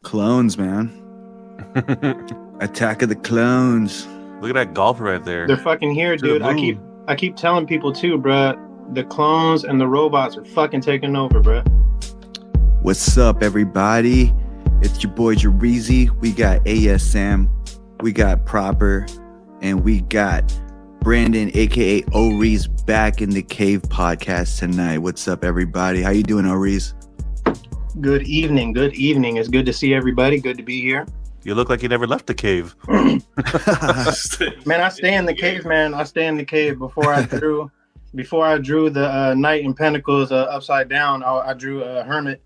Clones, man. Attack of the Clones. Look at that golfer right there. They're fucking here, dude. I keep telling people too, bruh. The clones and the robots are fucking taking over, bruh. What's up, everybody? It's your boy Jarizi. We got ASM, we got Proper, and we got Brandon, aka Orees, back in the Cave podcast tonight. What's up, everybody? How you doing, Orees? Good evening. Good evening. It's good to see everybody. Good to be here. You look like you never left the cave. Man, I stay in the cave, man. I stay in the cave. Before I drew the Knight in Pentacles upside down, I drew a hermit.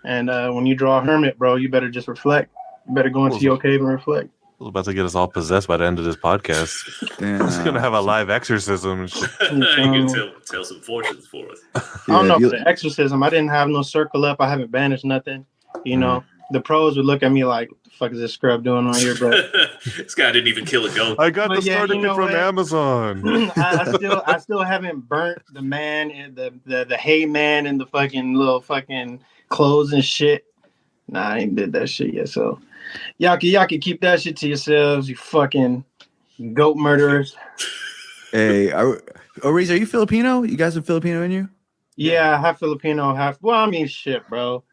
And when you draw a hermit, bro, you better just reflect. You better go into your cave and reflect. I was about to get us all possessed by the end of this podcast. Damn. It's going to have a live exorcism and shit. You can tell some fortunes for us. I don't know, for the exorcism, I didn't have no circle up. I haven't banished nothing. You know, the pros would look at me like, what the fuck is this scrub doing on here, bro? This guy didn't even kill a goat. I got the starter kit from Amazon. I still haven't burnt the man and the hay man and the fucking little fucking clothes and shit. Nah, I ain't did that shit yet. So y'all can keep that shit to yourselves, you fucking goat murderers. Hey, Orees, are you Filipino? You guys have Filipino in you? Yeah, half Filipino, shit, bro.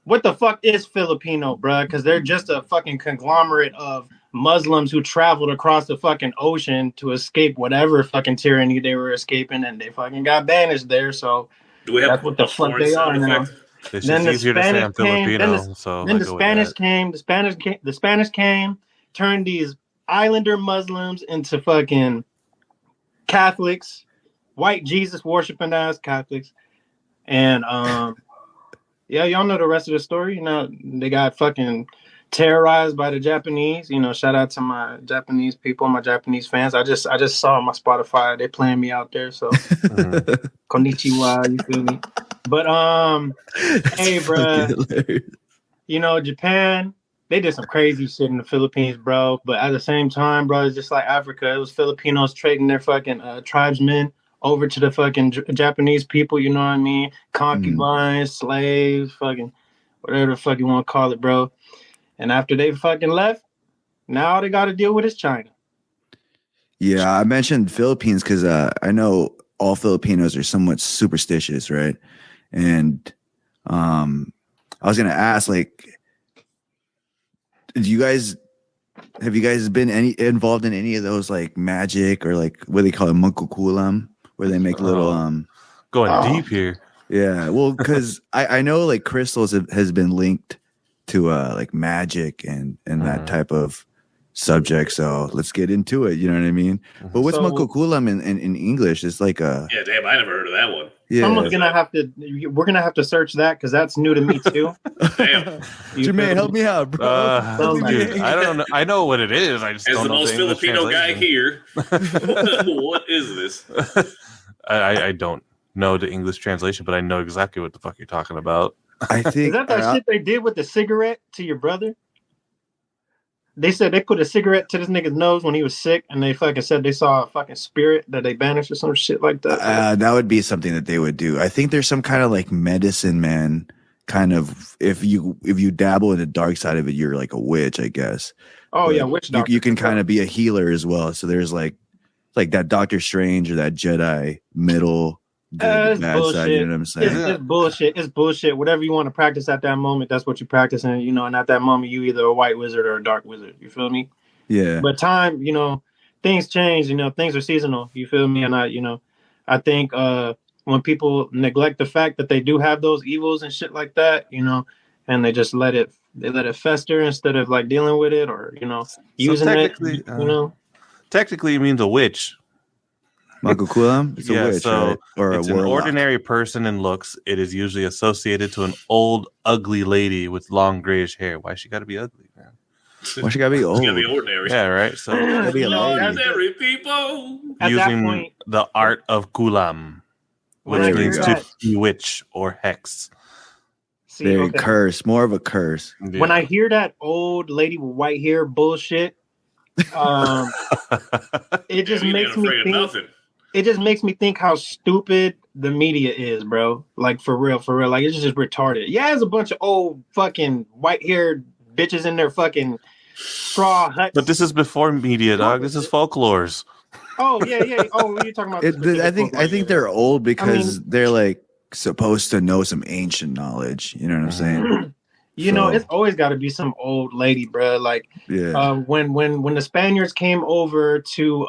What the fuck is Filipino, bro? Because they're just a fucking conglomerate of Muslims who traveled across the fucking ocean to escape whatever fucking tyranny they were escaping, and they fucking got banished there. So that's what the fuck they are now. It's just easier to say I'm Filipino. Then the Spanish came, turned these islander Muslims into fucking Catholics, white Jesus worshiping ass Catholics, and yeah, y'all know the rest of the story. You know, they got fucking terrorized by the Japanese. You know, shout out to my Japanese people, my Japanese fans. I just saw on my Spotify they playing me out there. So, konnichiwa, you feel me? But hey, bro, you know, Japan, they did some crazy shit in the Philippines, bro. But at the same time, bro, it's just like Africa. It was Filipinos trading their fucking tribesmen over to the fucking Japanese people, you know what I mean? Concubines, slaves, fucking whatever the fuck you want to call it, bro. And after they fucking left, now all they got to deal with is China. Yeah, I mentioned Philippines because I know all Filipinos are somewhat superstitious, right? And I was gonna ask, like, have you guys been involved in any of those like magic or like what they call it, mangkukulam, where they make little going deep here? Yeah, well, because I know like crystals has been linked to like magic and that type of subject. So let's get into it. You know what I mean? But what's mangkukulam in English? It's like a damn, I never heard of that one. Yeah, we're gonna have to search that because that's new to me too. Damn, Jermaine, help me out, bro. Dude, I don't know. I know what it is. I just as don't the know most the English Filipino guy translation. here, what is this? I don't know the English translation, but I know exactly what the fuck you're talking about. I think is that shit they did with the cigarette to your brother? They said they put a cigarette to this nigga's nose when he was sick, and they fucking said they saw a fucking spirit that they banished or some shit like that. That would be something that they would do. I think there's some kind of like medicine man kind of, if you dabble in the dark side of it, you're like a witch, I guess. Oh, but yeah, witch doctor. You can kind of be a healer as well. So there's like that Doctor Strange or that Jedi middle good, bad bullshit. side, you know what I'm saying? It's bullshit. It's bullshit. Whatever you want to practice at that moment, that's what you practice. And, you know, and at that moment, you either a white wizard or a dark wizard. You feel me? Yeah. But time, you know, things change. You know, things are seasonal. You feel me? And I think when people neglect the fact that they do have those evils and shit like that, you know, and they just let it fester instead of like dealing with it or, you know, using it, you know. Technically, it means a witch. Mangkukulam? It's a witch, so right? Or it's a an warlock. ordinary person in looks. It is usually associated to an old, ugly lady with long grayish hair. Why she got to be ugly, man? Why she gotta be old? It's gonna be ordinary. Yeah, right. So Gotta be a No, lady. Ordinary people. At that using point- the art of kulam, which There you means go. to bewitch or hex. See, Very okay. curse, more of a curse. Yeah. When I hear that old lady with white hair bullshit, it just You makes ain't me afraid of think. nothing. It just makes me think how stupid the media is, bro. Like for real. Like it's just retarded. Yeah, it's a bunch of old fucking white haired bitches in their fucking straw huts. But this is before media, dog. This is folklores. Oh yeah. Oh, you're talking about. I think they're old because they're like supposed to know some ancient knowledge. You know what I'm saying? You know, it's always got to be some old lady, bro. Like, when the Spaniards came over to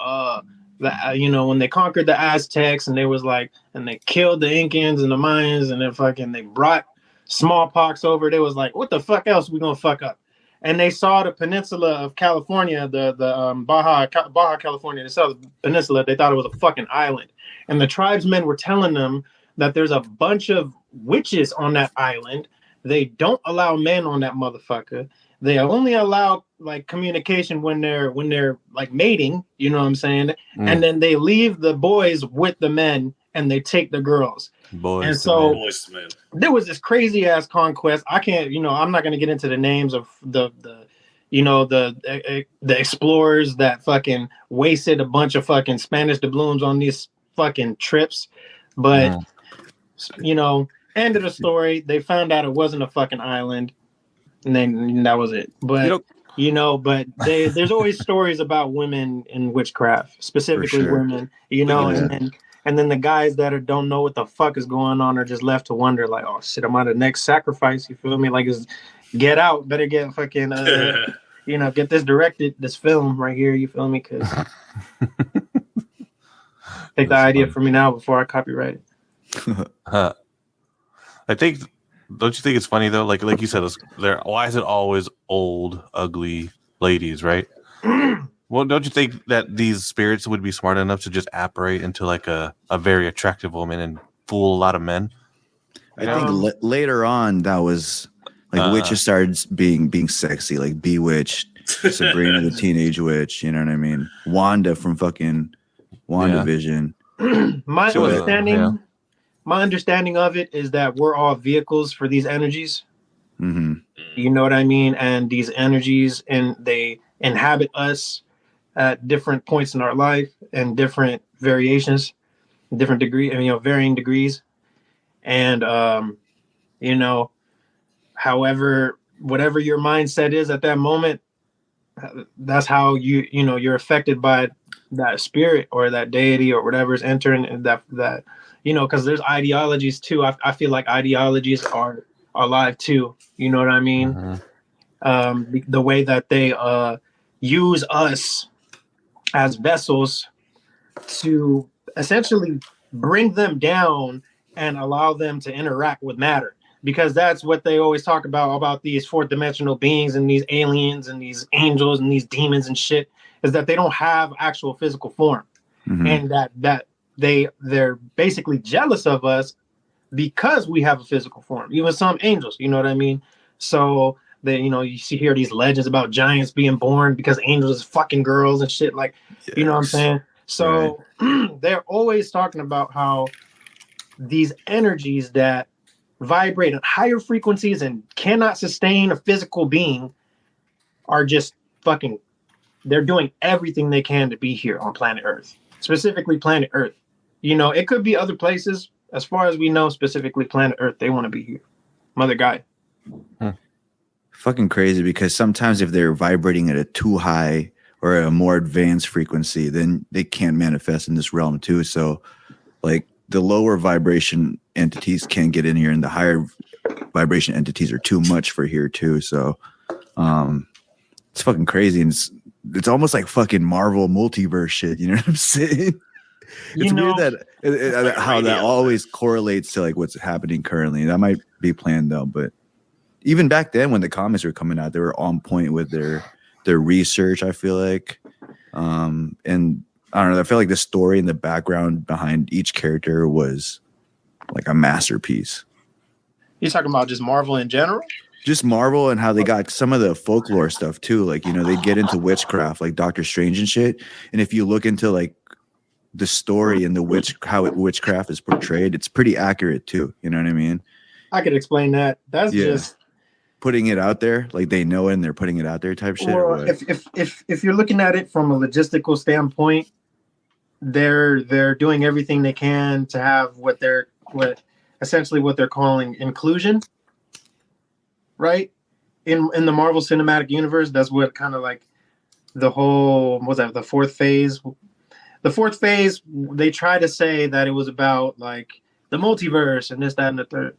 when they conquered the Aztecs, and they was like, and they killed the Incans and the Mayans, and then fucking they brought smallpox over. They was like, what the fuck else we gonna fuck up? And they saw the peninsula of California, the Baja California, the South Peninsula. They thought it was a fucking island, and the tribesmen were telling them that there's a bunch of witches on that island. They don't allow men on that motherfucker. They only allow like communication when they're like mating, you know what I'm saying? And then they leave the boys with the men and they take the girls. Boys to men. There was this crazy ass conquest. I can't, I'm not gonna get into the names of the explorers that fucking wasted a bunch of fucking Spanish doubloons on these fucking trips. But end of the story, they found out it wasn't a fucking island, and then that was it. But but there's always stories about women in witchcraft, specifically women. And then the guys that don't know what the fuck is going on are just left to wonder, like, oh shit, am I the next sacrifice? You feel me? Like, get out, better get fucking get this film right here. You feel me? Because take the idea from me now before I copyright it. Don't you think it's funny though? Like you said, why is it always old, ugly ladies, right? Well, don't you think that these spirits would be smart enough to just apparate into like a very attractive woman and fool a lot of men? I think later on that was like witches started being sexy, like Bewitched, Sabrina the Teenage Witch. You know what I mean? Wanda from fucking WandaVision. My understanding of it is that we're all vehicles for these energies. Mm-hmm. You know what I mean? And these energies, and they inhabit us at different points in our life and different variations, different varying degrees. And, however, whatever your mindset is at that moment, that's how you're affected by that spirit or that deity or whatever's entering that because there's ideologies too. I feel like ideologies are alive too. You know what I mean? Mm-hmm. The way that they use us as vessels to essentially bring them down and allow them to interact with matter. Because that's what they always talk about these fourth dimensional beings and these aliens and these angels and these demons and shit, is that they don't have actual physical form. Mm-hmm. And that they're basically jealous of us because we have a physical form. Even some angels, you know what I mean? So they, you hear these legends about giants being born because angels is fucking girls and shit, like, yes. You know what I'm saying? So they're always talking about how these energies that vibrate at higher frequencies and cannot sustain a physical being are just fucking, they're doing everything they can to be here on planet Earth, specifically planet Earth. It could be other places. As far as we know, specifically planet Earth, they want to be here. Mother Gaia. Fucking crazy, because sometimes if they're vibrating at a too high or a more advanced frequency, then they can't manifest in this realm too. So like the lower vibration entities can't get in here, and the higher vibration entities are too much for here too. So it's fucking crazy. And it's almost like fucking Marvel multiverse shit. You know what I'm saying? It's weird that how that always correlates to like what's happening currently. That might be planned though, but even back then when the comics were coming out, they were on point with their research, I feel like. And I don't know, I feel like the story and the background behind each character was like a masterpiece. You're talking about just Marvel in general? Just Marvel, and how they got some of the folklore stuff too. Like, they get into witchcraft, like Doctor Strange and shit. And if you look into like the story and witchcraft is portrayed, it's pretty accurate too. You know what I mean? I could explain that. That's just putting it out there, like they know it and they're putting it out there type shit. Well, if you're looking at it from a logistical standpoint, they're doing everything they can to have what they're calling inclusion, right? in the Marvel Cinematic Universe, that's what kind of like the whole what was that the fourth phase. The fourth phase, they try to say that it was about like the multiverse and this, that, and the third.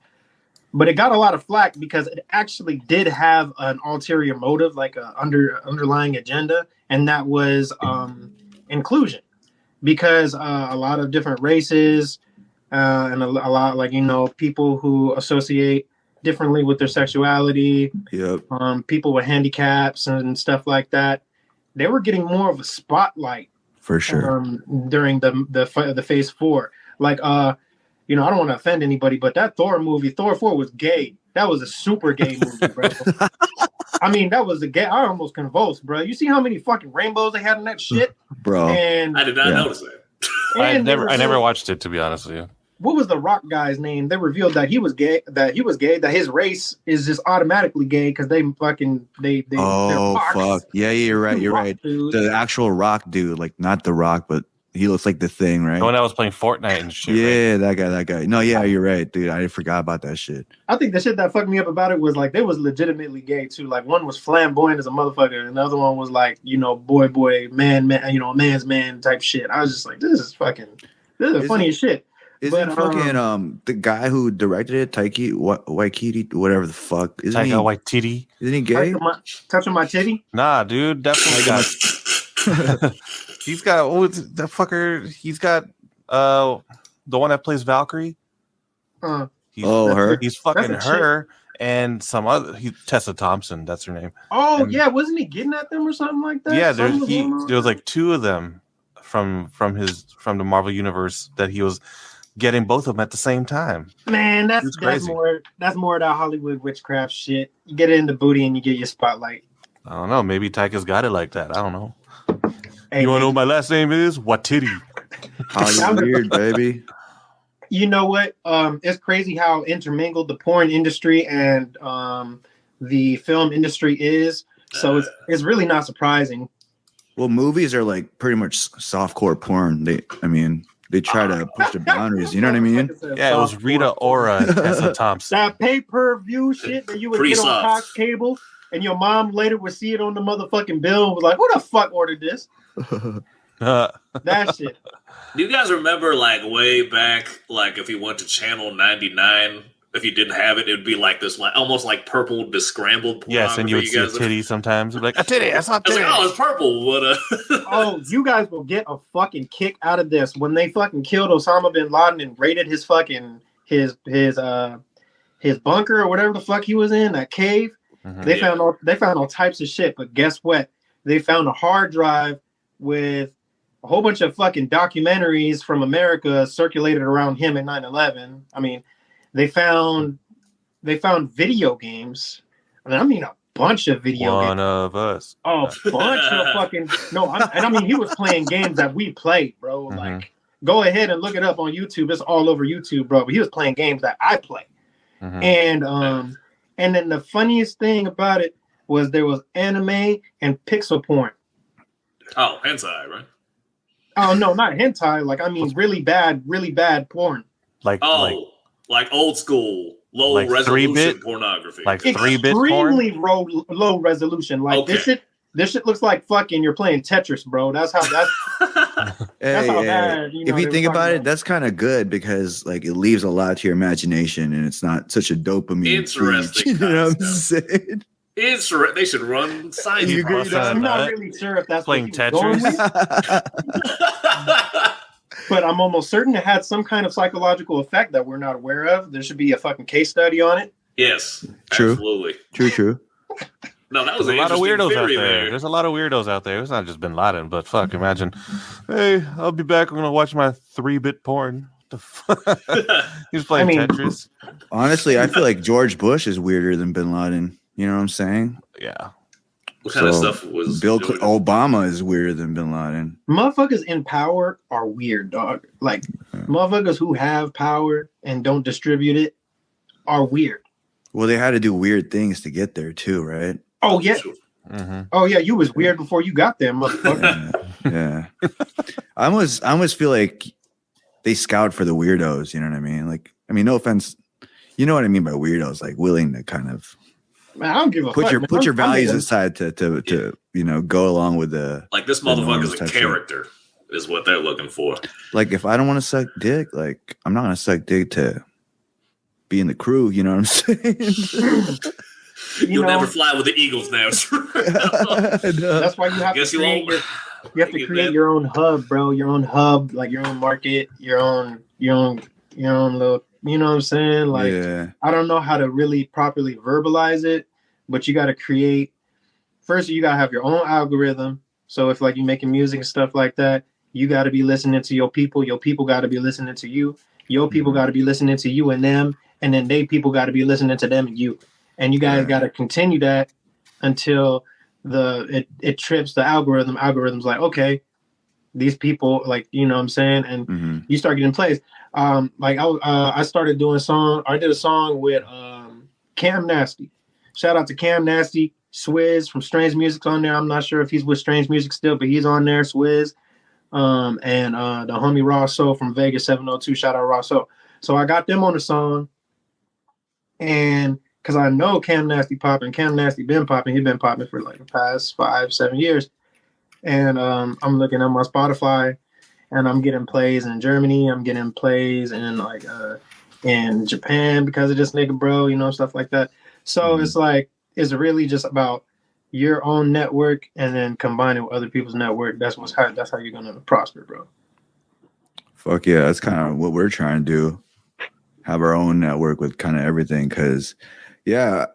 But it got a lot of flack because it actually did have an ulterior motive, like a underlying agenda, and that was inclusion. Because a lot of different races and a lot like people who associate differently with their sexuality, people with handicaps and stuff like that, they were getting more of a spotlight for sure during the phase 4. Like I don't want to offend anybody, but that Thor movie, Thor 4, was gay. That was a super gay movie, bro. I mean, that was a gay. I almost convulsed, bro. You see how many fucking rainbows they had in that shit, bro? And I did not notice that. I never watched it, to be honest with you. What was the Rock guy's name? They revealed that he was gay. That his race is just automatically gay because they fucking they. Oh fuck! Yeah, you're right. You're right. Dude. The actual Rock dude, like not the Rock, but he looks like the Thing, right? The one that was playing Fortnite and shit. Yeah, right? that guy. No, yeah, you're right, dude. I forgot about that shit. I think the shit that fucked me up about it was like they was legitimately gay too. Like one was flamboyant as a motherfucker, and the other one was like boy, man, man's man type shit. I was just like, this is funny as shit. Isn't fucking the guy who directed it, Taika Waititi, whatever the fuck? Taika Waititi. Isn't he gay? Touching my titty? Nah, dude, definitely got. He's got that fucker. He's got the one that plays Valkyrie. Her. He's fucking her and some other. Tessa Thompson. That's her name. Oh yeah, wasn't he getting at them or something like that? Yeah, there was like two of them from the Marvel universe that he was getting both of them at the same time. Man, that's more of that Hollywood witchcraft shit. You get it in the booty and you get your spotlight. I don't know. Maybe Taika's got it like that. I don't know. Hey, you want to know what my last name is? Watiti. Hollywood weird, baby. You know what? It's crazy how intermingled the porn industry and the film industry is. So it's really not surprising. Well, movies are like pretty much softcore porn. They try to push the boundaries. You know what I mean? Yeah, it was Rita Ora and Tessa Thompson. That pay-per-view shit that you would get on Cox Cable, and your mom later would see it on the motherfucking bill and was like, who the fuck ordered this? That shit. Do you guys remember, like, way back, like, if you went to Channel 99, if you didn't have it, it would be like this, like almost like purple, scrambled. Yes, and you would see a titty sometimes. It'd be like, a titty, I saw a titty. Like, oh, it's purple. What Oh, you guys will get a fucking kick out of this. When they fucking killed Osama bin Laden and raided his fucking, his bunker or whatever the fuck he was in, that cave, they found all types of shit. But guess what? They found a hard drive with a whole bunch of fucking documentaries from America circulated around him at 9/11. I mean, they found video games. I mean a bunch of video games. One of us. Oh, a bunch of fucking no. I mean, he was playing games that we played, bro. Like, go ahead and look it up on YouTube. It's all over YouTube, bro. But he was playing games that I play. And then the funniest thing about it was there was anime and pixel porn. Oh, hentai, right? Oh no, not hentai. Like, I mean, really bad porn. Like old school, low resolution pornography. Like 3-bit porn? Extremely low resolution. Like, okay. This shit looks like fucking you're playing Tetris, bro. That's how bad. If you think about it, that's kind of good because like it leaves a lot to your imagination and it's not such a dopamine. Interesting. You know what I'm saying? They should run science. I'm not really sure if that's playing Tetris. But I'm almost certain it had some kind of psychological effect that we're not aware of. There should be a fucking case study on it. Yes, true. Absolutely. True. No, that was a lot of weirdos out there. There. There's a lot of weirdos out there. It's not just Bin Laden, but fuck, imagine. Hey, I'll be back. I'm gonna watch my 3-bit porn. He's playing Tetris. Honestly, I feel like George Bush is weirder than Bin Laden. You know what I'm saying? Yeah. What kind of stuff was Obama is weirder than Bin Laden. Motherfuckers in power are weird, dog. Like, motherfuckers who have power and don't distribute it are weird. Well, they had to do weird things to get there too, right? Oh yeah. Oh yeah, you was weird before you got there, motherfucker. Yeah. I almost feel like they scout for the weirdos. You know what I mean? Like, I mean, no offense. You know what I mean by weirdos? Like willing to kind of Man, I don't give a fuck. Man. Put your values I'm aside to go along with the Like this the norms motherfucker's a type character, is what they're looking for. Like if I don't want to suck dick, like I'm not gonna suck dick to be in the crew. You know what I'm saying? You'll never fly with the Eagles now. That's why you have Guess to you create won't. you have to create your own hub, bro. Your own hub, like your own market, your own little. You know what I'm saying? Like yeah. I don't know how to really properly verbalize it, but you got to create. First, you gotta have your own algorithm. So if like you're making music and stuff like that, you got to be listening to your people. Your people got to be listening to you. Your people got to be listening to you and them, and then they people got to be listening to them and you. And you guys got to continue that until it trips the algorithm. Algorithm's like, okay, these people, like, you know what I'm saying? And you start getting plays. Like I started doing I did a song with Cam Nasty. Shout out to Cam Nasty. Swizz from Strange Music's on there. I'm not sure if he's with Strange Music still, but he's on there. Swizz. And the homie Raw Soul from Vegas 702. Shout out Raw Soul. So I got them on the song. And because I know Cam Nasty popping. Cam Nasty been popping. He's been popping for like the past 5-7 years. And I'm looking at my Spotify and I'm getting plays in Germany. I'm getting plays in like in Japan because of this nigga, bro, you know, stuff like that. So it's like, it's really just about your own network and then combining with other people's network. That's how you're gonna prosper, bro. Fuck yeah, that's kind of what we're trying to do. Have our own network with kind of everything, because a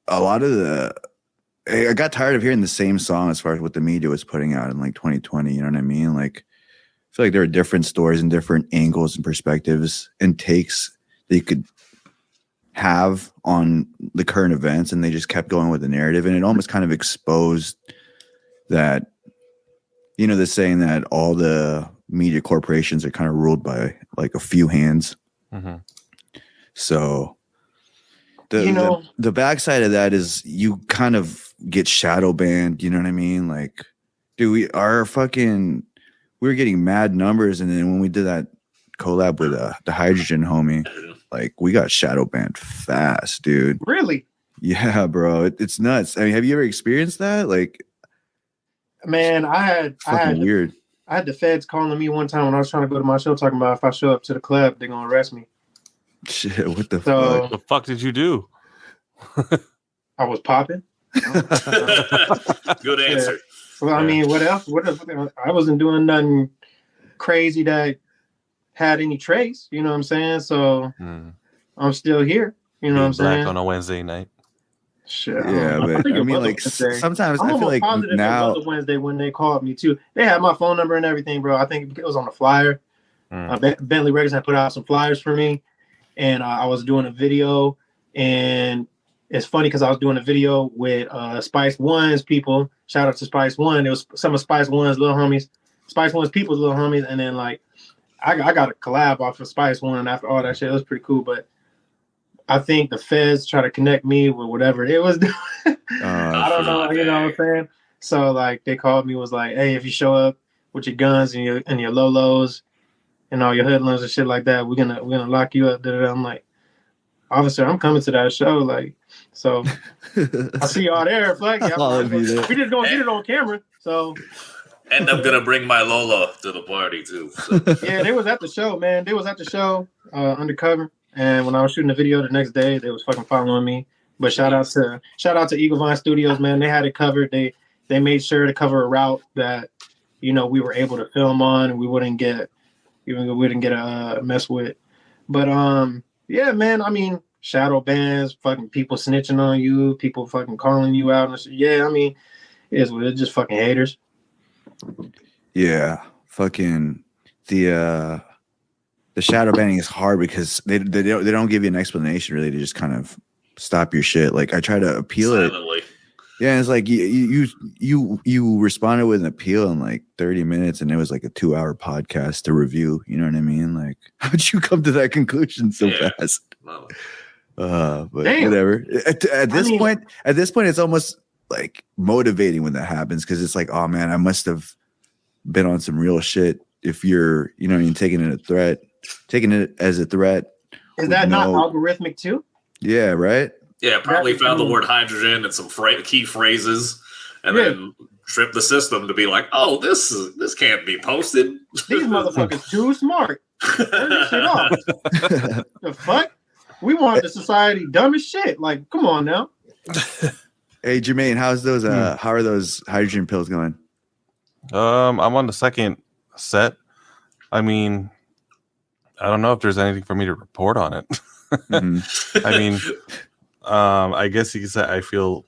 lot of I got tired of hearing the same song as far as what the media was putting out in like 2020. You know what I mean? Like, I feel like there are different stories and different angles and perspectives and takes that you could have on the current events, and they just kept going with the narrative, and it almost kind of exposed that, you know, the saying that all the media corporations are kind of ruled by like a few hands. So the backside of that is you kind of get shadow banned. You know what I mean? Like, dude, we were getting mad numbers, and then when we did that collab with the Hydrogen homie, like we got shadow banned fast, dude. Really? Yeah, bro. It's nuts. I mean, have you ever experienced that? Like, man, I had weird. I had the feds calling me one time when I was trying to go to my show, talking about if I show up to the club, they're gonna arrest me. Shit, what the So- fuck? The fuck did you do? I was popping. Good answer. Well, I mean, what else? I wasn't doing nothing crazy that had any trace. You know what I'm saying? So I'm still here. You know what I'm Black saying? on a Wednesday night. Shit. Yeah, but I mean, like sometimes I feel like now it was a Wednesday when they called me too. They had my phone number and everything, bro. I think it was on the flyer. Bentley Records had put out some flyers for me, and I was doing a video. And it's funny because I was doing a video with Spice One's people. Shout out to Spice One. It was some of Spice One's little homies, Spice One's people's little homies, and then like I got a collab off of Spice One after all that shit. It was pretty cool, but I think the feds try to connect me with whatever it was doing. I don't know, you know what I'm saying? So like they called me, was like, hey, if you show up with your guns and your Lolos and all your hoodlums and shit like that, we're gonna lock you up. I'm like, officer, I'm coming to that show. Like, so I see y'all there. Like, we just gonna get it on camera. So And I'm gonna bring my Lola to the party too. So. yeah, they was at the show, man. They was at the show undercover. And when I was shooting the video the next day, they was fucking following me. But shout out to Eagle Vine Studios, man. They had it covered. They made sure to cover a route that, you know, we were able to film on and we wouldn't get messed with. But yeah, man. I mean, shadow bans, fucking people snitching on you, people fucking calling you out and shit. Yeah, I mean, it's just fucking haters. Yeah, fucking the shadow banning is hard because they don't give you an explanation really to just kind of stop your shit. Like I try to appeal Silently. it. Yeah, and it's like you responded with an appeal in like 30 minutes, and it was like a 2-hour podcast to review. You know what I mean? Like, how'd you come to that conclusion so fast? But Damn. whatever. At this point, it's almost like motivating when that happens, because it's like, oh man, I must have been on some real shit. If you're, you know, you're taking it as a threat. Is that not algorithmic too? Yeah, right. Yeah, probably That's found the cool. word hydrogen and some key phrases, and then tripped the system to be like, "Oh, this can't be posted." These motherfuckers too smart. Turn this shit off. The fuck? We want the society dumb as shit. Like, come on now. Hey, Jermaine, how's those? How are those hydrogen pills going? I'm on the second set. I mean, I don't know if there's anything for me to report on it. Mm-hmm. I mean, I guess you could say I feel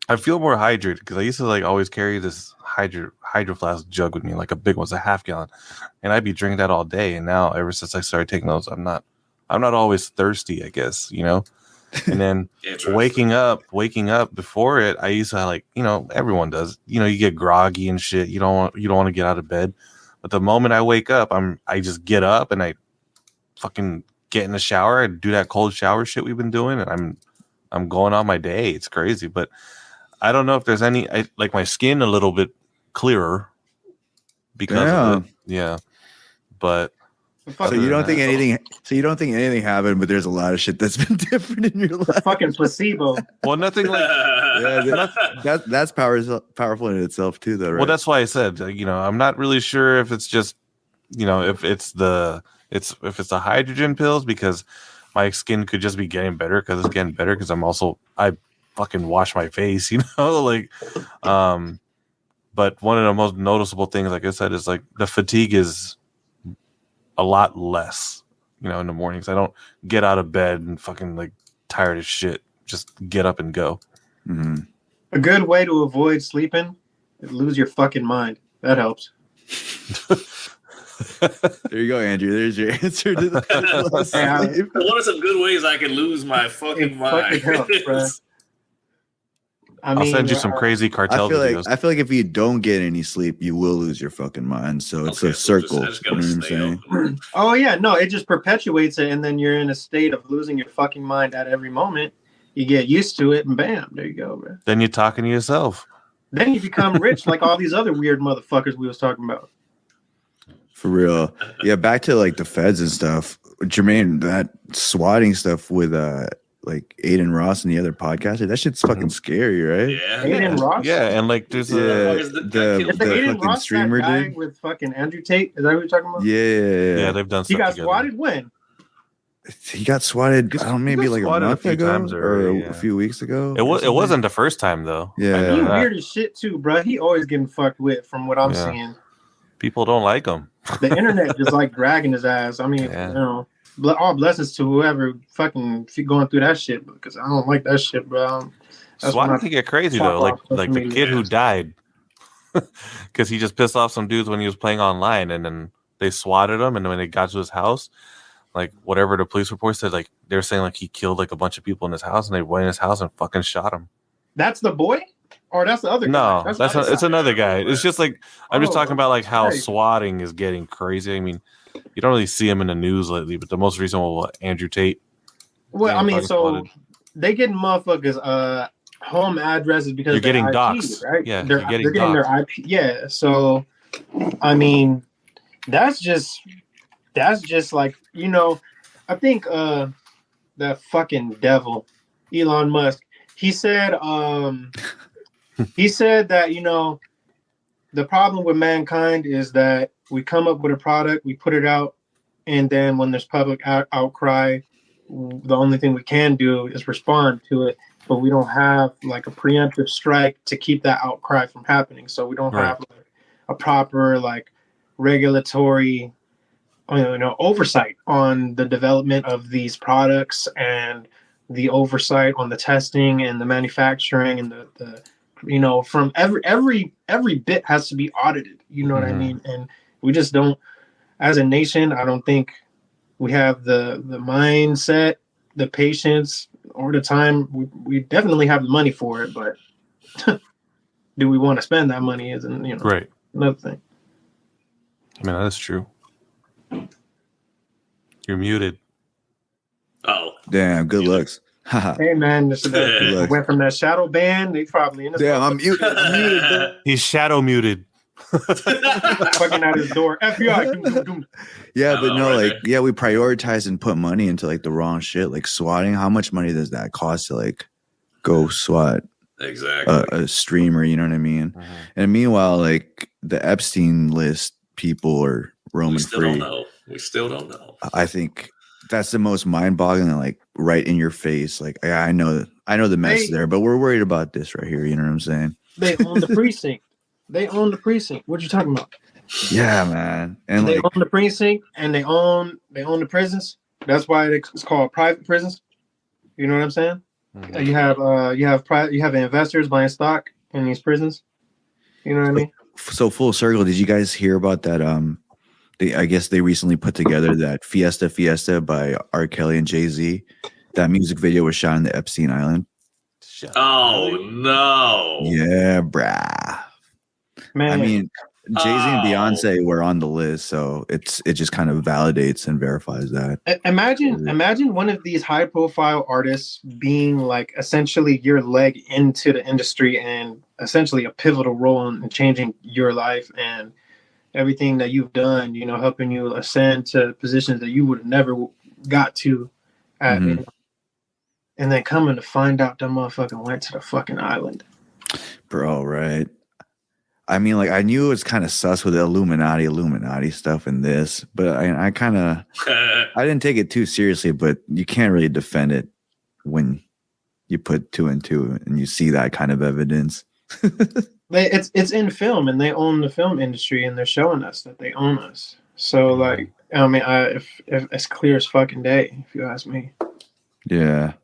more hydrated because I used to like always carry this hydro flask jug with me, like a big one, a half gallon, and I'd be drinking that all day. And now, ever since I started taking those, I'm not always thirsty, I guess, you know. And then waking up before it, I used to like, you know, everyone does, you know, you get groggy and shit. You don't want to get out of bed, but the moment I wake up, I just get up and I fucking get in the shower and do that cold shower shit we've been doing, and I'm going on my day. It's crazy, but I don't know if there's any. I like my skin a little bit clearer because of it. Yeah, but so you don't think anything? So you don't think anything happened? But there's a lot of shit that's been different in your life. Fucking placebo. Well, nothing like. Yeah, that's powerful in itself too, though. Right? Well, that's why I said, you know, I'm not really sure if it's just, you know, if it's the hydrogen pills, because my skin could just be getting better because it's getting better because I fucking wash my face, you know, like, but one of the most noticeable things, like I said, is like the fatigue is a lot less, you know, in the mornings. I don't get out of bed and fucking like tired as shit. Just get up and go. Mm-hmm. A good way to avoid sleeping is lose your fucking mind. That helps. There you go, Andrew. There's your answer to the What are some good ways I can lose my fucking mind? I'll send you some crazy cartel videos. I feel like if you don't get any sleep, you will lose your fucking mind. So it's a circle. You know what I'm saying? Oh yeah, no, it just perpetuates it, and then you're in a state of losing your fucking mind at every moment. You get used to it, and bam, there you go, bro. Then you're talking to yourself. Then you become rich like all these other weird motherfuckers we was talking about. For real. Yeah, back to like the feds and stuff. Jermaine, that swatting stuff with like Aiden Ross and the other podcaster, that shit's fucking scary, right? Yeah. Aiden Ross? Yeah, and like there's the fucking Ross, streamer dude with fucking Andrew Tate. Is that what you're talking about? Yeah, they've done stuff. He got together. swatted when? He got swatted, I don't know, maybe like a month ago or a few weeks ago. It wasn't the first time though. Yeah. He's weird as shit too, bro. He always getting fucked with from what I'm seeing. People don't like him. The internet just like dragging his ass. I mean, you know, all blessings to whoever fucking going through that shit, because I don't like that shit, bro. Swatting can get crazy though. Like the kid who died because he just pissed off some dudes when he was playing online, and then they swatted him, and when they got to his house, like whatever the police report said, like they're saying like he killed like a bunch of people in his house, and they went in his house and fucking shot him. That's the boy, or that's the other guy? No, it's another guy. It's just like I'm just talking about like how swatting is getting crazy. I mean, you don't really see him in the news lately, but the most recent one was Andrew Tate. Well, I mean, so they getting motherfuckers home addresses because you're getting IP, doxxed, right? Yeah, they're getting their IP. Yeah, so I mean, that's just like, you know, I think that fucking devil, Elon Musk, he said that, you know, the problem with mankind is that we come up with a product, we put it out, and then when there's public outcry, the only thing we can do is respond to it, but we don't have like a preemptive strike to keep that outcry from happening. So we don't have like a proper like regulatory, you know, oversight on the development of these products and the oversight on the testing and the manufacturing and the you know, from every bit has to be audited. You know what I mean? And we just don't, as a nation, I don't think we have the mindset, the patience, or the time. We definitely have the money for it, but do we want to spend that money? Isn't, you know, another thing. I mean, that's true. You're muted. Oh, damn! Good looks. Hey man, this went from that shadow band. They probably in the damn. I'm muted. He's shadow muted. Fucking at his door. FBI. Doom, doom, doom. Yeah, I but know, no, right like, yeah, we prioritize and put money into like the wrong shit, like swatting. How much money does that cost to like go swat Exactly. a streamer? You know what I mean? And meanwhile, like the Epstein list people are We roaming still free. don't know. We still don't know. I think that's the most mind-boggling, like right in your face. Like, yeah, I know the mess Hey. there, but we're worried about this right here. You know what I'm saying? They own the precinct. They own the precinct. What you talking about? Yeah, man. And They like, own the precinct and they own the prisons. That's why it's called private prisons. You know what I'm saying? You have investors buying stock in these prisons. You know what I mean? so full circle. Did you guys hear about that? I guess they recently put together that Fiesta by R. Kelly and Jay-Z. That music video was shot in the Epstein Island. Oh no! Yeah, brah. Man, I mean, Jay-Z and Oh. Beyonce were on the list, so it just kind of validates and verifies that. imagine one of these high profile artists being like essentially your leg into the industry and essentially a pivotal role in changing your life and everything that you've done, you know, helping you ascend to positions that you would have never got to at, Mhm. you know, and then coming to find out that motherfucker went to the fucking island. Bro, right? I mean, like, I knew it was kind of sus with the Illuminati stuff in this, but I kind of, I didn't take it too seriously, but you can't really defend it when you put two and two and you see that kind of evidence. It's in film, and they own the film industry, and they're showing us that they own us. So, like, I mean, if it's clear as fucking day, if you ask me. Yeah.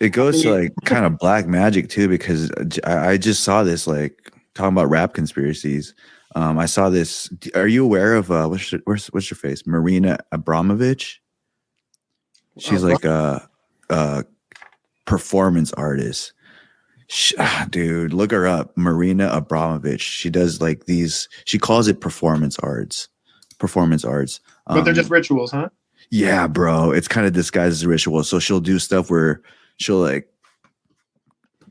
It goes to like kind of black magic too, because I just saw this, like, talking about rap conspiracies. I saw this. Are you aware of what's your face? Marina Abramovich. She's like a performance artist. Dude, look her up. Marina Abramovich. She does like these. She calls it performance arts. But they're just rituals, huh? Yeah, bro. It's kind of disguised as a ritual. So she'll do stuff where she'll like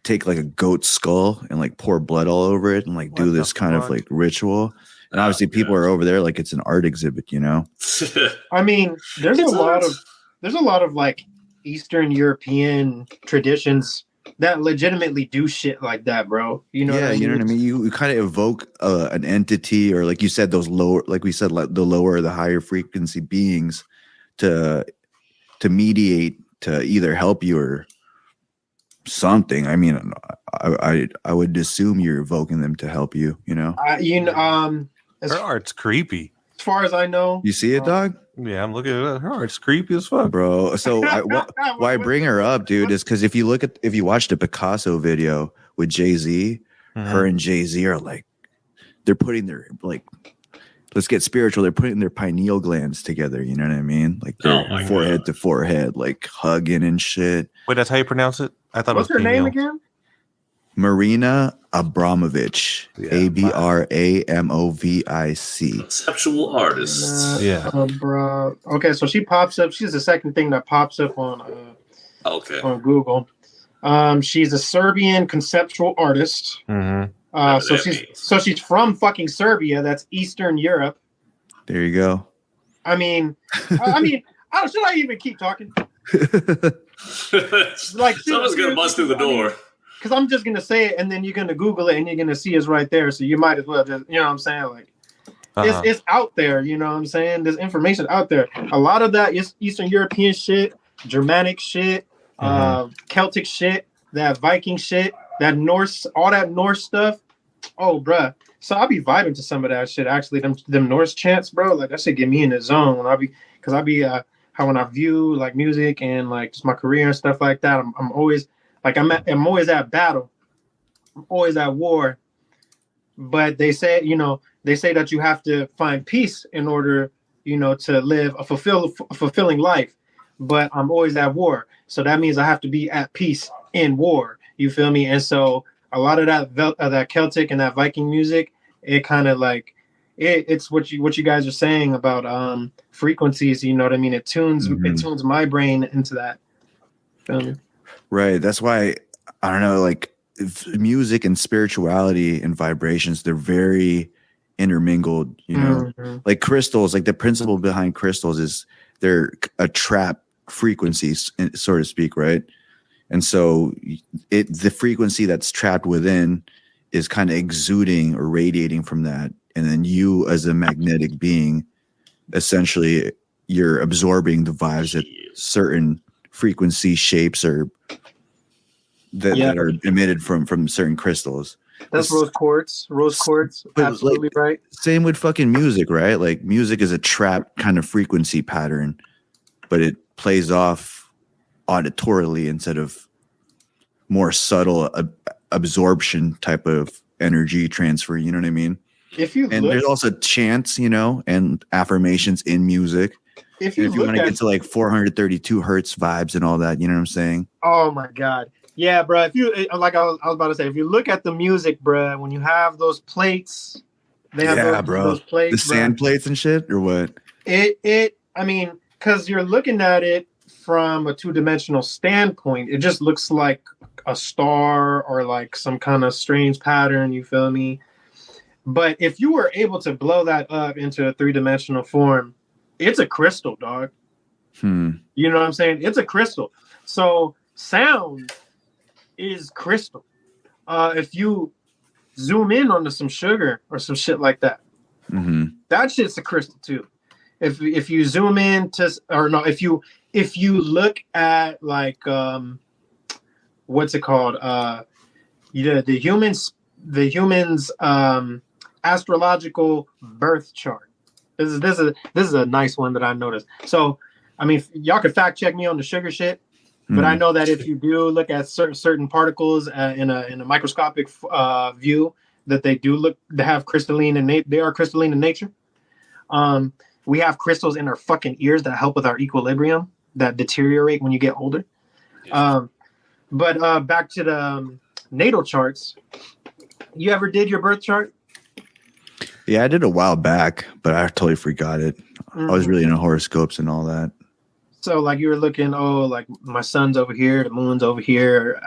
take like a goat skull and like pour blood all over it and like do this kind of like ritual. And obviously people are over there like it's an art exhibit, you know? I mean, there's a lot of like Eastern European traditions that legitimately do shit like that, bro. You know what I mean? You know what I mean? You kind of evoke an entity, or like you said, those lower, like we said, like the lower or the higher frequency beings to mediate, to either help you or something. I mean, I would assume you're evoking them to help you, you know? Her art's creepy. As far as I know. You see it, dog? Yeah, I'm looking at it. Her art's creepy as fuck. Bro. So why I bring her up, dude, is because if you watch the Picasso video with Jay-Z, her and Jay-Z are like, they're putting their, like, let's get spiritual, they're putting their pineal glands together, you know what I mean? Like their forehead to forehead, like hugging and shit. Wait, that's how you pronounce it? I thought What's it was her name female. again? Marina Abramovich. Yeah. Abramovic. Conceptual artists. Yeah. Bro. Okay, so she pops up. She's the second thing that pops up on Google. She's a Serbian conceptual artist. So she's from fucking Serbia. That's Eastern Europe. There you go. I mean, should I even keep talking? Like, someone's gonna bust through the door. Because I'm just gonna say it, and then you're gonna Google it, and you're gonna see it's right there. So you might as well just, you know what I'm saying? Like, it's out there. You know what I'm saying? There's information out there. A lot of that is Eastern European shit, Germanic shit, Celtic shit, that Viking shit, that Norse, all that Norse stuff. Oh, bruh. So I'll be vibing to some of that shit. Actually, them Norse chants, bro. Like, that shit get me in the zone when when I view like music and like just my career and stuff like that. I'm always like I'm always at battle. I'm always at war. But they say that you have to find peace in order, to live a fulfilling life. But I'm always at war. So that means I have to be at peace in war. You feel me? And so a lot of that Celtic and that Viking music, it kind of like it's what you guys are saying about frequencies. You know what I mean? It tunes my brain into that. Feel me? Right. That's why I don't know. Like music and spirituality and vibrations, they're very intermingled, you know. Like crystals, like the principle behind crystals is they're a trap frequency, so to speak, right? And so the frequency that's trapped within is kind of exuding or radiating from that, and then you as a magnetic being, essentially you're absorbing the vibes that certain frequency shapes or that are emitted from certain crystals. That's rose quartz. Absolutely like, right. Same with fucking music, right? Like music is a trap kind of frequency pattern, but it plays off auditorily instead of more subtle absorption type of energy transfer. You know what I mean? There's also chants, you know, and affirmations in music. If you want to get to like 432 hertz vibes and all that, you know what I'm saying? Oh my God. Yeah, bro. If you like, I was about to say, if you look at the music, bro, when you have those plates, they have those plates, the sand plates and shit, or what? I mean, because you're looking at it from a 2-dimensional standpoint, it just looks like a star or like some kind of strange pattern. You feel me? But if you were able to blow that up into a 3-dimensional form, it's a crystal, dog. You know what I'm saying? It's a crystal. So sound is crystal. If you zoom in onto some sugar or some shit like that, that shit's a crystal too. If you zoom in to, or no, if you look at like what's it called? The humans astrological birth chart. This is a nice one that I noticed. So I mean, y'all can fact check me on the sugar shit. But I know that if you do look at certain particles in a microscopic view, that they have crystalline and they are crystalline in nature. We have crystals in our fucking ears that help with our equilibrium that deteriorate when you get older. But back to the natal charts. You ever did your birth chart? Yeah, I did a while back, but I totally forgot it. I was really into horoscopes and all that. So like you were looking, like my sun's over here, the moon's over here.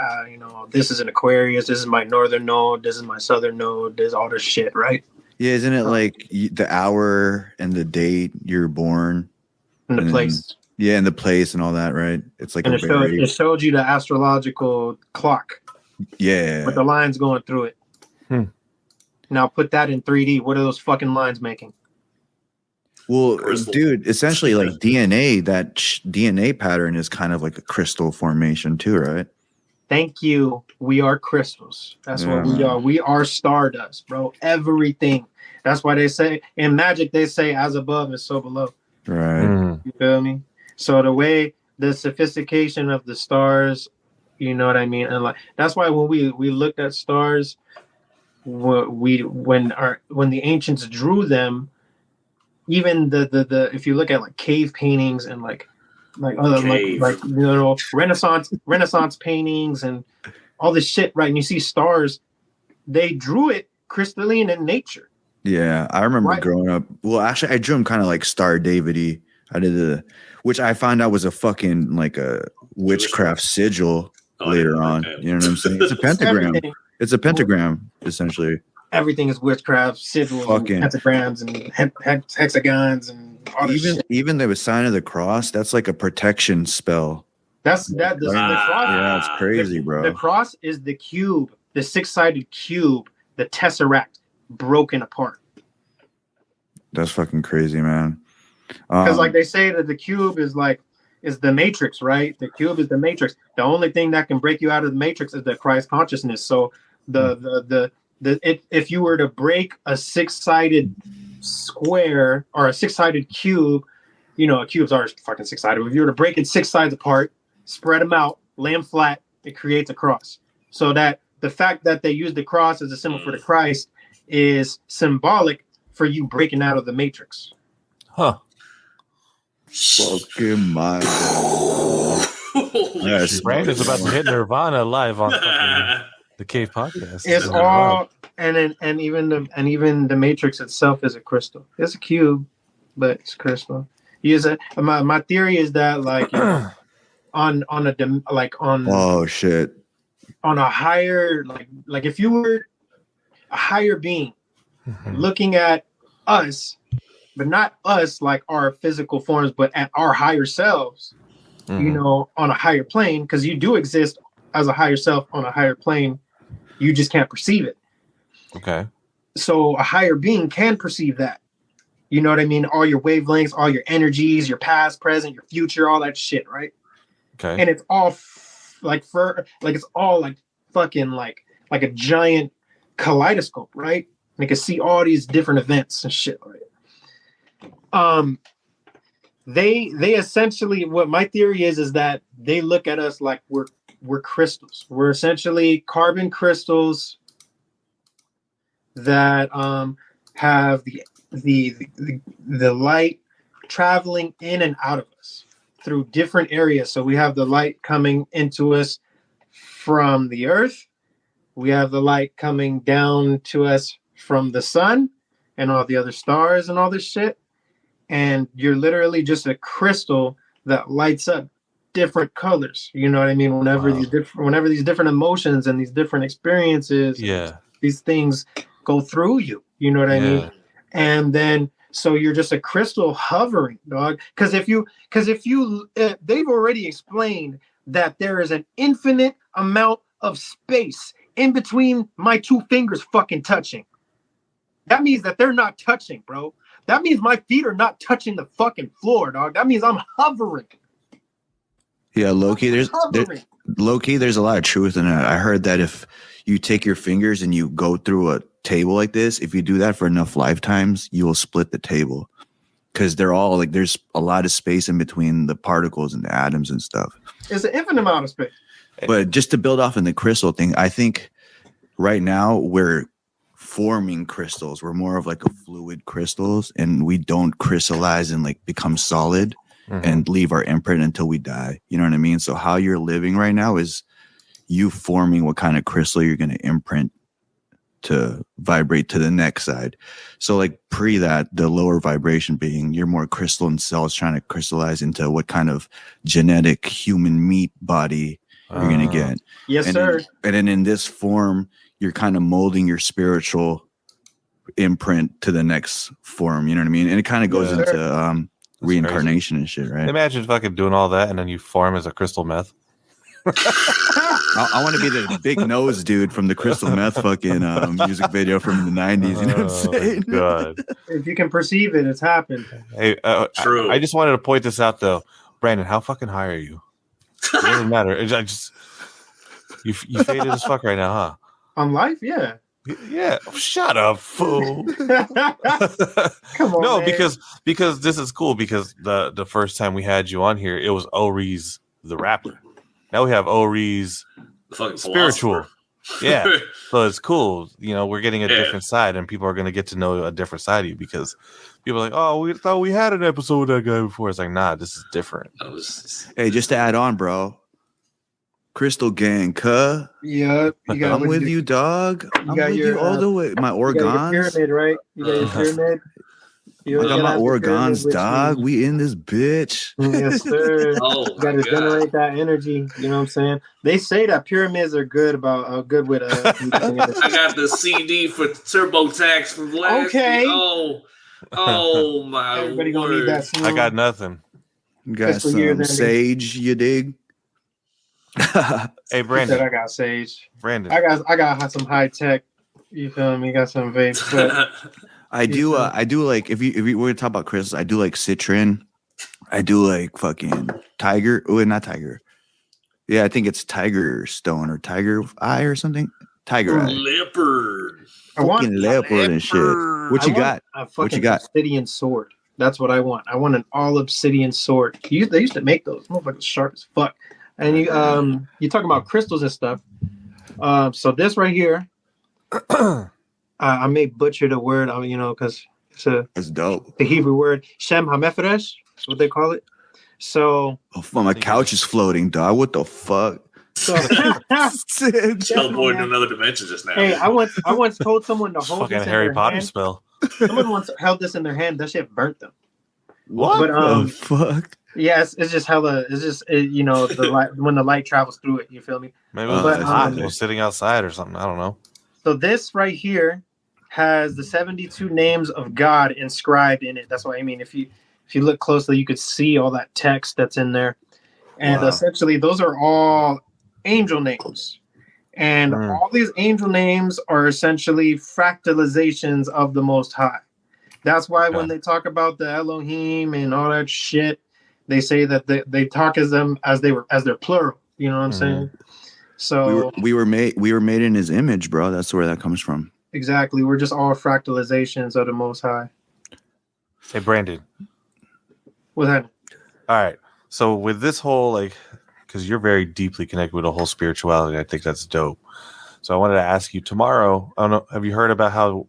This is an Aquarius. This is my northern node. This is my southern node. There's all this shit, right? Yeah, isn't it like the hour and the date you're born? And the place. Yeah, and the place and all that, right? It's like it showed you the astrological clock. Yeah. With the lines going through it. Now put that in 3D. What are those fucking lines making? Well, dude, essentially like DNA, that DNA pattern is kind of like a crystal formation too, right? Thank you. We are crystals. That's what we are. We are stardust, bro. Everything. That's why they say in magic, they say as above is so below. Right. You feel me? So the sophistication of the stars, you know what I mean? And like, that's why when we looked at stars, when the ancients drew them, even the if you look at like cave paintings and like Renaissance paintings and all this shit, right? And you see stars, they drew it crystalline in nature. Yeah, I remember growing up. Well, actually, I drew them kind of like Star David-y. I did which I found out was a fucking like a witchcraft sigil later on. You know what I'm saying? It's a pentagram. It's a pentagram, essentially. Everything is witchcraft, sigils, and pentagrams, and hexagons, and all this shit. Even the sign of the cross, that's like a protection spell. The cross. Yeah, it's crazy, bro. The cross is the cube, the 6-sided cube, the tesseract, broken apart. That's fucking crazy, man. Because like they say that the cube is the matrix, right? The cube is the matrix. The only thing that can break you out of the matrix is the Christ consciousness. So if you were to break a 6-sided square or a 6-sided cube, cubes are fucking 6-sided. If you were to break it 6 sides apart, spread them out, lay them flat, it creates a cross. So that the fact that they use the cross as a symbol for the Christ is symbolic for you breaking out of the matrix. Huh. Fucking my yes, Brandon's about to hit Nirvana live on the Cave Podcast. It's all and even the matrix itself is a crystal. It's a cube, but it's crystal. My theory is that like on oh shit. on a higher, like if you were a higher being looking at us, but not us like our physical forms, but at our higher selves, you know, on a higher plane, because you do exist as a higher self on a higher plane. You just can't perceive it. Okay. So a higher being can perceive that. You know what I mean? All your wavelengths, all your energies, your past, present, your future, all that shit, right? Okay. And it's all it's all like fucking like a giant kaleidoscope, right? And you can see all these different events and shit, right? They essentially, what my theory is that they look at us like we're crystals. We're essentially carbon crystals that have the light traveling in and out of us through different areas. So we have the light coming into us from the earth. We have the light coming down to us from the sun and all the other stars and all this shit. And you're literally just a crystal that lights up different colors. You know what I mean? Whenever these different emotions and these different experiences, these things go through you. You know what I mean? And then so you're just a crystal hovering, dog. Because if you they've already explained that there is an infinite amount of space in between my two fingers fucking touching. That means that they're not touching, bro. That means my feet are not touching the fucking floor, dog. That means I'm hovering. Yeah, low-key, there's a lot of truth in it. I heard that if you take your fingers and you go through a table like this, if you do that for enough lifetimes, you will split the table. Because they're all like, there's a lot of space in between the particles and the atoms and stuff. It's an infinite amount of space. But just to build off in the crystal thing, I think right now we're forming crystals. We're more of like a fluid crystals, and we don't crystallize and like become solid and leave our imprint until we die. You know what I mean? So how you're living right now is you forming what kind of crystal you're going to imprint to vibrate to the next side. So like pre that, the lower vibration being you're more crystalline cells trying to crystallize into what kind of genetic human meat body you're going to get. Yes, sir. And then in this form, you're kind of molding your spiritual imprint to the next form. You know what I mean? And it kind of goes into reincarnation and shit, right? Imagine fucking doing all that and then you form as a crystal meth. I want to be the big nose dude from the crystal meth fucking music video from the 90s. You know what I'm saying? God. If you can perceive it, it's happened. Hey, True. I just wanted to point this out though. Brandon, how fucking high are you? It doesn't matter. You faded as fuck right now, huh? On life, yeah. Yeah, shut up, fool. Come on, no, man. because this is cool because the first time we had you on here, it was Ori's the rapper. Now we have Ori's The fucking spiritual. philosopher. Yeah, so it's cool. You know, we're getting a different side, and people are going to get to know a different side of you because people are like, "Oh, we thought we had an episode with that guy before." It's like, nah, this is different. Hey, just to add on, bro. Crystal gang, cuh. Yeah, I'm with you, dog. I'm with you all the way. My organs. You got your pyramid, right? You got your pyramid. I got my organs, dog. We in this bitch. Yes, sir. Oh, You got to generate that energy. You know what I'm saying? They say that pyramids are good with. I got the CD for TurboTax from last Okay. year. Oh my Everybody word. gonna need that soon. I got nothing. Got Fiscal year some then. sage, you dig? Hey, Said Brandon. I got sage. Brandon. I got some high tech. You feel me? Got some vapes. But I do like if we're gonna talk about crystals, I do like citron. I do like fucking tiger. Oh, not tiger. Yeah, I think it's tiger stone or tiger eye or something. Tiger eye. Leopard. I want Fucking leopard and shit. What you got? A fucking What you got? obsidian sword. That's what I want. I want an all obsidian sword. They used to make those. Motherfuckers sharp as fuck. And you talking about crystals and stuff. So this right here, I may butcher the word, because That's dope. the Hebrew word Shem HaMepheresh. That's what they call it. So, Oh, fuck, my couch is floating, dog. What the fuck? Teleported to another dimension just now. Hey, I once told someone to hold Fucking this in Harry their Potter hand. spell. Someone once held this in their hand. That shit burnt them. What? But the fuck? Yes, it's just hella. It's just you know the light when the light travels through it. You feel me? Maybe it was But, hot. It was sitting outside or something. I don't know. So this right here has the 72 names of God inscribed in it. That's what I mean. If you look closely, you could see all that text that's in there. And essentially, those are all angel names. And all these angel names are essentially fractalizations of the Most High. That's why when they talk about the Elohim and all that shit, they say that they talk as them as they're plural. You know what I'm saying? So we were made in His image, bro. That's where that comes from. Exactly. We're just all fractalizations of the Most High. Hey, Brandon. What's that? All right. So with this whole, like, because you're very deeply connected with the whole spirituality, I think that's dope. So I wanted to ask you tomorrow, I don't know, have you heard about how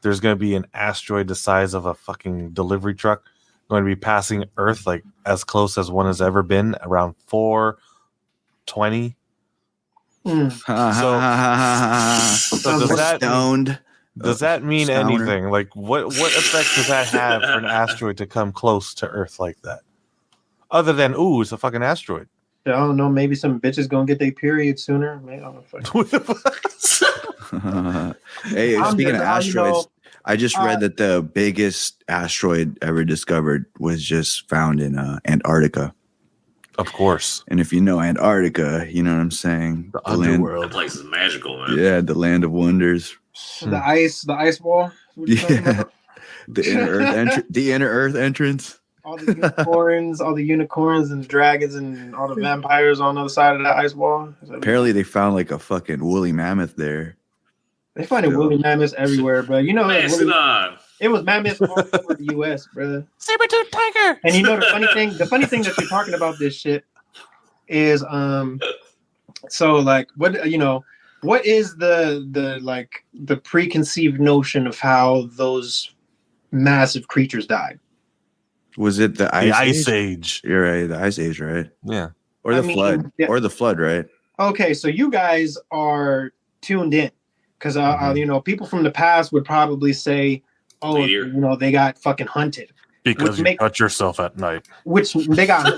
there's going to be an asteroid the size of a fucking delivery truck going to be passing Earth, like, as close as one has ever been, around 420? So does that mean anything? Like, what effect does that have for an asteroid to come close to Earth like that? Other than, ooh, it's a fucking asteroid. I don't know. Maybe some bitches gonna get their period sooner. Maybe, I don't know. Hey, speaking of asteroids, I just read that the biggest asteroid ever discovered was just found in Antarctica. Of course. And if you know Antarctica, you know what I'm saying? The underworld. That place is magical, man. Yeah, the land of wonders. The ice wall. Yeah. The inner earth entrance. All the unicorns and dragons and all the vampires on the other side of that ice wall. Apparently they found like a fucking woolly mammoth there. They find woolly mammoths everywhere, bro. You know, it was mammoths all over the U.S., brother. Saber-tooth tiger. And you know the funny thing that you're talking about this shit is so like what is the preconceived notion of how those massive creatures died? Was it the Ice Age? You're right, the Ice Age, right? Yeah. Or the flood. Yeah. Or the flood, right? Okay, so you guys are tuned in. Because, people from the past would probably say, they got fucking hunted. Because you touch yourself at night. Which they got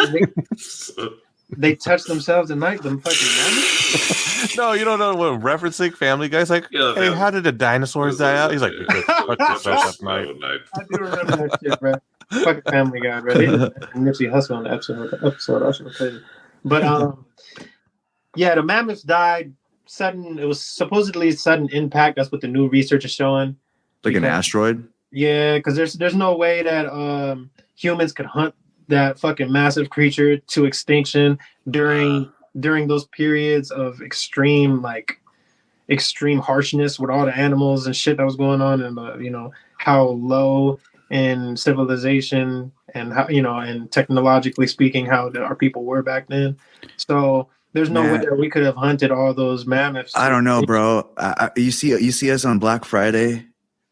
they touch themselves at night, them fucking mammoths? No, you don't know what referencing Family Guy's like, hey, how did the dinosaurs die out? He's like, because you touch yourself at night. I do remember that shit, bro. Fucking Family Guy, bro. Nipsey Hussle on the episode. I should have played it. But, the mammoths died. It was supposedly sudden impact. That's what the new research is showing. Like an asteroid? Yeah, because there's no way that humans could hunt that fucking massive creature to extinction during those periods of extreme harshness with all the animals and shit that was going on, and how low in civilization and how and technologically speaking how our people were back then. So there's no way that we could have hunted all those mammoths. I don't know, bro. You see us on Black Friday.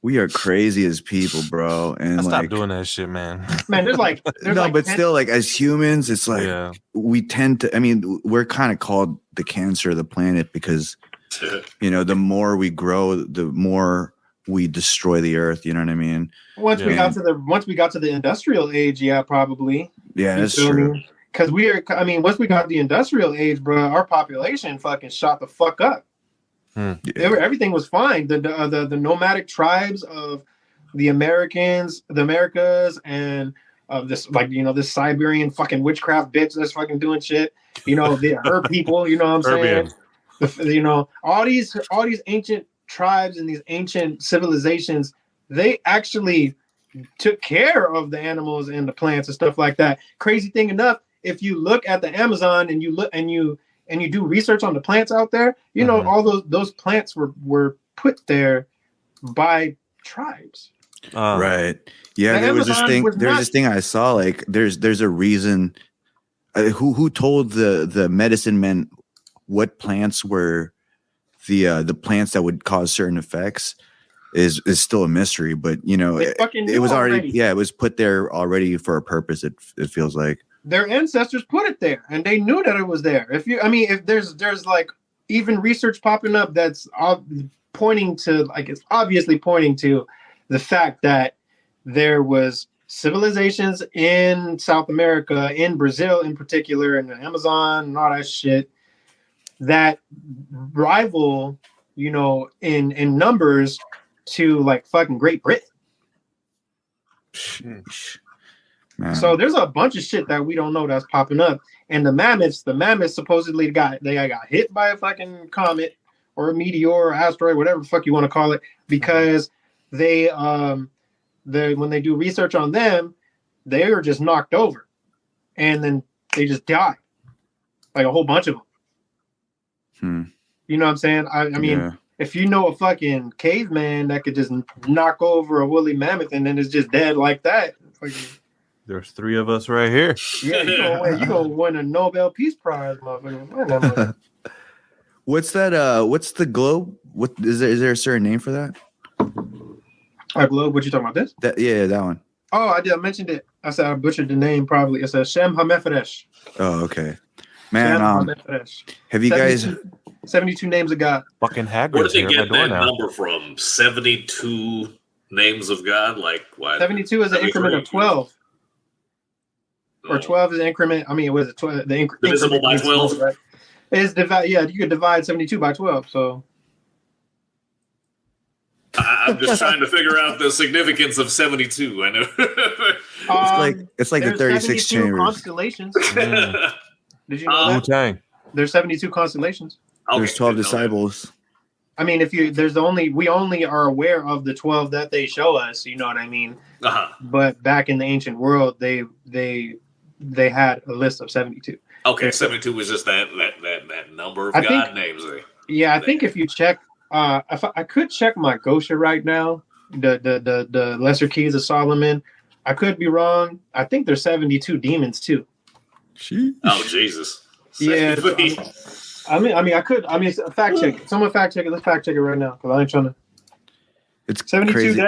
We are crazy as people, bro. And stop doing that shit, man. Man, still, like, as humans, it's like we tend to. I mean, we're kind of called the cancer of the planet because the more we grow, the more we destroy the earth. You know what I mean? Once we got to the industrial age, probably. Yeah, that's true. Because once we got the industrial age, bro, our population fucking shot the fuck up. Everything was fine. The nomadic tribes of the Americas, and this this Siberian fucking witchcraft bitch that's fucking doing shit. Her people. You know what I'm saying? All these ancient tribes and these ancient civilizations, they actually took care of the animals and the plants and stuff like that. Crazy thing enough, if you look at the Amazon and you do research on the plants out there, all those plants were put there by tribes. Right. Yeah, there was this thing I saw, like there's a reason who told the medicine men what plants were the plants that would cause certain effects is still a mystery, but it was already it was put there already for a purpose. It feels like their ancestors put it there, and they knew that it was there. If there's like even research popping up that's pointing to, like, it's obviously pointing to the fact that there was civilizations in South America, in Brazil in particular, and the Amazon and all that shit that rival, you know, in numbers to like fucking Great Britain. Man. So there's a bunch of shit that we don't know that's popping up. And the mammoths supposedly got hit by a fucking comet or a meteor or asteroid, whatever the fuck you want to call it, because they when they do research on them, they are just knocked over, and then they just die, like a whole bunch of them. You know what I'm saying? I mean, if you know a fucking caveman that could just knock over a woolly mammoth and then it's just dead like that. There's 3 of us right here. Yeah, you gonna win a Nobel Peace Prize, motherfucker. What's that? What's the globe? What is there? Is there a certain name for that? A globe? What you talking about? This? That one. Oh, I mentioned it. I said I butchered the name. Probably it's a Shem HaMepharesh. Oh, okay. Man, Shem have you 72 names of God. Fucking Hagrid's Where did they here at get my door that now. number from? 72 names of God? Like what? 72 is an increment of 12. Or 12 is an increment. I mean, what is it? 12, Divisible by 12? Right? It's yeah, you could divide 72 by 12. So I'm just trying to figure out the significance of 72. I know. it's like the 36 chambers. Constellations. Did you know that? Wu-Tang. There's 72 constellations. There's 12 disciples. I mean, we only are aware of the 12 that they show us. You know what I mean? But back in the ancient world, they had a list of 72. Okay, 72 was just that number of God names. Yeah, I think if you check, if I could check my Gosha right now, the Lesser Keys of Solomon. I could be wrong. I think there's 72 demons too. Sheesh. Oh Jesus! Yeah, fact check it. Someone fact check it. Let's fact check it right now because I ain't trying to. It's 72 crazy.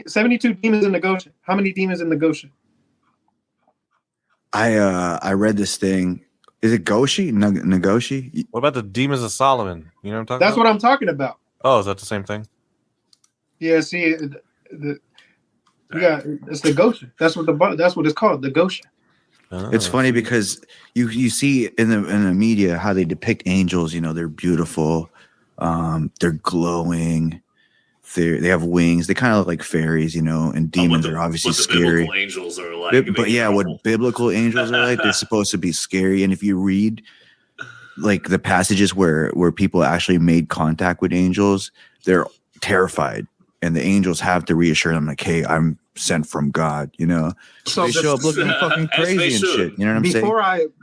72 demons in the Gosha. How many demons in the Gosha? I read this thing. Is it Goshi? Nagoshi? What about the Demons of Solomon? You know what I'm talking That's about? what I'm talking about. Oh, is that the same thing? Yeah, see, it's the Gosha. That's what it's called, the Gosha. Oh. It's funny because you see in the media how they depict angels. You know, they're beautiful, they're glowing, they have wings. They kind of look like fairies, you know. And demons are obviously scary. Biblical angels are like, But yeah, what biblical angels are like, they're supposed to be scary. And if you read like the passages where people actually made contact with angels, they're terrified, and the angels have to reassure them like, "Hey, I'm sent from God," you know. So they show up looking fucking crazy and shit. You know what I'm saying?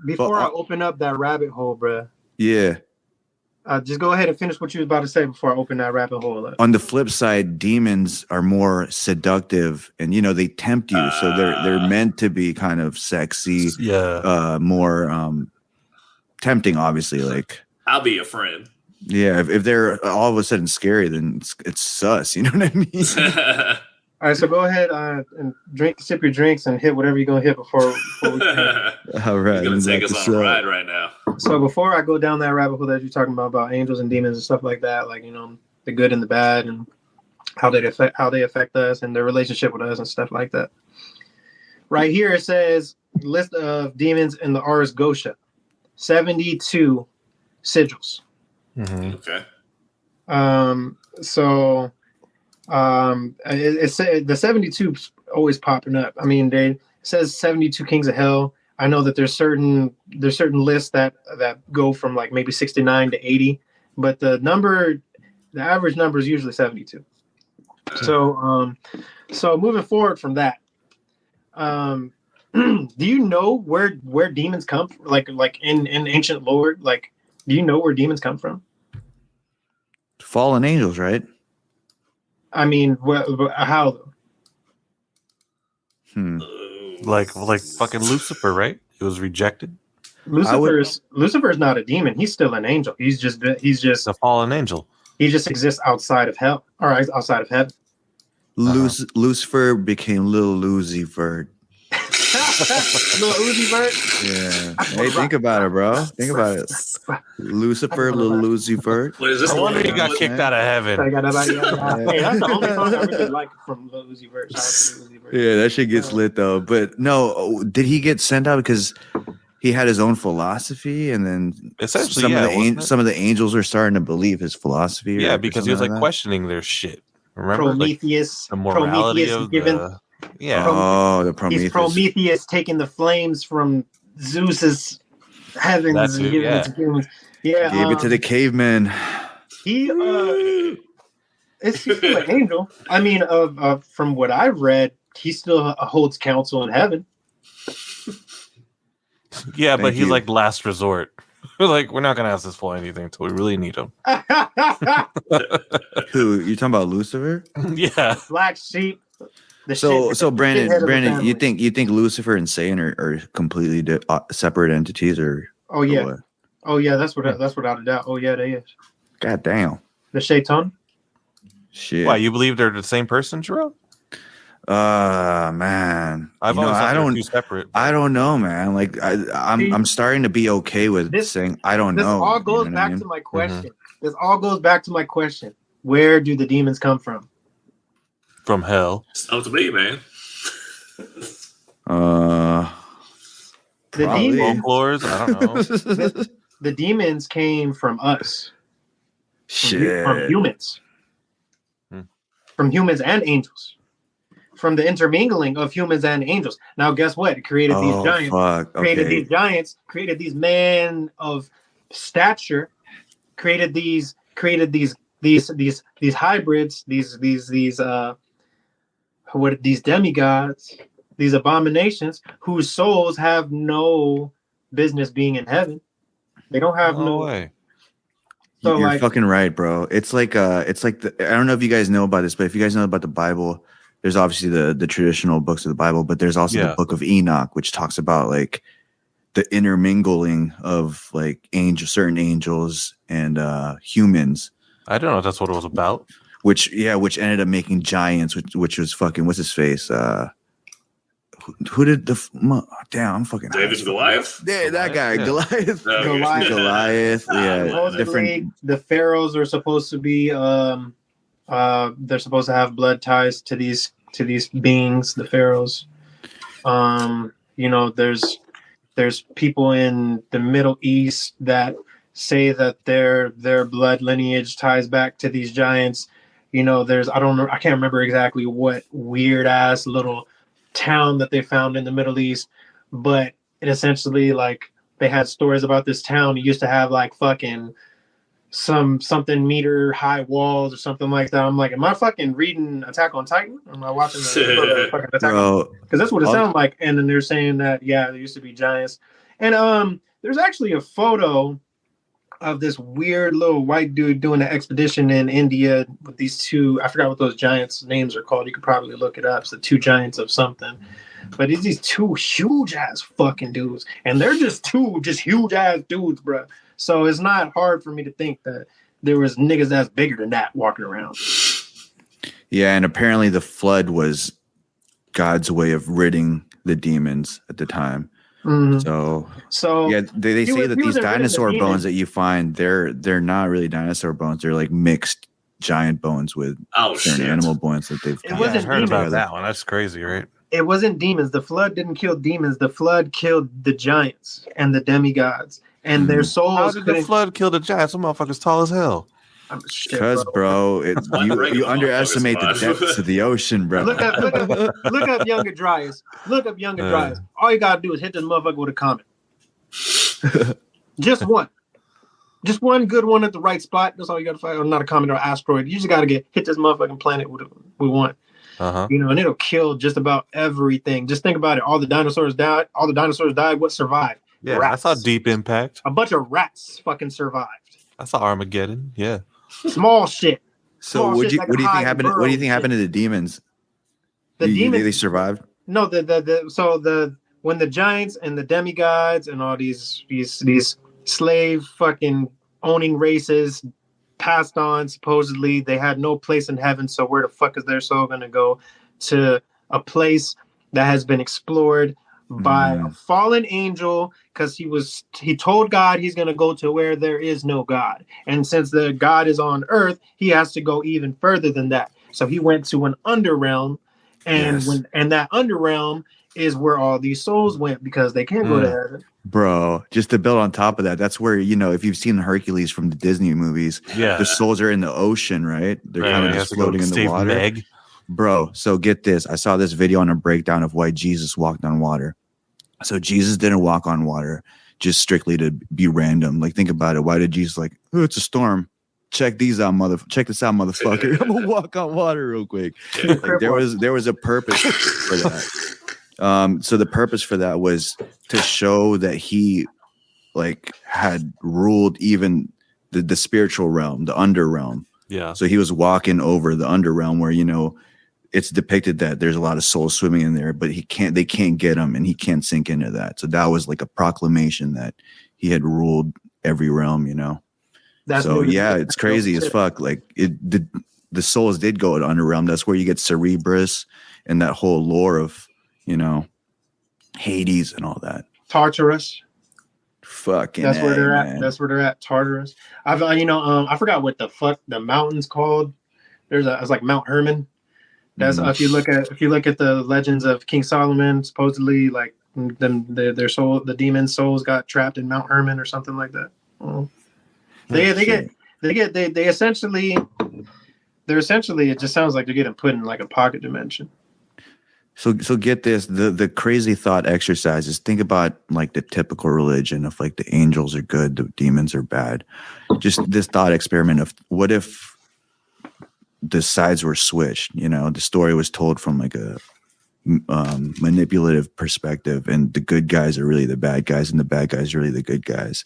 Before I open up that rabbit hole, bruh. Yeah. Just go ahead and finish what you was about to say before I open that rabbit hole up. On the flip side, demons are more seductive, and you know they tempt you, so they're meant to be kind of sexy, more tempting. Obviously, like I'll be your friend. Yeah, if they're all of a sudden scary, then it's sus. You know what I mean? All right, so go ahead and sip your drinks, and hit whatever you're gonna hit before we can. All right, he's gonna take us on a ride right now. So before I go down that rabbit hole that you're talking about angels and demons and stuff like that, like, you know, the good and the bad and how they affect us and their relationship with us and stuff like that. Right here it says list of demons in the Ars Gosha, 72 sigils. Mm-hmm. Okay. It's the 72 always popping up. I mean, it says 72 kings of hell. I know that there's certain lists that go from like maybe 69 to 80, but the average number is usually 72. So moving forward from that, do you know where demons come from? Like in ancient lore, like, do you know where demons come from? Fallen angels, right? I mean, how though? Like fucking Lucifer, right? He was rejected. Lucifer's not a demon. He's still an angel. He's just a fallen angel. He just exists outside of hell, or outside of heaven. Lucifer became Little Lucifer. Uzi Vert. Yeah. Hey, think about it, bro. Think about it. Lucifer, little Uzi Vert. What is this? I The wonder one he got kicked out of heaven. Hey, that's the only song I really like from Lil Uzi Vert. Shout out to Lil Uzi Vert. Yeah, that shit gets lit though. But no, did he get sent out because he had his own philosophy, and then Essentially, some of the angels were starting to believe his philosophy? Yeah, because he was like that? questioning their shit. Remember, Prometheus, the morality Prometheus of given, the yeah. Oh, the Prometheus. He's Prometheus taking the flames from Zeus's heavens That's and it, giving yeah. it to humans. Yeah, Gave it to the cavemen. He he's still an angel. I mean, from what I've read, he still holds counsel in heaven. Yeah, but Thank he's you. like last resort. Like, we're not gonna ask this fool anything until we really need him. Who you talking about, Lucifer? Yeah. Black sheep. So Brandon, shithead of the Brandon, you family. think Lucifer and Satan are completely separate entities, or? Oh yeah, or what? oh yeah. That's without a doubt. Oh yeah, they is. God damn. The Shaitan. Shit. Why, you believe they're the same person, Jerome? Man, I've You know, always thought I they were don't. two separate. I don't know, man. Like I'm starting to be okay with saying I don't This know. all you goes know what back I mean? to my question. This all goes back to my question. Where do the demons come from? From hell. It's up to me, man. The Probably. demons. Folklores? I don't know. The demons came from us. Shit. From humans. Hmm. From humans and angels. From the intermingling of humans and angels. Now, guess what? It created these giants. Fuck. Created Okay. these giants. Created these men of stature. Created these hybrids. These demigods. These abominations whose souls have no business being in heaven. They don't have No no way. So, You're like- fucking right, bro. It's like I don't know if you guys know about this, but if you guys know about the Bible, there's obviously the traditional books of the Bible, but there's also Yeah. the book of Enoch, which talks about like the intermingling of like certain angels and humans, I don't know if that's what it was about. which ended up making giants, which was fucking what's his face? Who did damn? I'm fucking David Goliath. Yeah, that guy, Yeah. Goliath. No, Goliath. Goliath. Yeah, Supposedly, different. the pharaohs are supposed to be they're supposed to have blood ties to these beings, the pharaohs. You know, there's people in the Middle East that say that their blood lineage ties back to these giants. You know, I can't remember exactly what weird ass little town that they found in the Middle East, but it essentially, like, they had stories about this town. It used to have like fucking something meter high walls or something like that. I'm like, am I fucking reading Attack on Titan? Or am I watching the fucking Attack on Bro, Because that's what it sounds like. And then they're saying that, yeah, there used to be giants. And there's actually a photo of this weird little white dude doing an expedition in India with these two, I forgot what those giants' names are called. You could probably look it up. It's the two giants of something. But it's these two huge ass fucking dudes. And they're just huge ass dudes, bro. So it's not hard for me to think that there was niggas that's bigger than that walking around. yeah, and apparently the flood was God's way of ridding the demons at the time. Mhm. So yeah, they say that he these wasn't rid of the dinosaur demons. bones that you find, they're not really dinosaur bones. They're like mixed giant bones with Oh certain shit! animal bones that they've. It kinda wasn't I heard put about together. that one. That's crazy, right? It wasn't demons. The flood didn't kill demons. The flood killed the giants and the demigods. And their How souls did the couldn't... flood kill the giants? Some motherfuckers tall as hell. Shit, Because, bro, why you regular underestimate the motherfuckers depths of the ocean, bro. Look up Younger Dryas. Look up Younger Dryas. All you gotta do is hit this motherfucker with a comment. Just one. Just one good one at the right spot. That's all you gotta find. Or not a comet or asteroid. You just gotta hit this motherfucking planet with we want. Uh-huh. You know, and it'll kill just about everything. Just think about it. All the dinosaurs died. What survived? Yeah, Rats. I saw Deep Impact. A bunch of rats fucking survived. I saw Armageddon. Yeah. Small shit. So Small what shit do that you can think hide happened? and What do you burrow think happened to the demons? The You think demons. they survived? No, when the giants and the demigods and all these slave fucking owning races passed on, supposedly they had no place in heaven. So where the fuck is their soul gonna go? To a place that has been explored by a fallen angel because he told God he's going to go to where there is no God. And since the God is on earth, he has to go even further than that. So he went to an underrealm, and that underrealm is where all these souls went because they can't go to heaven. Bro, just to build on top of that, that's where, if you've seen Hercules from the Disney movies, the souls are in the ocean, right? They're kind of just floating in the water. Meg. Bro, so get this. I saw this video on a breakdown of why Jesus walked on water. So Jesus didn't walk on water just strictly to be random. Like, think about it. Why did Jesus it's a storm. Check this out, motherfucker. I'm gonna walk on water real quick. Like, there was a purpose for that. So the purpose for that was to show that he had ruled even the spiritual realm, the under realm. Yeah. So he was walking over the under realm where, it's depicted that there's a lot of souls swimming in there, but they can't get him and he can't sink into that. So that was like a proclamation that he had ruled every realm, it's crazy as fuck. Like the souls did go to under realm. That's where you get Cerebrus and that whole lore of, Hades and all that. Tartarus. Fucking that's where they're at. Man. That's where they're at. Tartarus. I forgot what the fuck the mountain's called. It's like Mount Hermon. That's if you look at the legends of King Solomon, supposedly like their soul, the demon souls got trapped in Mount Hermon or something like that. They essentially it just sounds like they're getting put in like a pocket dimension. So get this, the crazy thought exercise is think about like the typical religion of like the angels are good, the demons are bad. Just this thought experiment of what if the sides were switched, the story was told from like a manipulative perspective and the good guys are really the bad guys and the bad guys are really the good guys.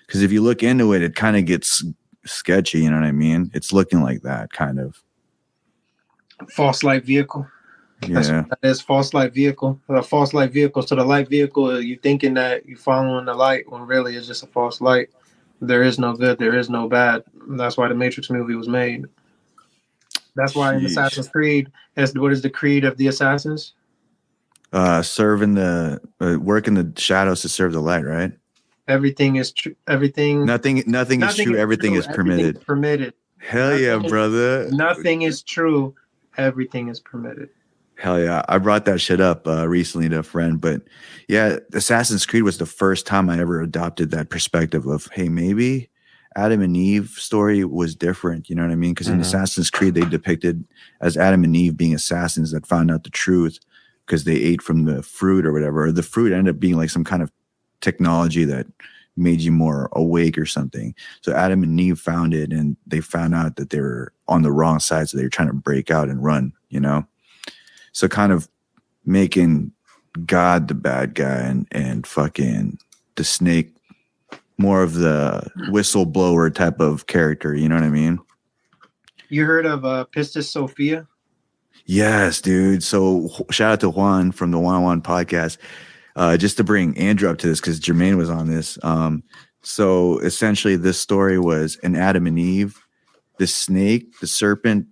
Because if you look into it, it kind of gets sketchy, you know what I mean? It's looking like that kind of. False light vehicle. Yeah, that is false light vehicle. A false light vehicle. So the light vehicle, you thinking that you're following the light when really it's just a false light. There is no good. There is no bad. That's why the Matrix movie was made. That's why in Assassin's Creed, what is the creed of the assassins? Serving work in the shadows to serve the light, right? Everything is true. Everything. Nothing is true. Everything is permitted. Permitted. Hell yeah, brother. Nothing is true. Everything is permitted. Hell yeah. I brought that shit up recently to a friend, but yeah, Assassin's Creed was the first time I ever adopted that perspective of, hey, maybe Adam and Eve story was different. You know what I mean? Because in Assassin's Creed, they depicted as Adam and Eve being assassins that found out the truth because they ate from the fruit or whatever. Or the fruit ended up being like some kind of technology that made you more awake or something. So Adam and Eve found it and they found out that they were on the wrong side. So they were trying to break out and run, So kind of making God the bad guy and fucking the snake more of the whistleblower type of character. You know what I mean? You heard of Pistis Sophia? Yes, dude. So shout out to Juan from the 101 podcast. Just to bring Andrew up to this because Jermaine was on this. So essentially this story was an Adam and Eve. The snake, the serpent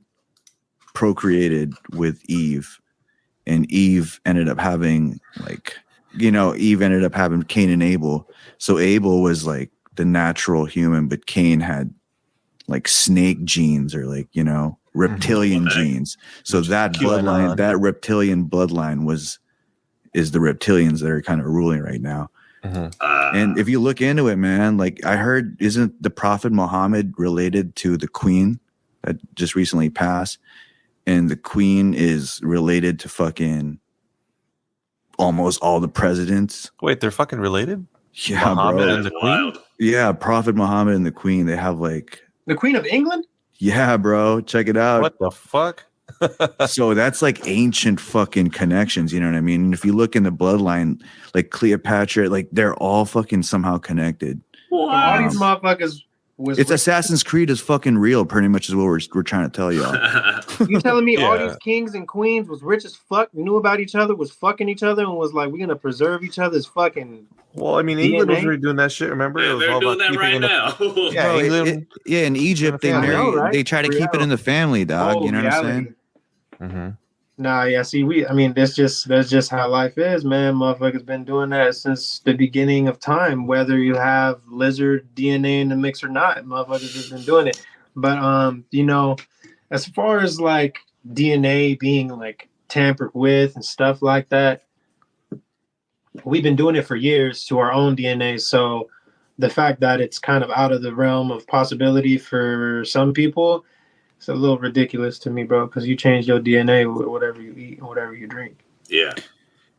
procreated with Eve. And Eve ended up having Eve ended up having Cain and Abel. So Abel was like the natural human, but Cain had like snake genes or reptilian genes. So that bloodline, that reptilian bloodline is the reptilians that are kind of ruling right now. And if you look into it, man, like I heard, isn't the Prophet Muhammad related to the queen that just recently passed? And the queen is related to fucking almost all the presidents. Wait, they're fucking related? Yeah, Muhammad bro. and the queen? Yeah, Prophet Muhammad and the queen. They have like the Queen of England? Yeah, bro. Check it out. What the fuck? So that's like ancient fucking connections, you know what I mean? And if you look in the bloodline, like Cleopatra, like they're all fucking somehow connected. Wow. All these motherfuckers it's Assassin's Creed is fucking real, pretty much is what we're trying to tell y'all. You telling me all these kings and queens was rich as fuck, knew about each other, was fucking each other, and was like, we're gonna preserve each other's fucking. Well, I mean, England was already doing that shit. Remember, yeah, they're doing that right now. Yeah, England, in Egypt they try to keep it in the family, dog. You know what I'm saying? Nah, yeah. See, that's just how life is, man. Motherfuckers been doing that since the beginning of time. Whether you have lizard DNA in the mix or not, motherfuckers have been doing it. But as far as like DNA being like tampered with and stuff like that, we've been doing it for years to our own DNA. So the fact that it's kind of out of the realm of possibility for some people, it's a little ridiculous to me, bro, because you change your DNA with whatever you eat and whatever you drink. Yeah.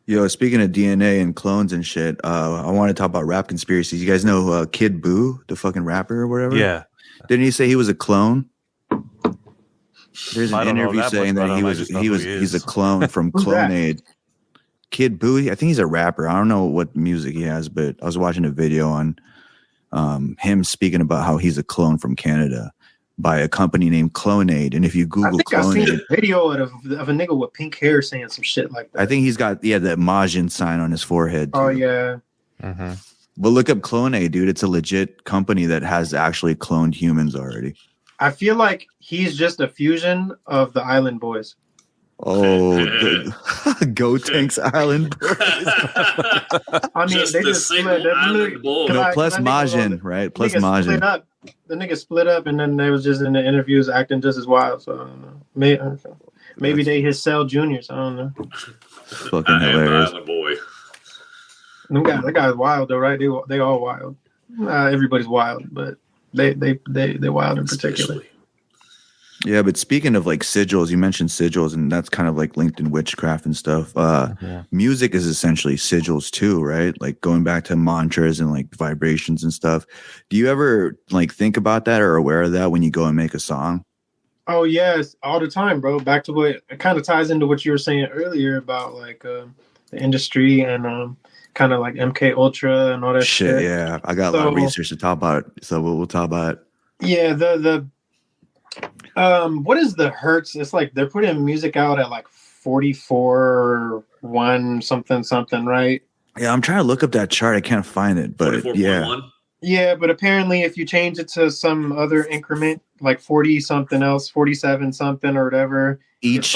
Yo, speaking of DNA and clones and shit, I want to talk about rap conspiracies. You guys know Kid Boo, the fucking rapper or whatever? Yeah. Didn't he say he was a clone? There's I an don't know interview that saying much that about him. I just know who he he's a is. clone from Who's that? Clonade. Kid Boo, I think he's a rapper. I don't know what music he has, but I was watching a video on him speaking about how he's a clone from Canada by a company named Clonade. And if you I Google think I seen Clonade, a video of a nigga with pink hair saying some shit like that. I think he's got that Majin sign on his forehead. Oh too. yeah. Mm-hmm. But look up Clonade, dude. It's a legit company that has actually cloned humans already. I feel like he's just a fusion of the Island Boys. Oh, Go Tanks Island. I mean, Just they the just single split. They island literally- boy. Cause No, I- plus cause I think Majin, right? Plus niggas split Majin. up. The niggas split up, and then they was just in the interviews acting just as wild. So I don't know. Maybe they his cell juniors. I don't know. Fucking I am the hilarious. island boy. That guy's wild though, right? They all wild. Everybody's wild, but they wild in particular. Especially. Yeah, but speaking of like sigils, you mentioned sigils, and that's kind of like linked in witchcraft and stuff. Yeah. Music is essentially sigils too, right? Like going back to mantras and like vibrations and stuff. Do you ever like think about that or aware of that when you go and make a song? Oh yes, all the time, bro. Back to what it kind of ties into what you were saying earlier about like the industry and kind of like MK Ultra and all that shit. Yeah, I got a lot of research to talk about, so we'll talk about it. Yeah, what is the hertz? It's like they're putting music out at like 44 1 something, right? Yeah, I'm trying to look up that chart. I can't find it, but 44.1. Yeah, but apparently if you change it to some other increment, like 40 something else, 47 something or whatever, each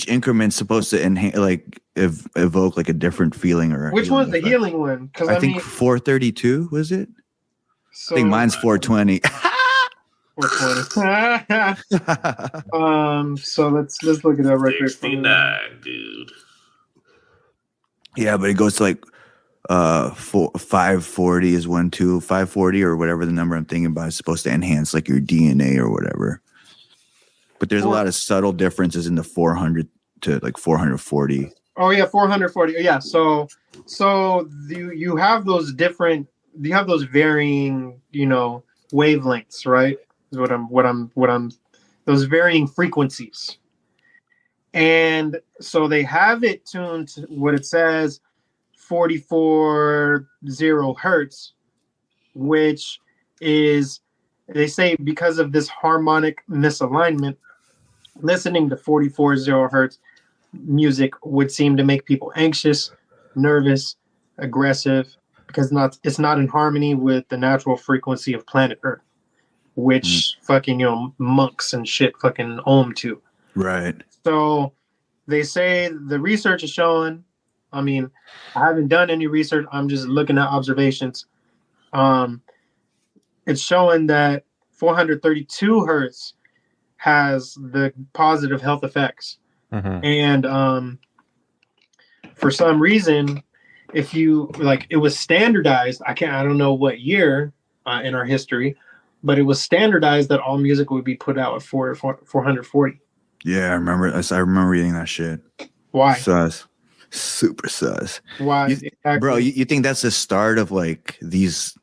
increment's supposed to enhance, like evoke like a different feeling or. Which one's the effect. healing one? Because I think 432 was it? so, I think mine's 420. 420. So let's look it up right quick. 69, dude. Yeah, but it goes to like 540 is 540 or whatever the number I'm thinking about is supposed to enhance like your DNA or whatever. But there's a lot of subtle differences in the 400 to like 440. Oh yeah, 440. Yeah, so you have those varying, wavelengths, right? Is what I'm those varying frequencies. And so they have it tuned to what it says 44.0 hertz, which is, they say, because of this harmonic misalignment, listening to 44.0 hertz music would seem to make people anxious, nervous, aggressive, because it's not in harmony with the natural frequency of planet Earth, which fucking monks and shit fucking ohm to. Right. So they say the research is showing. I mean, I haven't done any research. I'm just looking at observations. It's showing that 432 hertz has the positive health effects. Mm-hmm. And for some reason, if you like, it was standardized. I don't know what year in our history, but it was standardized that all music would be put out at 440. Yeah, I remember reading that shit. Why? Sus. Super sus. Why? Exactly. Bro, you think that's the start of like these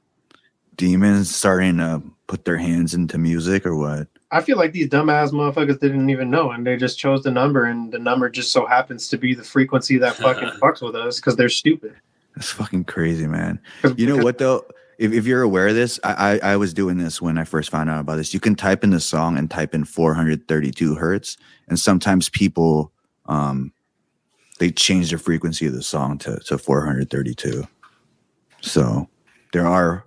demons starting to put their hands into music or what? I feel like these dumbass motherfuckers didn't even know, and they just chose the number, and the number just so happens to be the frequency that fucking fucks with us because they're stupid. That's fucking crazy, man. You know what though? If you're aware of this, I was doing this when I first found out about this. You can type in the song and type in 432 hertz, and sometimes people they change the frequency of the song to 432. So there are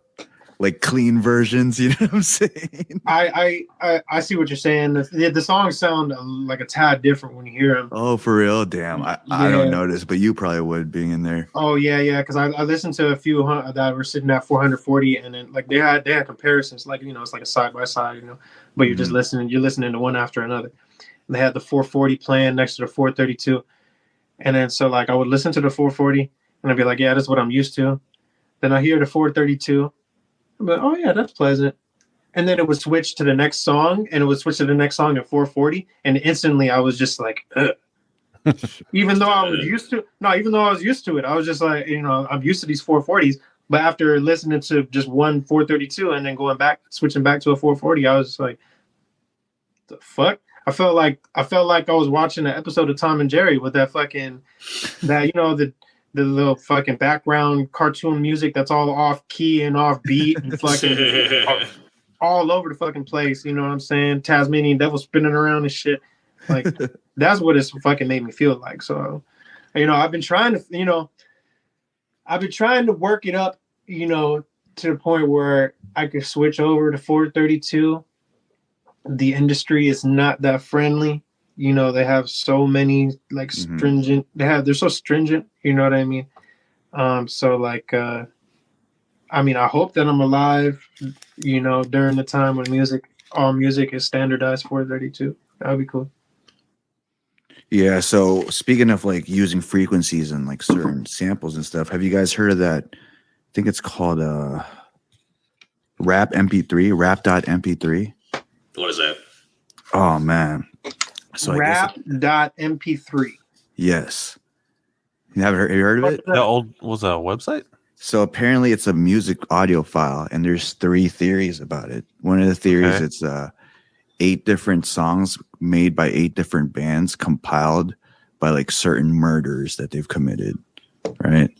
like clean versions. You know what I'm saying? I see what you're saying. The songs sound like a tad different when you hear them. Oh, for real? Damn, I don't notice, but you probably would being in there. Oh yeah, because I listened to a few that were sitting at 440, and then like they had comparisons, like it's like a side by side, but you're just listening to one after another. And they had the 440 playing next to the 432, and then so like I would listen to the 440, and I'd be like, yeah, that's what I'm used to. Then I hear the 432, I'm like, oh yeah, that's pleasant. And then it would switch to the next song, and it would switch to the next song at 440, and instantly I was just like, ugh. Even though I was used to it, I was just like, I'm used to these 440s. But after listening to just one 432 and then switching back to a 440, I was just like, the fuck? I felt like I was watching an episode of Tom and Jerry with that the little fucking background cartoon music that's all off key and off beat and fucking all over the fucking place. You know what I'm saying? Tasmanian devil spinning around and shit. Like that's what it's fucking made me feel like. So, I've been trying to work it up, to the point where I could switch over to 432. The industry is not that friendly. They have so many like stringent. They're so stringent. You know what I mean? So like, I hope that I'm alive. During the time when all music is standardized 432. That would be cool. Yeah, so speaking of like using frequencies and like certain samples and stuff, have you guys heard of that? I think it's called rap.mp3. What is that? Oh man. So rap.mp3. Yes. Have you heard of it? Was that a website? So apparently it's a music audio file, and there's 3 theories about it. One of the theories, it's 8 different songs made by 8 different bands compiled by like certain murders that they've committed, right?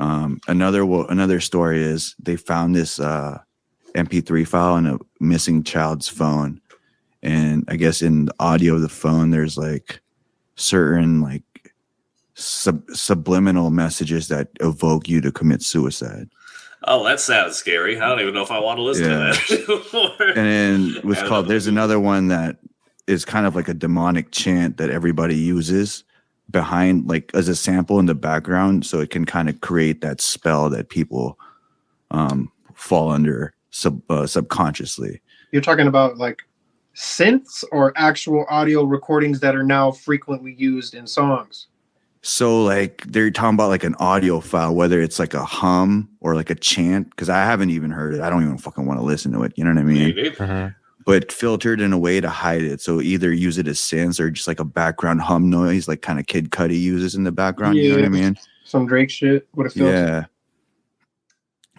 Another story is they found this MP3 file in a missing child's phone, and I guess in the audio of the phone there's like certain like subliminal messages that evoke you to commit suicide. Oh, that sounds scary. I don't even know if I want to listen to that. And then there's another one that is kind of like a demonic chant that everybody uses behind, like as a sample in the background, so it can kind of create that spell that people fall under subconsciously. You're talking about like synths or actual audio recordings that are now frequently used in songs? So like they're talking about like an audio file, whether it's like a hum or like a chant, because I haven't even heard it. I don't even fucking want to listen to it. You know what I mean? But filtered in a way to hide it. So either use it as synths or just like a background hum noise, like kind of Kid Cudi uses in the background. Yeah, you know what I mean? Some Drake shit with a filter. Yeah.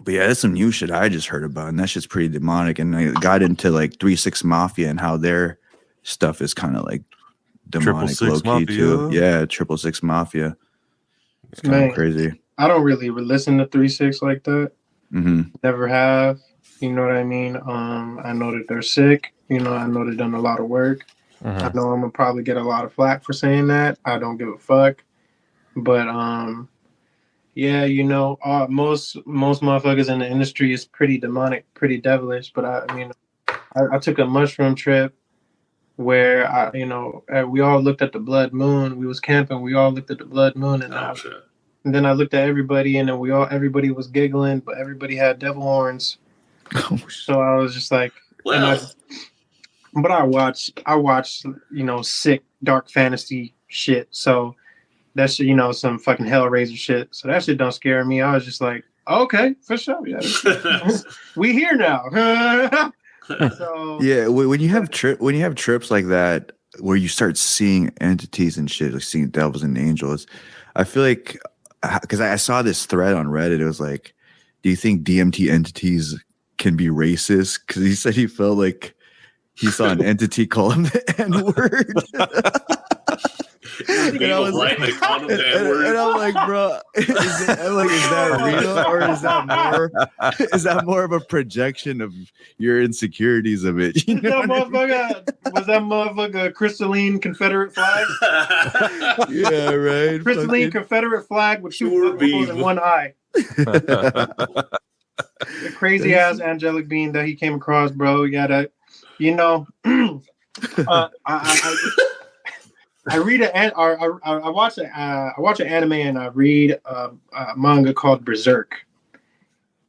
But yeah, that's some new shit I just heard about, and that shit's pretty demonic. And I got into like 3-6 Mafia and how their stuff is kind of like demonic, low key too. Yeah, 666 Mafia. It's kind of crazy. I don't really listen to 3-6 like that. Never have. You know what I mean? I know that they're sick. I know they've done a lot of work. I know I'm gonna probably get a lot of flack for saying that. I don't give a fuck. But yeah, most motherfuckers in the industry is pretty demonic, pretty devilish. But I took a mushroom trip where we all looked at the blood moon. We was camping. We all looked at the blood moon, and then I looked at everybody, and then everybody was giggling, but everybody had devil horns. So I was just like, but I watch, sick dark fantasy shit. So that shit, some fucking Hellraiser shit. So that shit don't scare me. I was just like, okay, for sure, yeah, we here now. So yeah, when you have trips like that where you start seeing entities and shit, like seeing devils and angels, I feel like, because I saw this thread on Reddit, it was like, do you think DMT entities can be racist? Because he said he felt like he saw an entity call him the N-word. And I'm like, bro, is that real, or is that more of a projection of your insecurities of it? Was that motherfucker crystalline Confederate flag? Yeah, right. Crystalline Confederate flag with 2 purples and 1 eye. The crazy ass angelic being that he came across, bro. You gotta, you know, I read I watch an anime and I read a manga called Berserk,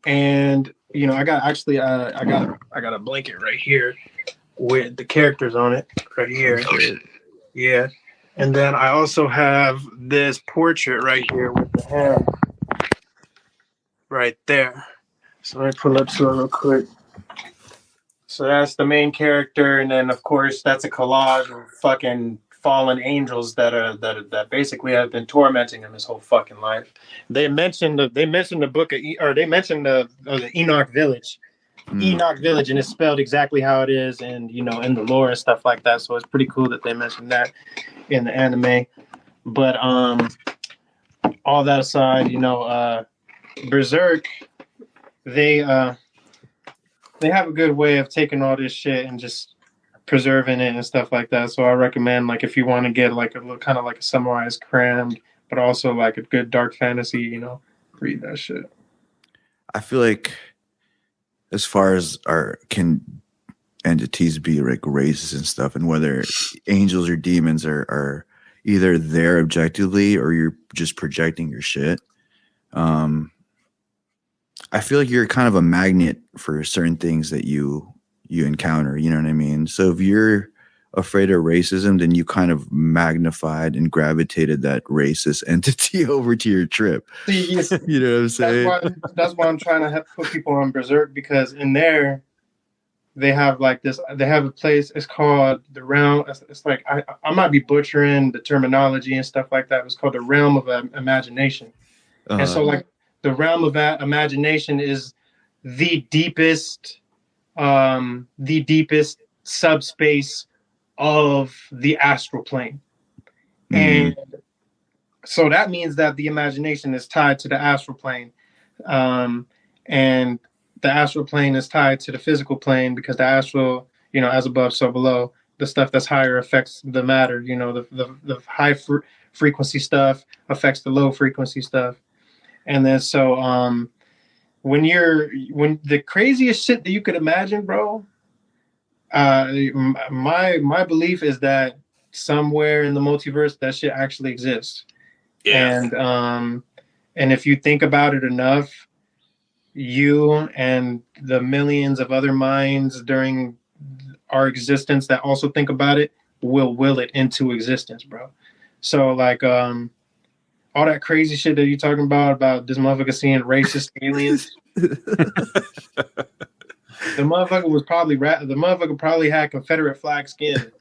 and you know I got a blanket right here with the characters on it right here. Yeah, and then I also have this portrait right here with the hand right there. So let me pull up to it real quick. So that's the main character, and then of course that's a collage of fucking fallen angels that basically have been tormenting him his whole fucking life. They mentioned the book of they mentioned the Enoch Village. Enoch Village, and it's spelled exactly how it is, and you know, in the lore and stuff like that. So it's pretty cool that they mentioned that in the anime. But all that aside, you know, Berserk, they have a good way of taking all this shit and just preserving it and stuff like that. So I recommend, like, if you want to get like a little kind of like a summarized crammed, but also like a good dark fantasy, you know, read that shit. I feel like, as far as can entities be like races and stuff, and whether angels or demons are either there objectively or you're just projecting your shit. I feel like you're kind of a magnet for certain things that you encounter. You know what I mean? So if you're afraid of racism, then you kind of magnified and gravitated that racist entity over to your trip. You know what I'm saying? That's why I'm trying to have put people on Berserk, because in there they have like this. They have a place. It's called the realm. It's like I might be butchering the terminology and stuff like that. It's called the realm of imagination. And so like the realm of imagination is the deepest subspace of the astral plane. And so that means that the imagination is tied to the astral plane, and the astral plane is tied to the physical plane, because the astral, you know, as above so below, the stuff that's higher affects the matter, you know, the high frequency stuff affects the low frequency stuff. And then so when the craziest shit that you could imagine, bro, my belief is that somewhere in the multiverse that shit actually exists. Yeah. And if you think about it enough, you and the millions of other minds during our existence that also think about it will it into existence, bro. So like all that crazy shit that you're talking about this motherfucker seeing racist aliens. The motherfucker probably had Confederate flag skin.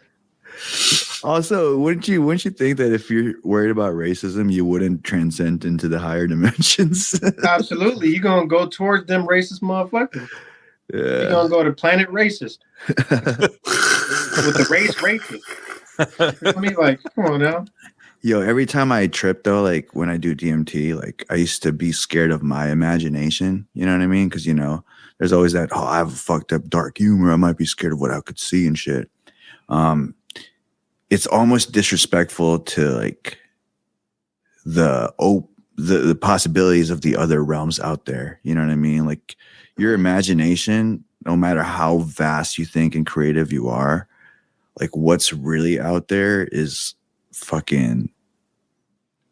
Also, wouldn't you think that if you're worried about racism, you wouldn't transcend into the higher dimensions? Absolutely. You're gonna go towards them racist motherfuckers. Yeah. You're gonna go to planet racist. With the race racist. I mean, like, come on now. Yo, every time I trip though, like when I do DMT, like I used to be scared of my imagination. You know what I mean? Because, you know, there's always that, I have a fucked up dark humor. I might be scared of what I could see and shit. It's almost disrespectful to like the possibilities of the other realms out there. You know what I mean? Like your imagination, no matter how vast you think and creative you are, like what's really out there is fucking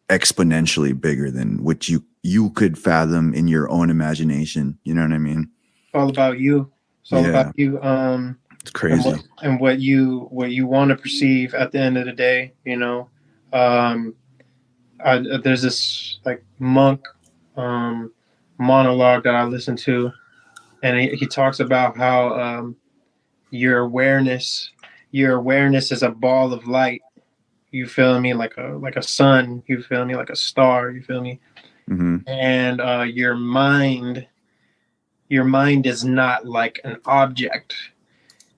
exponentially bigger than what you could fathom in your own imagination. You know what I mean? It's all about you. It's all about you. It's crazy. And what you want to perceive at the end of the day, you know. There's this like monk monologue that I listen to, and he talks about how your awareness is a ball of light. You feel me? Like a sun. You feel me? Like a star. You feel me? Mm-hmm. And your mind is not like an object.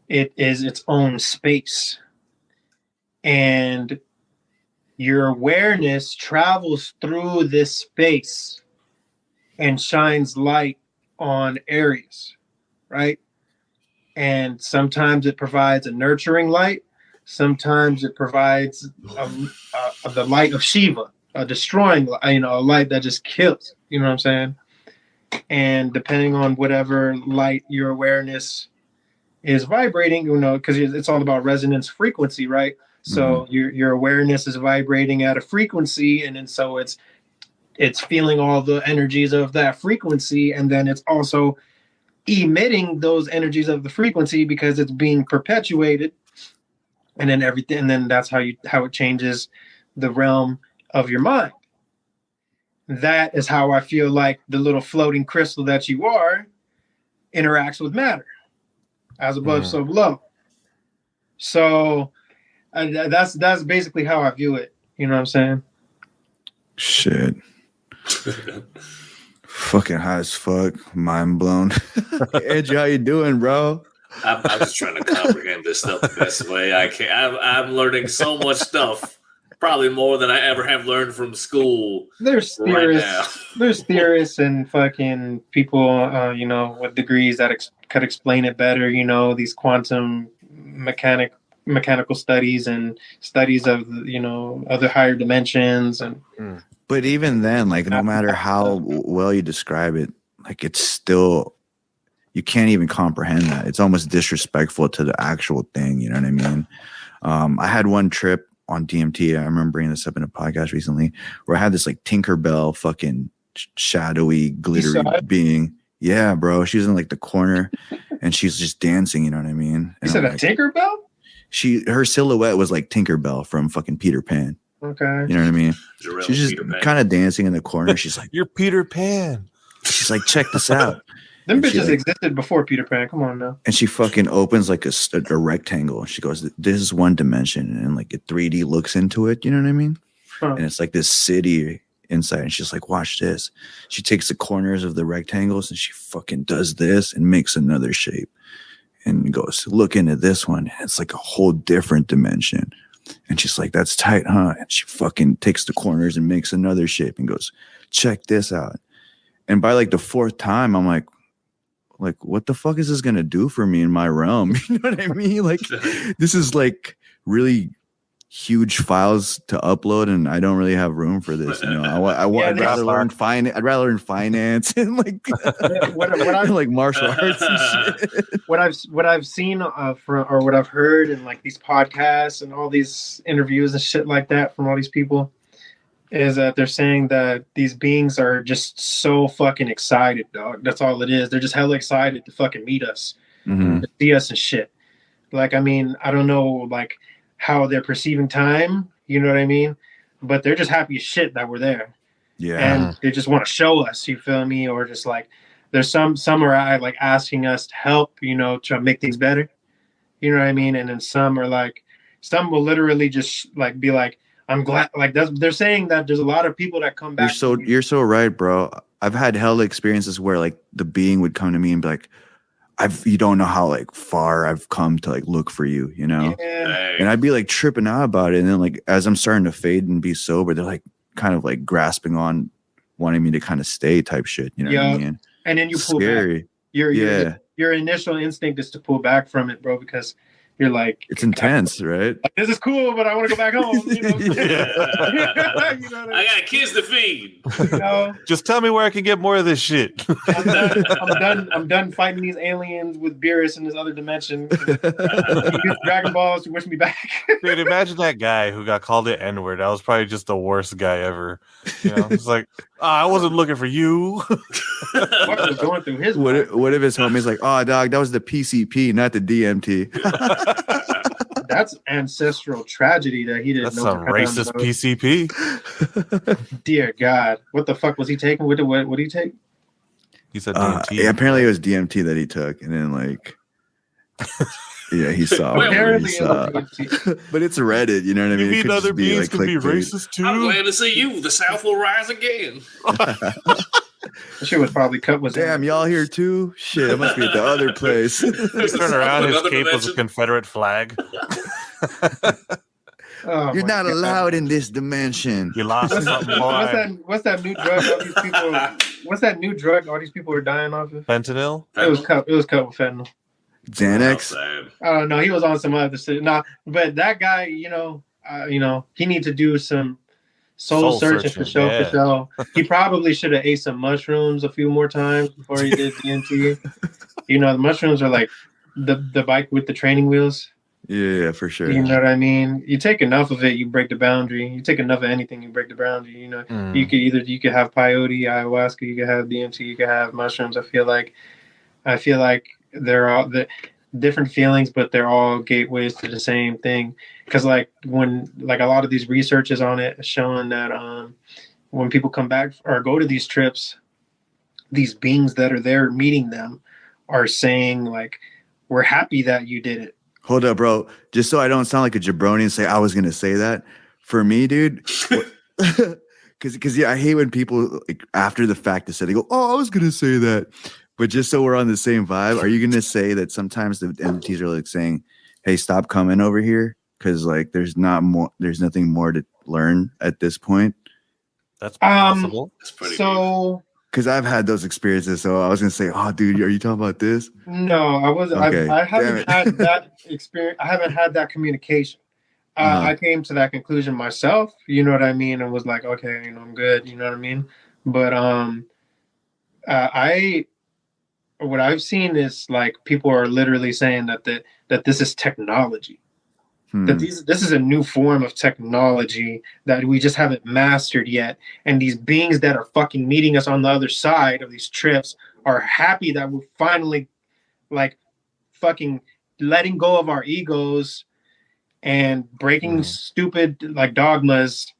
It is its own space. And your awareness travels through this space and shines light on areas, right? And sometimes it provides a nurturing light. Sometimes it provides the light of Shiva, a destroying, a light that just kills. You know what I'm saying? and depending on whatever light your awareness is vibrating, because it's all about resonance frequency, right? So your awareness is vibrating at a frequency, and then so it's feeling all the energies of that frequency, and then it's also emitting those energies of the frequency because it's being perpetuated, and then everything, and then that's how it changes the realm of your mind. That is how I feel like the little floating crystal that you are interacts with matter, as above, so below. So that's basically how I view it. You know what I'm saying? Shit. Fucking high as fuck. Mind blown. Andrew, how you doing, bro? I'm just trying to comprehend this stuff the best way I can. I'm learning so much stuff. Probably more than I ever have learned from school. There's theorists, right now. There's theorists and fucking people, with degrees that could explain it better. These quantum mechanical studies and studies of other higher dimensions and. But even then, like, no matter how well you describe it, like, it's still, you can't even comprehend that. It's almost disrespectful to the actual thing. You know what I mean? I had one trip on DMT. I remember bringing this up in a podcast recently where I had this like Tinkerbell fucking shadowy, glittery being. Yeah, bro. She was in like the corner and she's just dancing. You know what I mean? You said a Tinkerbell? Her silhouette was like Tinkerbell from fucking Peter Pan. Okay. You know what I mean? She's just kind of dancing in the corner. She's like, "You're Peter Pan." She's like, "Check this out." Them bitches existed before Peter Pan. Come on now. And she fucking opens like a rectangle. She goes, "This is one dimension," and like a 3D looks into it. You know what I mean? Huh. And it's like this city inside. And she's like, "Watch this." She takes the corners of the rectangles and she fucking does this and makes another shape. And goes, "Look into this one." And it's like a whole different dimension. And she's like, "That's tight, huh?" And she fucking takes the corners and makes another shape and goes, "Check this out." And by like the fourth time, I'm like, what the fuck is this gonna do for me in my realm? You know what I mean? Like, this is like really huge files to upload, and I don't really have room for this. I'd rather learn finance and like like martial arts and shit. What I've seen or what I've heard in like these podcasts and all these interviews and shit like that from all these people is that they're saying that these beings are just so fucking excited, dog. That's all it is. They're just hella excited to fucking meet us, to see us and shit. Like, I mean, I don't know, like, how they're perceiving time, you know what I mean? But they're just happy as shit that we're there. Yeah. And they just want to show us, you feel me? Or just like, there's some are like asking us to help, try to make things better. You know what I mean? And then some will literally just like be like, "I'm glad," like they're saying that there's a lot of people that come back. You're so right, bro. I've had hella experiences where like the being would come to me and be like, you don't know how like far I've come to like look for you, Yeah. And I'd be like tripping out about it. And then like, as I'm starting to fade and be sober, they're like kind of like grasping on wanting me to kind of stay type shit. You know what I mean? And then you pull back. Your initial instinct is to pull back from it, bro, because you're like, it's intense, right? Like, this is cool, but I want to go back home. I got kids to feed. Just tell me where I can get more of this shit. I'm done fighting these aliens with Beerus in this other dimension. Use Dragon Balls to wish me back. Dude, imagine that guy who got called the N-word. That was probably just the worst guy ever. It's like, I wasn't looking for you. What was going through his mind? What if his homie's like, "Oh, dog, that was the PCP, not the DMT." That's ancestral tragedy that he didn't That's know. some racist PCP. Dear God. What the fuck was he taking? What did he take? He said DMT. Yeah, apparently it was DMT that he took. And then like, yeah, he saw. Apparently but it's Reddit, you know what I mean? You mean other beings can be racist too? I'm glad to see you. The South will rise again. That shit was probably cut. Damn, y'all here too? Shit, I must be at the other place. Turn around, his cape was a Confederate flag. You're not allowed in this dimension. You lost something, boy. What's that new drug? All these people. What's that new drug? All these people are dying off of. Fentanyl. It was cut with fentanyl. Xanax. I don't know. He was on some other shit. Nah, but that guy, he needs to do some Soul searching for show. yeah. For show. He probably should have ate some mushrooms a few more times before he did DMT. You know, the mushrooms are like the bike with the training wheels. Yeah, for sure. You know what I mean? You take enough of it, you break the boundary. You take enough of anything, you break the boundary. You know, you could have peyote, ayahuasca, you could have DMT, you could have mushrooms. I feel like they're all the different feelings, but they're all gateways to the same thing. Because like when like a lot of these researches on it showing that when people come back or go to these trips, these beings that are there meeting them are saying like, "We're happy that you did it." Hold up, bro. Just so I don't sound like a jabroni and say I was gonna say that. For me, dude, because yeah, I hate when people like after the fact they said they go, "Oh, I was gonna say that," but just so we're on the same vibe, are you gonna say that sometimes the entities are like saying, "Hey, stop coming over here," because like there's nothing more to learn at this point? That's possible. That's pretty So. Because I've had those experiences, so I was gonna say, "Oh, dude, are you talking about this?" No, I wasn't. Okay. I haven't had that experience. I haven't had that communication. I came to that conclusion myself. You know what I mean? And was like, okay, you know, I'm good. You know what I mean? But what I've seen is like people are literally saying that this is technology. That this is a new form of technology that we just haven't mastered yet. And these beings that are fucking meeting us on the other side of these trips are happy that we're finally like fucking letting go of our egos and breaking stupid like dogmas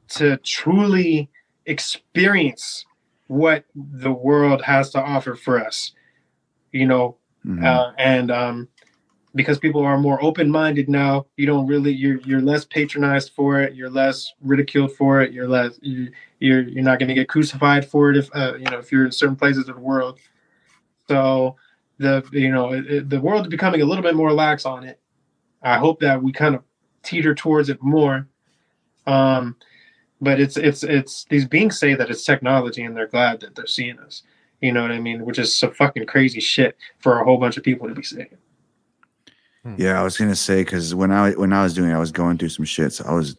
to truly experience what the world has to offer for us, you know, because people are more open-minded now. You don't really, you're less patronized for it. You're less ridiculed for it. You're not going to get crucified for it if you're in certain places of the world. So the world is becoming a little bit more lax on it. I hope that we kind of teeter towards it more. But it's these beings say that it's technology and they're glad that they're seeing us. You know what I mean? Which is some fucking crazy shit for a whole bunch of people to be saying. Yeah, I was gonna say because when I was doing it, I was going through some shit. So I was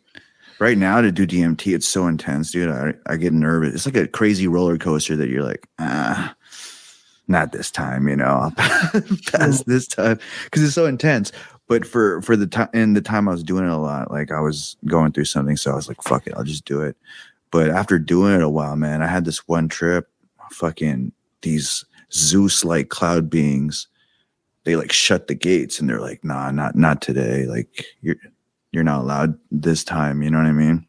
right now to do DMT. It's so intense, dude. I get nervous. It's like a crazy roller coaster that you're like, not this time, you know. I'll pass this time because it's so intense. But for the time in the time I was doing it a lot, like I was going through something, so I was like, fuck it, I'll just do it. But after doing it a while, man, I had this one trip. Fucking these Zeus-like cloud beings. They like shut the gates and they're like, nah, not today. Like you're not allowed this time. You know what I mean?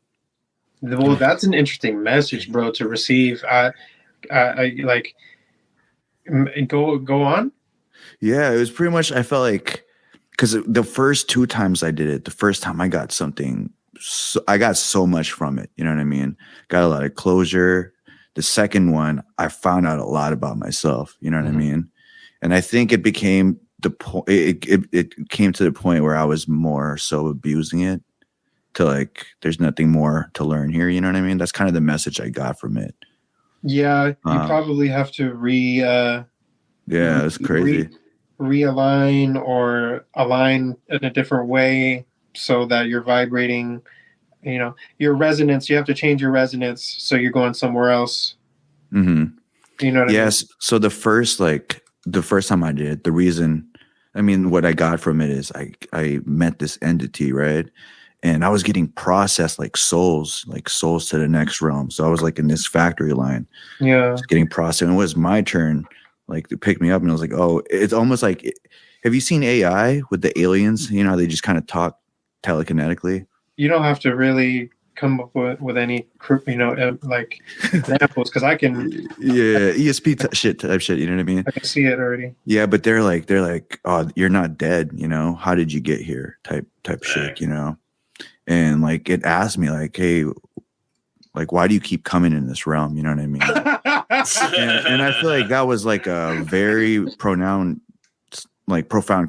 Well, that's an interesting message, bro, to receive. I like go on. Yeah, it was pretty much. I felt like because the first 2 times I did it, the first time I got something, I got so much from it. You know what I mean? Got a lot of closure. The second one, I found out a lot about myself. You know what I mean? And I think it became the point. It came to the point where I was more so abusing it to like, there's nothing more to learn here. You know what I mean? That's kind of the message I got from it. Yeah, you probably have to yeah, it's crazy. Realign or align in a different way so that you're vibrating. You know, your resonance. You have to change your resonance so you're going somewhere else. Mm-hmm. You know what I mean? Yes. So the first time I did it, the reason, I mean, what I got from it is I met this entity, right? And I was getting processed like souls to the next realm. So I was like in this factory line, getting processed. And it was my turn, like to pick me up. And I was like, oh, it's almost like, have you seen AI with the aliens? You know, they just kind of talk telekinetically. You don't have to really come up with any, you know, like examples because I can. Yeah, ESP type shit. You know what I mean? I can see it already. Yeah, but they're like, oh, you're not dead. You know, how did you get here? Type shit. You know, and like it asked me like, hey, like why do you keep coming in this realm? You know what I mean? and I feel like that was like a very profound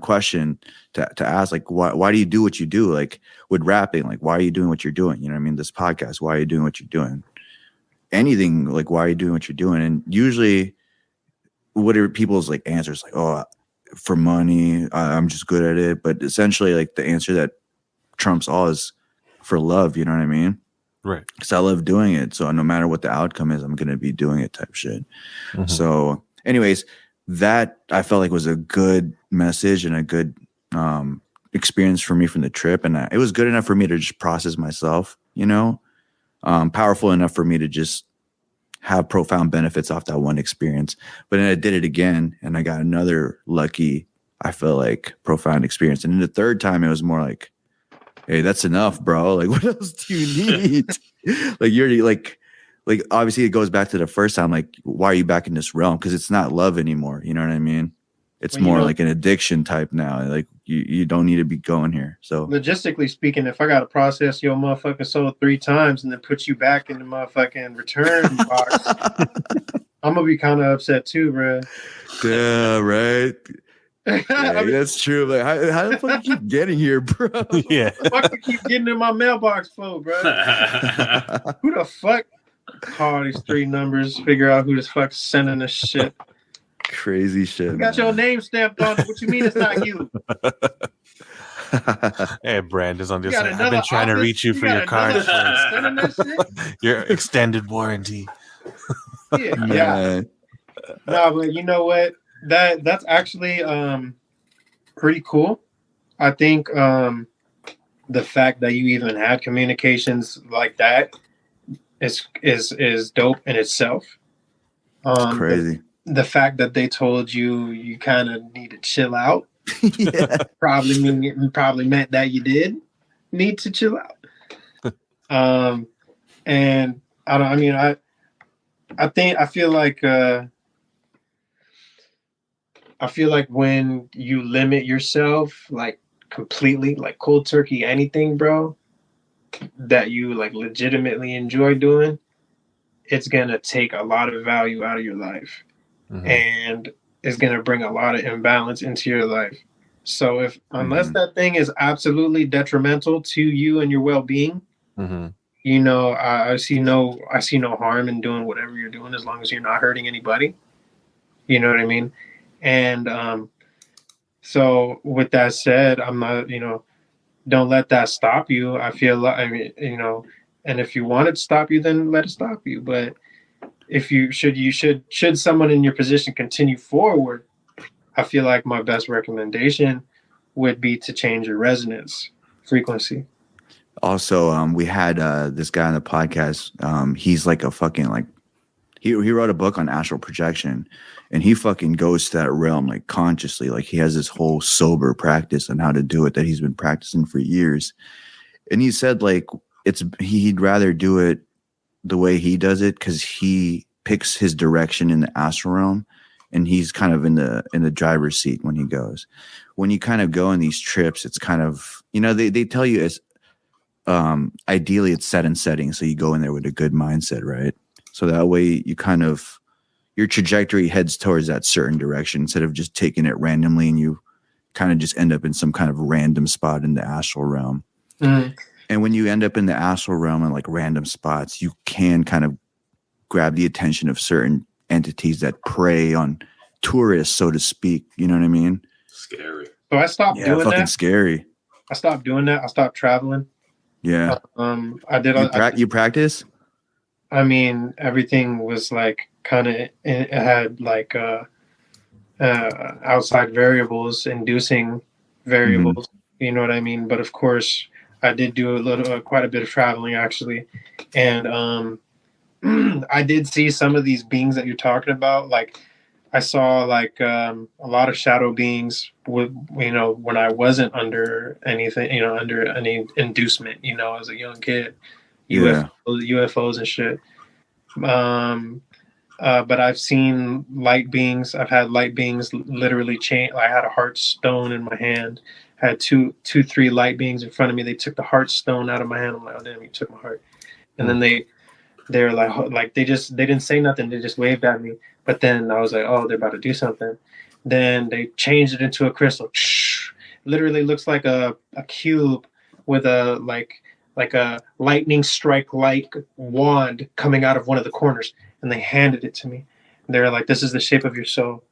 question to ask, like why do you do what you do? Like with rapping, like why are you doing what you're doing? You know what I mean? This podcast, why are you doing what you're doing? Anything, like why are you doing what you're doing? And usually what are people's like answers? Like, oh, for money, I'm just good at it. But essentially like the answer that trumps all is for love. You know what I mean? Right. because I love doing it. So no matter what the outcome is, I'm going to be doing it type shit. Mhm. So anyways, that I felt like was a good message and a good experience for me from the trip. And it was good enough for me to just process myself, you know, powerful enough for me to just have profound benefits off that one experience. But then I did it again and I got another lucky, I feel like, profound experience. And then the third time it was more like, hey, that's enough, bro. Like, what else do you need? Like, you're like obviously it goes back to the first time. Like, why are you back in this realm? Because it's not love anymore. You know what I mean? It's Well, more like an addiction type now. Like, you don't need to be going here. So logistically speaking, if I got to process your motherfucking soul 3 times and then put you back in the motherfucking return box, I'm gonna be kind of upset too, bro. yeah, right. Yeah, I mean, that's true. Like, how the fuck you keep getting here, bro? Yeah. fuck, you keep getting in my mailbox for, bro. Who the fuck? Call these 3 numbers, figure out who the fuck's sending this shit. Crazy shit. You got your name stamped on it. What you mean it's not you? Hey, Brandon's on You this. got I've another been trying to office? reach you for got your card another for office sending that shit? your extended warranty. Yeah. Yeah. No, but you know what? That's actually pretty cool. I think the fact that you even had communications like that is dope in itself. Crazy. The fact that they told you kind of need to chill out Yeah. probably meant that you did need to chill out. And I feel like when you limit yourself like completely, like cold turkey anything, bro, that you like legitimately enjoy doing, it's gonna take a lot of value out of your life. Mhm. And it's gonna bring a lot of imbalance into your life. So unless that thing is absolutely detrimental to you and your well-being, Mhm. you know, I see no harm in doing whatever you're doing as long as you're not hurting anybody. You know what I mean? And so with that said, I'm not, don't let that stop you. I feel like, and if you want it to stop you, then let it stop you. But if should someone in your position continue forward, I feel like my best recommendation would be to change your resonance frequency. Also, we had this guy on the podcast. He's like a fucking like he wrote a book on astral projection, and he fucking goes to that realm like consciously. Like he has this whole sober practice on how to do it that he's been practicing for years. And he said like he'd rather do it the way he does it because he picks his direction in the astral realm, and he's kind of in the driver's seat when he goes. When you kind of go on these trips, it's kind of, they tell you as ideally it's set and setting, so you go in there with a good mindset, right? So that way you kind of your trajectory heads towards that certain direction instead of just taking it randomly and you kind of just end up in some kind of random spot in the astral realm. Mm. And when you end up in the astral realm in like random spots, you can kind of grab the attention of certain entities that prey on tourists, so to speak. You know what I mean? Scary. So I stopped doing fucking that. Scary. I stopped doing that. I stopped traveling. Yeah. I did. You practice? I mean, everything was like kind of, it had like outside variables inducing variables. You know what I mean? But of course, I did do quite a bit of traveling actually, and I did see some of these beings that you're talking about. Like I saw like a lot of shadow beings with, when I wasn't under anything, under any inducement, as a young kid, UFOs and shit. But I've seen light beings. I've had light beings literally change. I had a heart stone in my hand. I had two, 3 light beings in front of me. They took the heart stone out of my hand. I'm like, oh damn, you took my heart. And then they're like they didn't say nothing. They just waved at me. But then I was like, oh, they're about to do something. Then they changed it into a crystal. Literally looks like a cube with a like a lightning strike like wand coming out of one of the corners. And they handed it to me. They're like, this is the shape of your soul.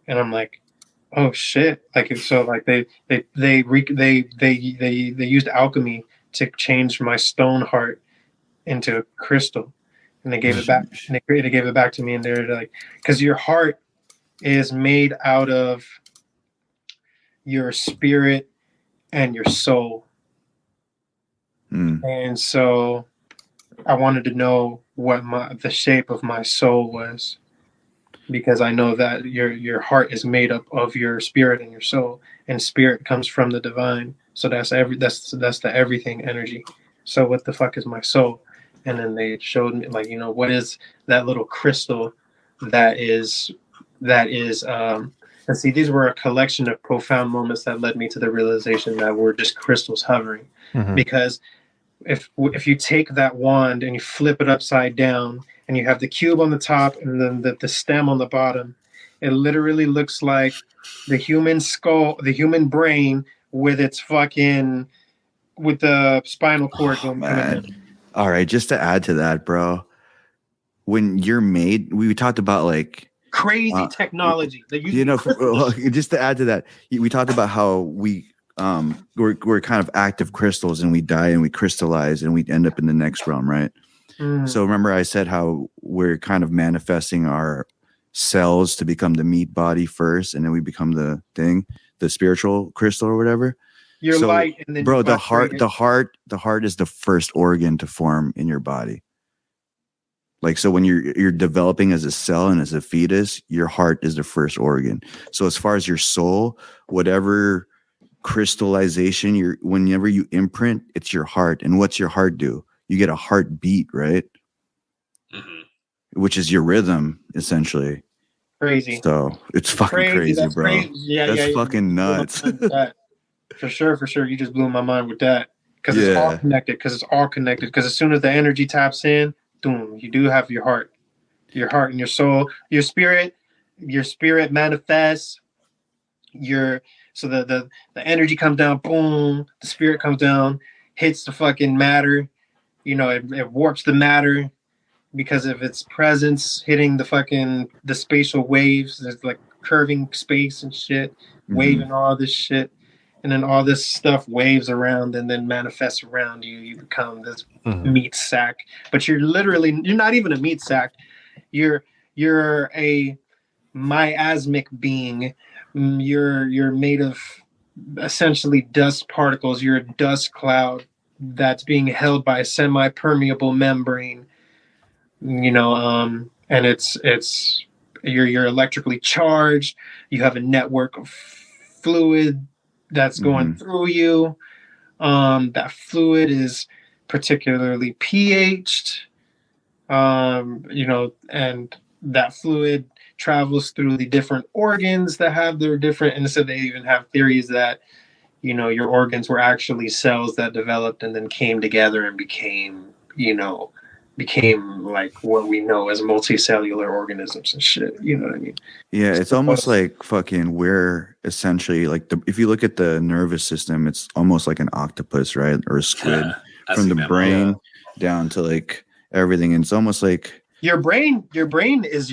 And I'm like, oh shit. Like, so like they used alchemy to change my stone heart into crystal, and they gave it back. And they gave it back to me, and they're like, because your heart is made out of your spirit and your soul. And so I wanted to know what the shape of my soul was, because I know that your heart is made up of your spirit and your soul, and spirit comes from the divine. So that's the everything energy. So what the fuck is my soul? And then they showed me, like, you know, what is that little crystal that is and see, these were a collection of profound moments that led me to the realization that we're just crystals hovering. Because if you take that wand and you flip it upside down and you have the cube on the top and then the stem on the bottom, it literally looks like the human skull, the human brain with its fucking, with the spinal cord going in. All right, just to add to that, bro, when you're made, we talked about like crazy technology that just to add to that, we talked about how we're kind of active crystals, and we die and we crystallize and we end up in the next realm, right? So remember I said how we're kind of manifesting our cells to become the meat body first, and then we become the spiritual crystal or whatever. Your light, and then bro, the heart is the first organ to form in your body. Like, so when you're developing as a cell and as a fetus, your heart is the first organ. So as far as your soul, whatever crystallization whenever you imprint, it's your heart. And what's your heart do? You get a heartbeat, right? Which is your rhythm, essentially. Crazy. So it's fucking crazy, bro. Crazy. Yeah, that's fucking nuts. For sure. You just blew my mind with that. Because it's all connected. Because as soon as the energy taps in, boom, you do have your heart and your soul, your spirit manifests. So the energy comes down, boom, the spirit comes down, hits the fucking matter. You know, it warps the matter because of its presence hitting the spatial waves. There's like curving space and shit, waving all this shit. And then all this stuff waves around and then manifests around you. You become this meat sack. But you're not even a meat sack. You're a miasmic being. You're made of essentially dust particles. You're a dust cloud that's being held by a semi-permeable membrane. You know, and it's you're electrically charged. You have a network of fluid that's going through you. That fluid is particularly pH'd, you know, and that fluid travels through the different organs that have their different, and so they even have theories that, you know, your organs were actually cells that developed and then came together and became like what we know as multicellular organisms and shit. You know what I mean? Yeah, it's almost like fucking we're essentially like if you look at the nervous system, it's almost like an octopus, right? Or a squid from the brain down to like everything. And it's almost like your brain has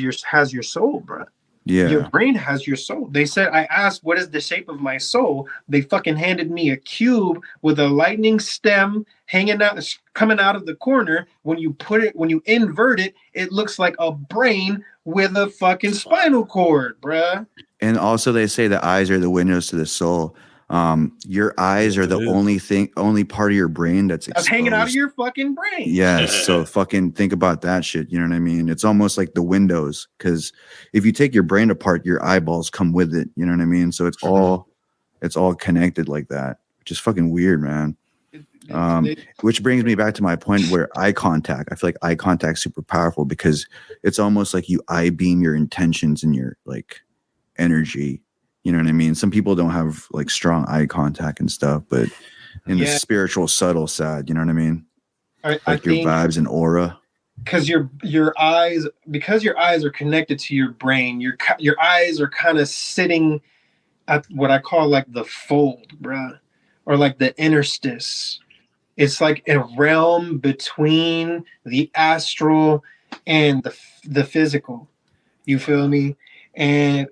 your soul, bro. Yeah. Your brain has your soul. They said, I asked, what is the shape of my soul? They fucking handed me a cube with a lightning stem coming out of the corner. When you invert it, it looks like a brain with a fucking spinal cord, bruh. And also they say the eyes are the windows to the soul. Your eyes are the only part of your brain that's hanging out of your fucking brain. Yes. So fucking think about that shit. You know what I mean? It's almost like the windows, because if you take your brain apart, your eyeballs come with it. You know what I mean? So it's all connected like that, which is fucking weird, man. Which brings me back to my point where eye contact. I feel like eye contact is super powerful because it's almost like you eye beam your intentions and your like energy. You know what I mean? Some people don't have like strong eye contact and stuff, but in the spiritual subtle side, you know what I mean? I think your vibes and aura. Because your eyes are connected to your brain. Your eyes are kind of sitting at what I call like the fold, bruh, or like the interstice. It's like a realm between the astral and the physical. You feel me? And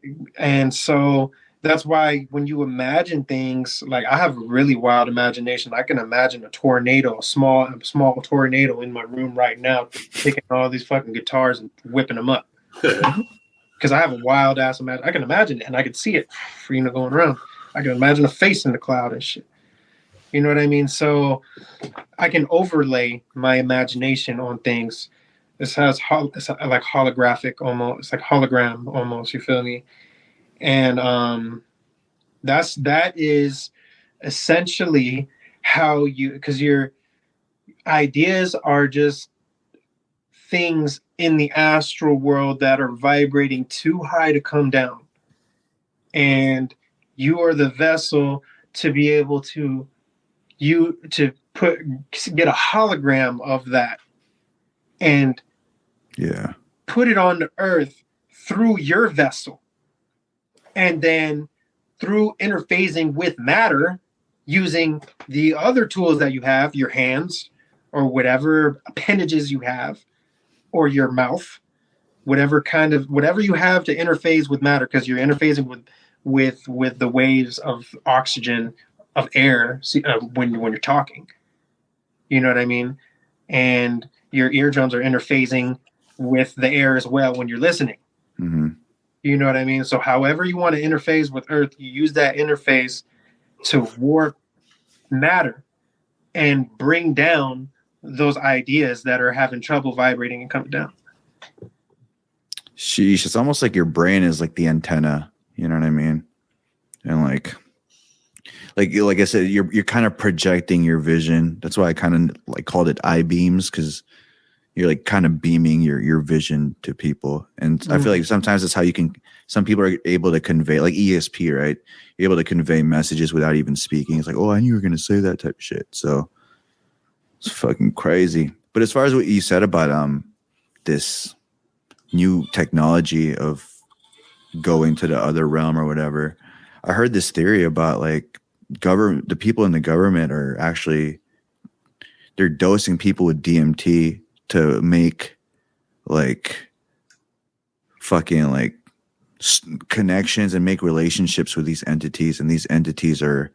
so that's why when you imagine things, like I have a really wild imagination. I can imagine a tornado, a small tornado in my room right now, taking all these fucking guitars and whipping them up. Because I have a wild ass imagine. I can imagine it and I can see it, going around. I can imagine a face in the cloud and shit. You know what I mean? So I can overlay my imagination on things. It's like holographic almost. It's like hologram almost. You feel me? And that is essentially how because your ideas are just things in the astral world that are vibrating too high to come down, and you are the vessel to be able to get a hologram of that and put it on the earth through your vessel, and then through interfacing with matter using the other tools that you have, your hands or whatever appendages you have, or your mouth, whatever you have to interface with matter, because you're interfacing with the waves of oxygen, of air, when you're talking. You know what I mean? And your eardrums are interfacing with the air as well when you're listening. Mm-hmm. You know what I mean? So however you want to interface with Earth, you use that interface to warp matter and bring down those ideas that are having trouble vibrating and coming down. Sheesh, it's almost like your brain is like the antenna, you know what I mean? And like I said, you're kind of projecting your vision. That's why I kind of like called it I beams, because you're like kind of beaming your vision to people. And I feel like sometimes that's how some people are able to convey, like ESP, right? You're able to convey messages without even speaking. It's like, oh, I knew you were going to say that type of shit. So it's fucking crazy. But as far as what you said about this new technology of going to the other realm or whatever, I heard this theory about like the people in the government are actually, they're dosing people with DMT to make like fucking like connections and make relationships with these entities, and these entities are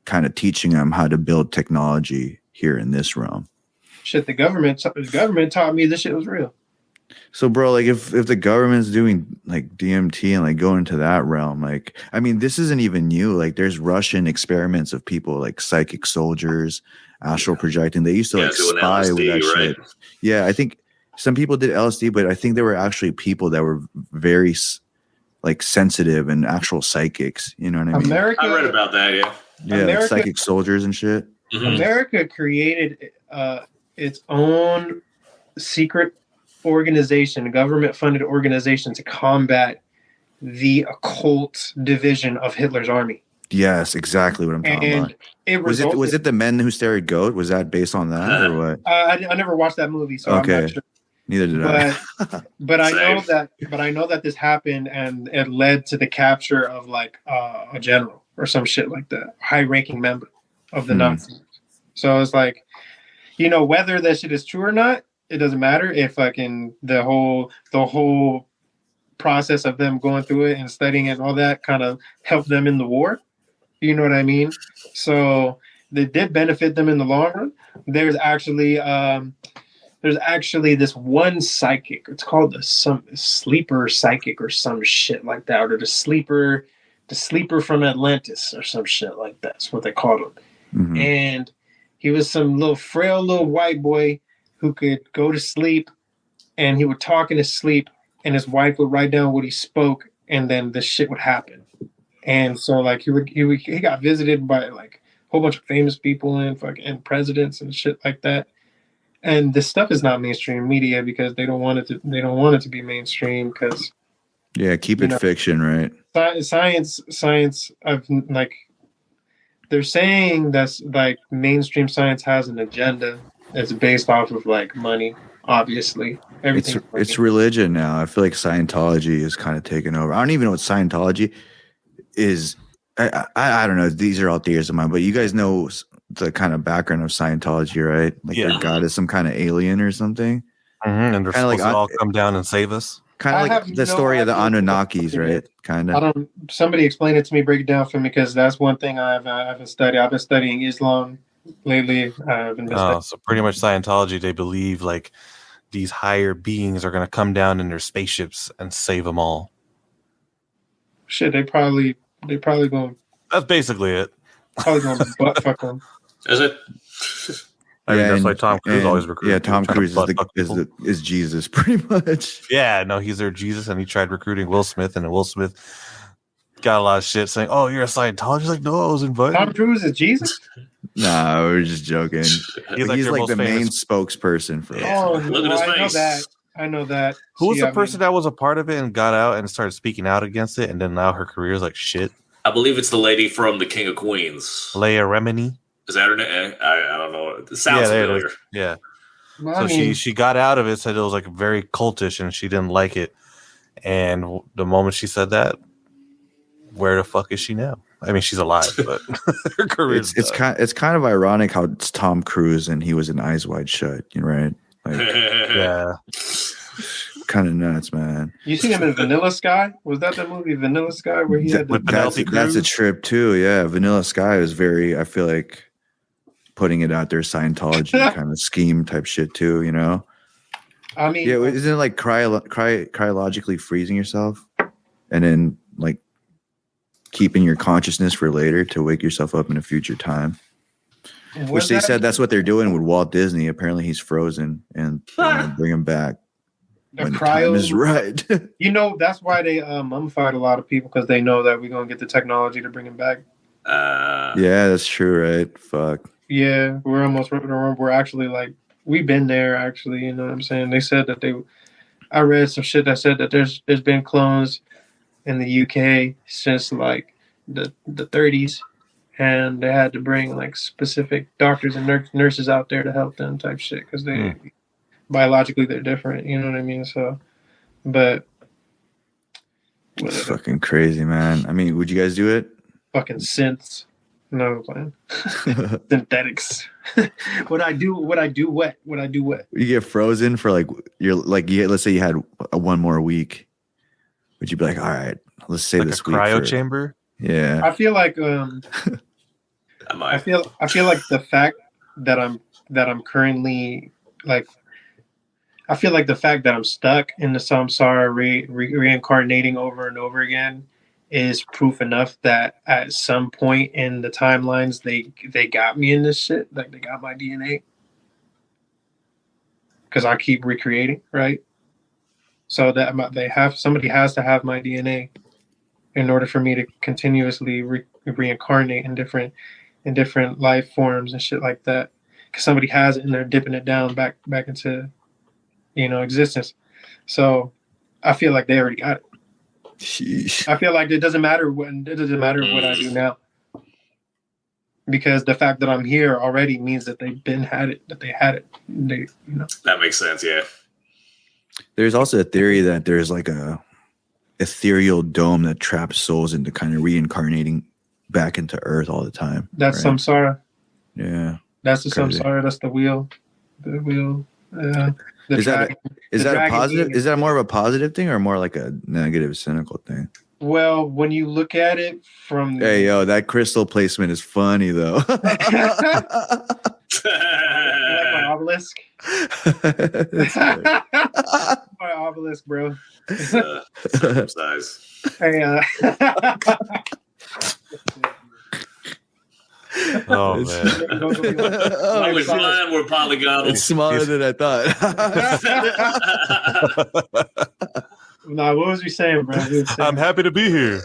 kind of teaching them how to build technology here in this realm. Shit, the government taught me this shit was real. So, bro, like if the government's doing like DMT and like going to that realm, like, I mean, this isn't even new. Like there's Russian experiments of people like psychic soldiers, astral projecting. They used to like spy LSD, with that right? shit. Yeah, I think some people did LSD, but I think there were actually people that were very like sensitive and actual psychics. You know what I mean? I read about that. Yeah, yeah, like psychic soldiers and shit. Mm-hmm. America created its own secret organization, a government-funded organization, to combat the occult division of Hitler's army. Yes, exactly what I'm talking about. Was it the Men Who Stare at Goat? Was that based on that or what? I never watched that movie, so okay. I'm not sure. Neither did I. But I know that this happened, and it led to the capture of like a general or some shit like that, high-ranking member of the Nazis. So it's like, whether that shit is true or not, it doesn't matter. If fucking the whole process of them going through it and studying it and all that kind of helped them in the war. You know what I mean? So they did benefit them in the long run. There's actually this one psychic. It's called some sleeper psychic or some shit like that, or the sleeper from Atlantis or some shit like that. That's what they called him. Mm-hmm. And he was some little frail little white boy who could go to sleep, and he would talk in his sleep, and his wife would write down what he spoke, and then this shit would happen. And so like he got visited by like a whole bunch of famous people and presidents and shit like that. And this stuff is not mainstream media because they don't want it to be mainstream, because keep it fiction, right? Science of like, they're saying that's like mainstream science has an agenda. It's based off of like money, obviously. Everything. It's religion now. I feel like Scientology is kind of taken over. I don't even know what Scientology is. I don't know. These are all theories of mine, but you guys know the kind of background of Scientology, right? Like their God is some kind of alien or something. Mm-hmm. And they're supposed to all come down and save us. Kind of like the story of the Anunnakis, right? Kind of. Somebody explain it to me, break it down for me, because that's one thing I haven't studied. I've been studying Islam lately. So pretty much Scientology, they believe like these higher beings are going to come down in their spaceships and save them all. Shit, they probably going. That's basically it. Probably going to butt fuck them. Is it? I mean, that's why Tom Cruise always recruits. Yeah, Tom Cruise is Jesus, pretty much. Yeah, no, he's their Jesus, and he tried recruiting Will Smith, and Will Smith got a lot of shit saying, "Oh, you're a Scientologist." Like, no, I was invited. Tom Cruise is Jesus? Nah, we're just joking. He's like the main spokesperson for. Oh, Look at his face. I know that. Who was the person that was a part of it and got out and started speaking out against it, and then now her career is like shit? I believe it's the lady from The King of Queens. Leia Remini. Is that her name? I don't know. It sounds familiar. Yeah. Well, So she got out of it, said it was like very cultish, and she didn't like it. And the moment she said that, where the fuck is she now? I mean, she's alive, but her career. It's kind of ironic how it's Tom Cruise and he was in Eyes Wide Shut, right? Like, yeah. Kind of nuts, man. You seen him in Vanilla Sky? Was that the movie Vanilla Sky where he had that's a trip too? Yeah, Vanilla Sky is very. I feel like putting it out there, Scientology kind of scheme type shit too. I mean, yeah, isn't it like cryologically freezing yourself and then like keeping your consciousness for later to wake yourself up in a future time? Which they said that's what they're doing with Walt Disney. Apparently, he's frozen and bring him back. The when cryo the time is right. That's why they mummified a lot of people, because they know that we're gonna get the technology to bring him back. Yeah, that's true, right? Fuck. Yeah, we're actually like we've been there. Actually, you know what I'm saying? They said that I read some shit that said that there's been clones in the UK since like the 30s, and they had to bring like specific doctors and nurses out there to help them type shit, because they biologically they're different. You know what I mean? So, but it's fucking crazy, man. I mean, would you guys do it? Fucking synths. No plan. Synthetics. Would I do what? You get frozen for let's say you had one more week. Would you be like, all right, let's say like this a cryo chamber? Yeah. I feel like I feel like the fact that I'm currently like, I feel like the fact that I'm stuck in the samsara reincarnating over and over again is proof enough that at some point in the timelines they got me in this shit, like they got my DNA, because I keep recreating, right? So that somebody has to have my DNA in order for me to continuously reincarnate in different life forms and shit like that, because somebody has it and they're dipping it down back into existence. So I feel like they already got it. Sheesh. I feel like it doesn't matter what I do now, because the fact that I'm here already means that they had it. That makes sense. Yeah. There's also a theory that there's like a ethereal dome that traps souls into kind of reincarnating back into Earth all the time. That's right? samsara. Yeah. That's the crazy. Samsara. That's the wheel. The wheel. Is that a positive? Is that more of a positive thing or more like a negative, cynical thing? Well, when you look at it from hey, yo, that crystal placement is funny though. Like my obelisk. My obelisk, bro. Circumcised. Hey, Oh man! We're flying. We're polygonal. It's smaller than I thought. Nah, what was we saying, bro? I'm happy to be here.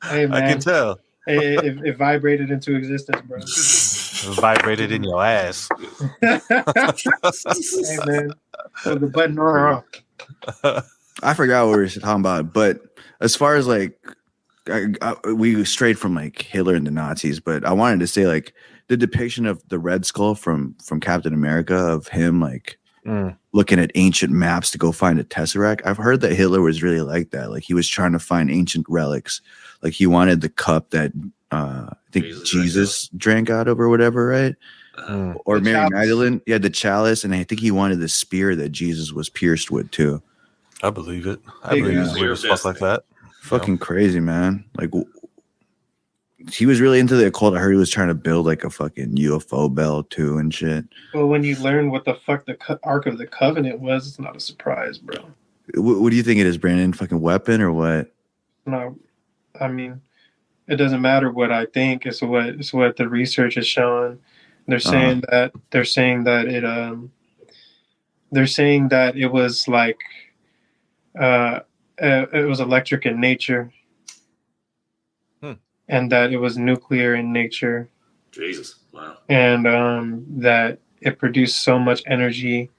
Hey, man. I can tell. Hey, it vibrated into existence, bro. It vibrated in your ass. Hey, man. So the button on or off? I forgot what we were talking about, but as far as like. We strayed from like Hitler and the Nazis, but I wanted to say like the depiction of the Red Skull from Captain America, of him like looking at ancient maps to go find a Tesseract. I've heard that Hitler was really like that. Like he was trying to find ancient relics. Like he wanted the cup that I think Jesus drank out of or whatever, right? Or the Mary chalice. Magdalene. Yeah, the chalice. And I think he wanted the spear that Jesus was pierced with too. I believe it. I Big believe yeah. he's weird as fuck like that. Fucking crazy, man. Like, he was really into the occult. I heard he was trying to build like a fucking UFO bell too and shit. Well, when you learn what the fuck the Ark of the Covenant was, it's not a surprise, bro. What do you think it is, Brandon? Fucking weapon or what? No, I mean, it doesn't matter what I think. It's what the research is showing. They're saying that it was like it was electric in nature, and that it was nuclear in nature. Jesus, wow! And that it produced so much energy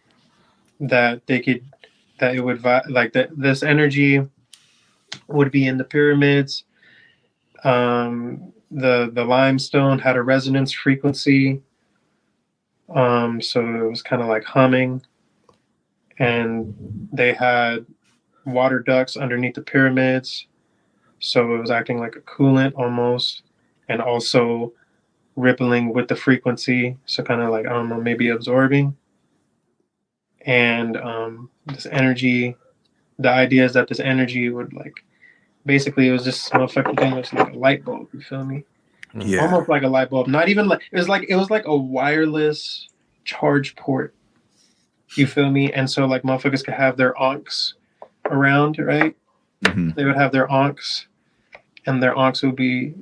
that this energy would be in the pyramids. The limestone had a resonance frequency, so it was kind of like humming, and they had water ducts underneath the pyramids, so it was acting like a coolant almost, and also rippling with the frequency, so kind of like, I don't know, maybe absorbing. And this energy, the idea is that this energy would like, basically it was this motherfucking thing that's like a light bulb, you feel me? Yeah. Almost like a light bulb. Not even like it was like a wireless charge port. You feel me? And so like motherfuckers could have their onks around, right? Mm-hmm. They would have their onks, and their onks would be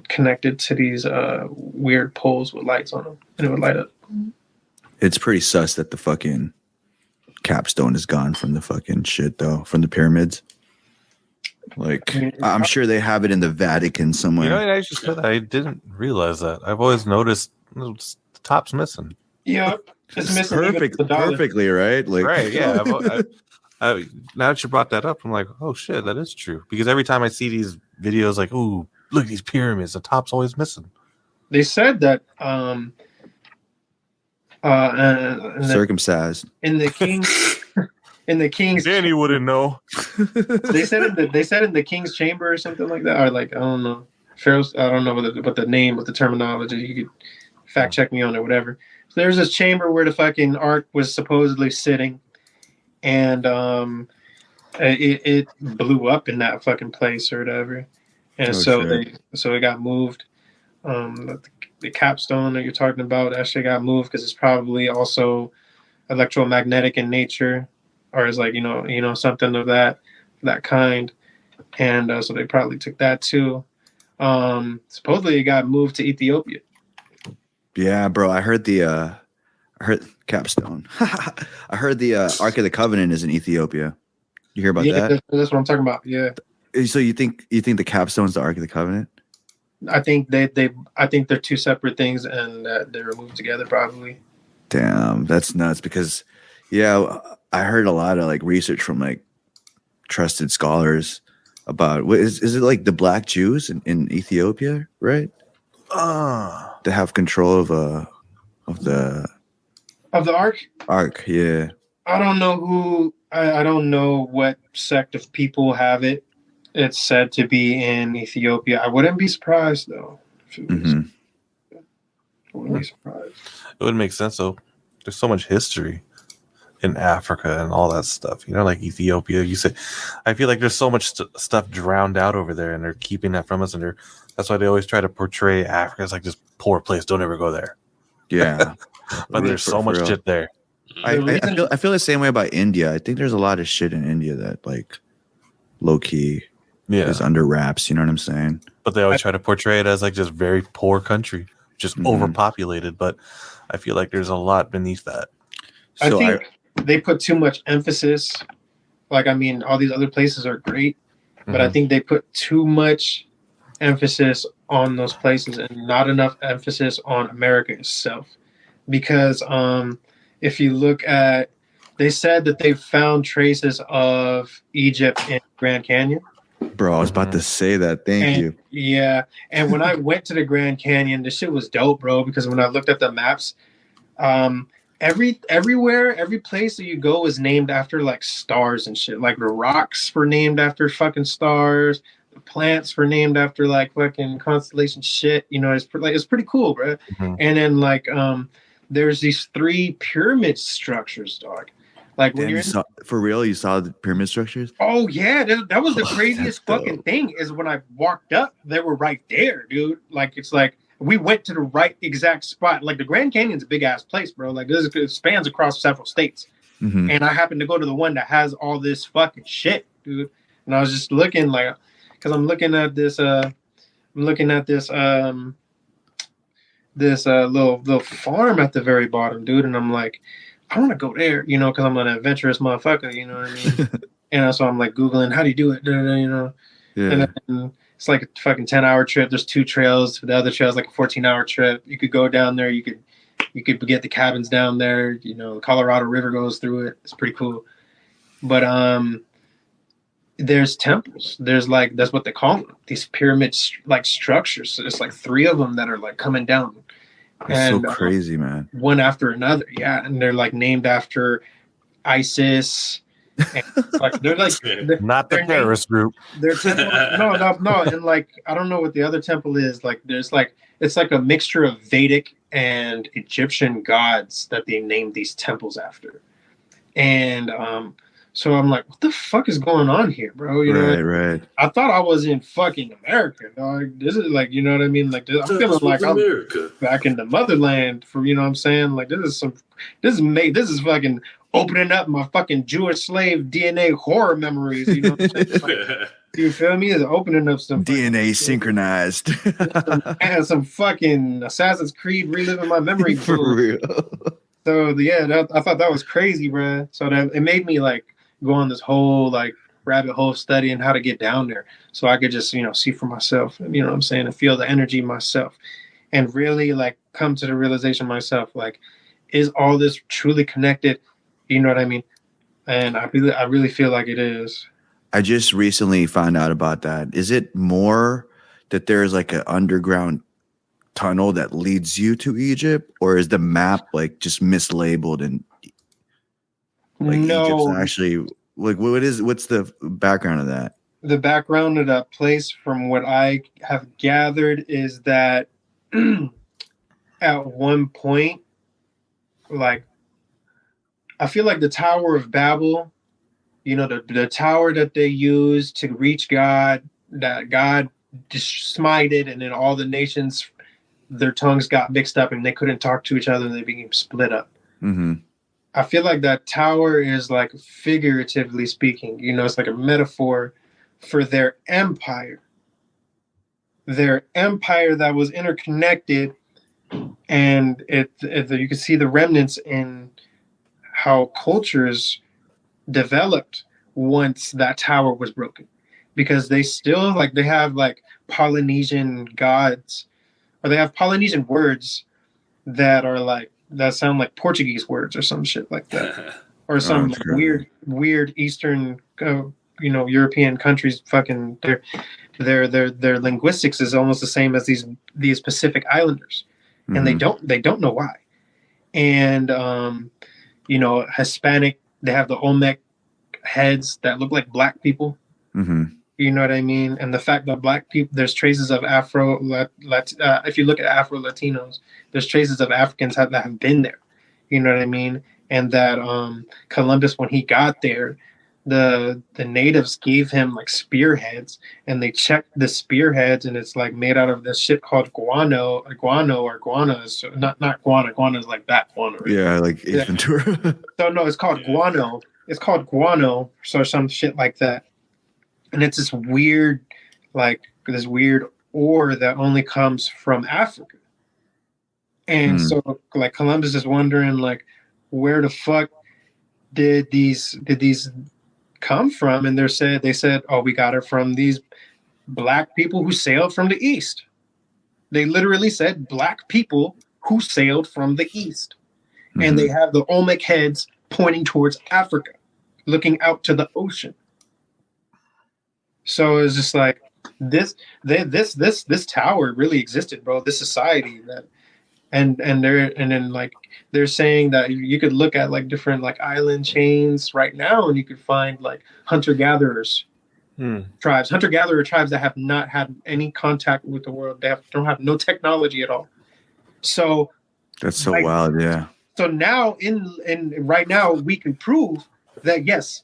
connected to these weird poles with lights on them, and it would light up. It's pretty sus that the fucking capstone is gone from the fucking shit though, from the pyramids. Like, I'm sure they have it in the Vatican somewhere. You know, I just said I didn't realize that. I've always noticed the top's missing. Yeah, it's missing perfectly, right? Like, right? Yeah. Now that you brought that up, I'm like, oh shit, that is true. Because every time I see these videos, like, ooh, look at these pyramids, the top's always missing. They said that circumcised in the king's Danny wouldn't know. they said in the king's chamber or something like that, or like, I don't know, Pharaoh's, I don't know what the terminology, you could fact check me on it, whatever. So there's this chamber where the fucking ark was supposedly sitting, and it blew up in that fucking place or whatever, and so it got moved. The capstone that you're talking about actually got moved because it's probably also electromagnetic in nature, or is like, you know something of that kind, and so they probably took that too. Supposedly it got moved to Ethiopia. Yeah, bro. I heard capstone. I heard the Ark of the Covenant is in Ethiopia. You hear about that? That's what I'm talking about. Yeah. So you think the capstone's the Ark of the Covenant? I think they're two separate things, and they were moved together probably. Damn, that's nuts. Because yeah, I heard a lot of like research from like trusted scholars about is it like the Black Jews in Ethiopia, right? To have control of the ark. Yeah. I don't know who. I don't know what sect of people have it. It's said to be in Ethiopia. I wouldn't be surprised though. I wouldn't be surprised. It would make sense though. There's so much history in Africa and all that stuff. You know, like Ethiopia. You say, I feel like there's so much stuff drowned out over there, and they're keeping that from us. And that's why they always try to portray Africa as like this poor place. Don't ever go there. Yeah, but there's so much shit there. I feel the same way about India. I think there's a lot of shit in India that like low key is under wraps. You know what I'm saying? But they always try to portray it as like just very poor country, just overpopulated. But I feel like there's a lot beneath that. I think they put too much emphasis. Like, I mean, all these other places are great, but I think they put too much emphasis on those places and not enough emphasis on America itself. Because if you look at, they said that they found traces of Egypt in Grand Canyon. Bro, I was about to say that. Thank you. Yeah. And when I went to the Grand Canyon, this shit was dope, bro, because when I looked at the maps, everywhere, every place that you go is named after like stars and shit. Like the rocks were named after fucking stars. The plants were named after like fucking constellation shit. You know, it's pretty cool, bro. And then like there's these 3 pyramid structures, dog. Like when Damn, you're you saw, for real, you saw the pyramid structures? oh yeah, that was the Oh, craziest that's fucking dope. thing. Is when I walked up, they were right there, dude. Like it's like we went to the right exact spot. Like the Grand Canyon's a big ass place, bro. Like it spans across several states, Mhm. and I happened to go to the one that has all this fucking shit, dude. And I was just looking like, because I'm looking at this, this little farm at the very bottom, dude, and I'm like, I want to go there, you know, because I'm an adventurous motherfucker, you know what I mean? And so I'm like Googling how do you do it, you know? Yeah. And then it's like a fucking 10-hour trip. There's 2 trails. The other trail is like a 14-hour trip. You could go down there. You could get the cabins down there. You know, the Colorado River goes through it. It's pretty cool. But there's temples. There's like, that's what they call them. These pyramid like structures. So there's like 3 of them that are like coming down. That's so crazy, man. One after another. Yeah. And they're like named after ISIS. And like they're like Not the terrorist group. They're no. And like I don't know what the other temple is. Like there's like it's like a mixture of Vedic and Egyptian gods that they named these temples after. And so I'm like, what the fuck is going on here, bro? You know, Right. I thought I was in fucking America, dog. This is like, you know what I mean? Like I'm feeling like I'm back in the motherland for, you know what I'm saying? Like this is fucking opening up my fucking Jewish slave DNA horror memories. You know what I'm saying? Like, you feel me? It's opening up some DNA synchronized. and some fucking Assassin's Creed reliving my memory. For real. So yeah, I thought that was crazy, bro. So that it made me like go on this whole like rabbit hole studying how to get down there, so I could just see for myself. You know what I'm saying? And feel the energy myself, and really like come to the realization myself. Like, is all this truly connected? You know what I mean? And I really feel like it is. I just recently found out about that. Is it more that there's like an underground tunnel that leads you to Egypt, or is the map like just mislabeled and like no, Egypt's actually like what's the background of that? The background of that place, from what I have gathered, is that at one point, like, I feel like the Tower of Babel, the tower that they used to reach God, that God just smited, and then all the nations, their tongues got mixed up and they couldn't talk to each other and they became split up. Mm-hmm. I feel like that tower is like, figuratively speaking, it's like a metaphor for their empire. Their empire that was interconnected, and you can see the remnants in how cultures developed once that tower was broken, because they still they have like Polynesian gods, or they have Polynesian words that sound like Portuguese words or some shit like that, or some weird Eastern European countries. Fucking their linguistics is almost the same as these Pacific Islanders, mm-hmm. and they don't know why. And Hispanic, they have the Olmec heads that look like black people. Mm-hmm. You know what I mean? And the fact that black people, there's traces of if you look at Afro Latinos, there's traces of Africans that have been there. You know what I mean? And that Columbus, when he got there, the natives gave him like spearheads, and they checked the spearheads, and it's like made out of this shit called guano. Guana is not guana. Guana is like that guano. Right? Yeah, like Ace Ventura. So no, it's called guano. It's called guano, so some shit like that. And it's this weird ore that only comes from Africa. And so like Columbus is wondering like, where the fuck did these come from? And they said, oh, we got it from these black people who sailed from the east. They literally said black people who sailed from the east. Mm-hmm. And they have the Olmec heads pointing towards Africa, looking out to the ocean. So it's just like this tower really existed, bro. This society that, and then they're saying that you could look at like different like island chains right now, and you could find like hunter-gatherers tribes, tribes that have not had any contact with the world. They don't have no technology at all. So that's so wild, yeah. So now in right now we can prove that yes,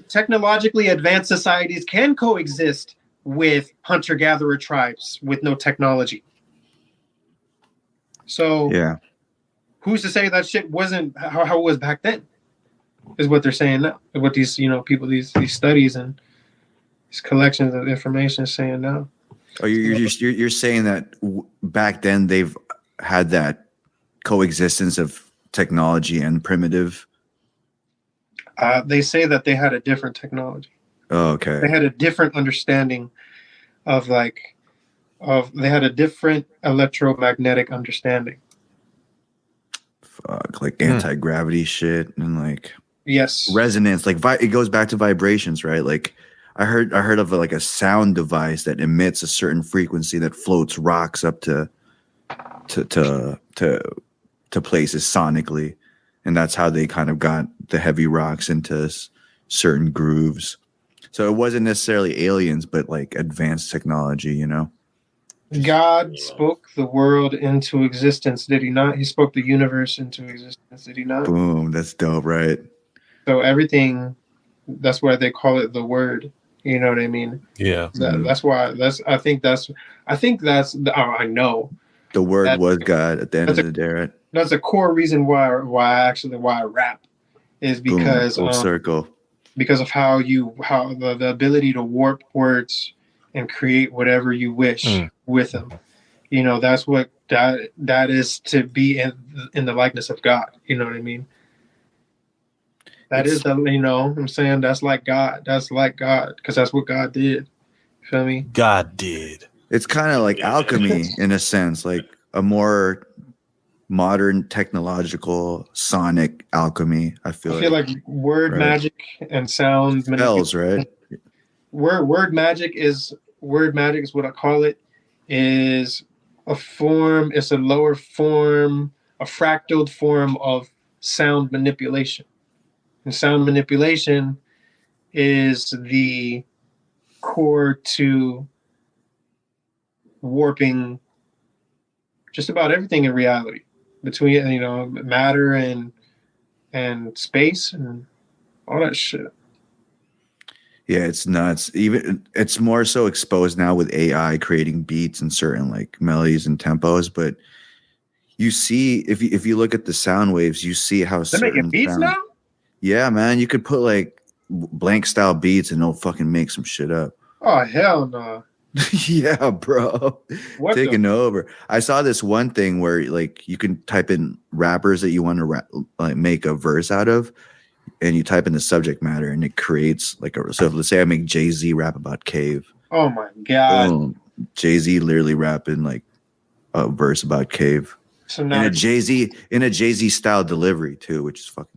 technologically advanced societies can coexist with hunter-gatherer tribes with no technology. So Yeah. who's to say that shit wasn't how it was back then? Is what they're saying now. What these people, these studies and these collections of information is saying now. Oh, you're saying that back then they've had that coexistence of technology and primitive. They say that they had a different technology. Oh, okay. They had a different understanding of they had a different electromagnetic understanding. Fuck, like anti-gravity shit and like yes, resonance. Like it goes back to vibrations, right? Like I heard of like a sound device that emits a certain frequency that floats rocks up to places sonically, and that's how they kind of got the heavy rocks into certain grooves. So it wasn't necessarily aliens, but like advanced technology, you know. God spoke the world into existence, did he not? He spoke the universe into existence, did he not? Boom, that's dope, right? So everything, that's why they call it the word. You know what I mean? Yeah. That's why. I think that's. I know. The word was God at the end of the day, right? That's a core reason why I rap is because full circle. Because of how the ability to warp words and create whatever you wish with them. You know, that's what that is, to be in the likeness of God. You know what I mean? That is you know what I'm saying? That's like God. That's like God, because that's what God did. You feel me? God did. It's kind of like alchemy in a sense, like a more modern technological sonic alchemy. I feel like word magic and sound spells, right? Word magic is what I call it. Is a form. It's a lower form, a fractaled form of sound manipulation. And sound manipulation is the core to warping just about everything in reality, between matter and space and all that shit. Yeah, it's nuts. Even it's more so exposed now with AI creating beats and certain like melodies and tempos, but you see if you look at the sound waves, you see how they're making beats now. Yeah, man, you could put like blank style beats and they'll fucking make some shit up. Oh hell no! Yeah, bro, taking over. I saw this one thing where like you can type in rappers that you want to like make a verse out of, and you type in the subject matter, and it creates like a. So let's say I make Jay-Z rap about cave. Oh my god! Boom. Jay-Z literally rapping like a verse about cave. So now in a Jay-Z style delivery too, which is fucking.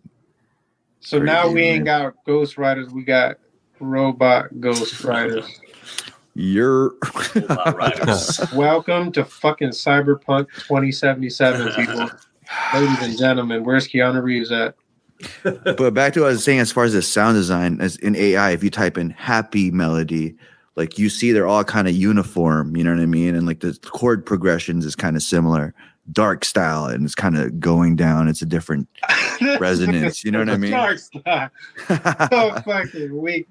So crazy, now we ain't got ghost writers, we got robot ghost writers. You're welcome to fucking Cyberpunk 2077, people. Ladies and gentlemen, where's Keanu Reeves at? But back to what I was saying, as far as the sound design, as in AI, if you type in happy melody, like you see they're all kind of uniform, you know what I mean? And like the chord progressions is kind of similar. Dark style, and it's kind of going down. It's a different resonance. You know what I mean? Dark style. So fucking weak.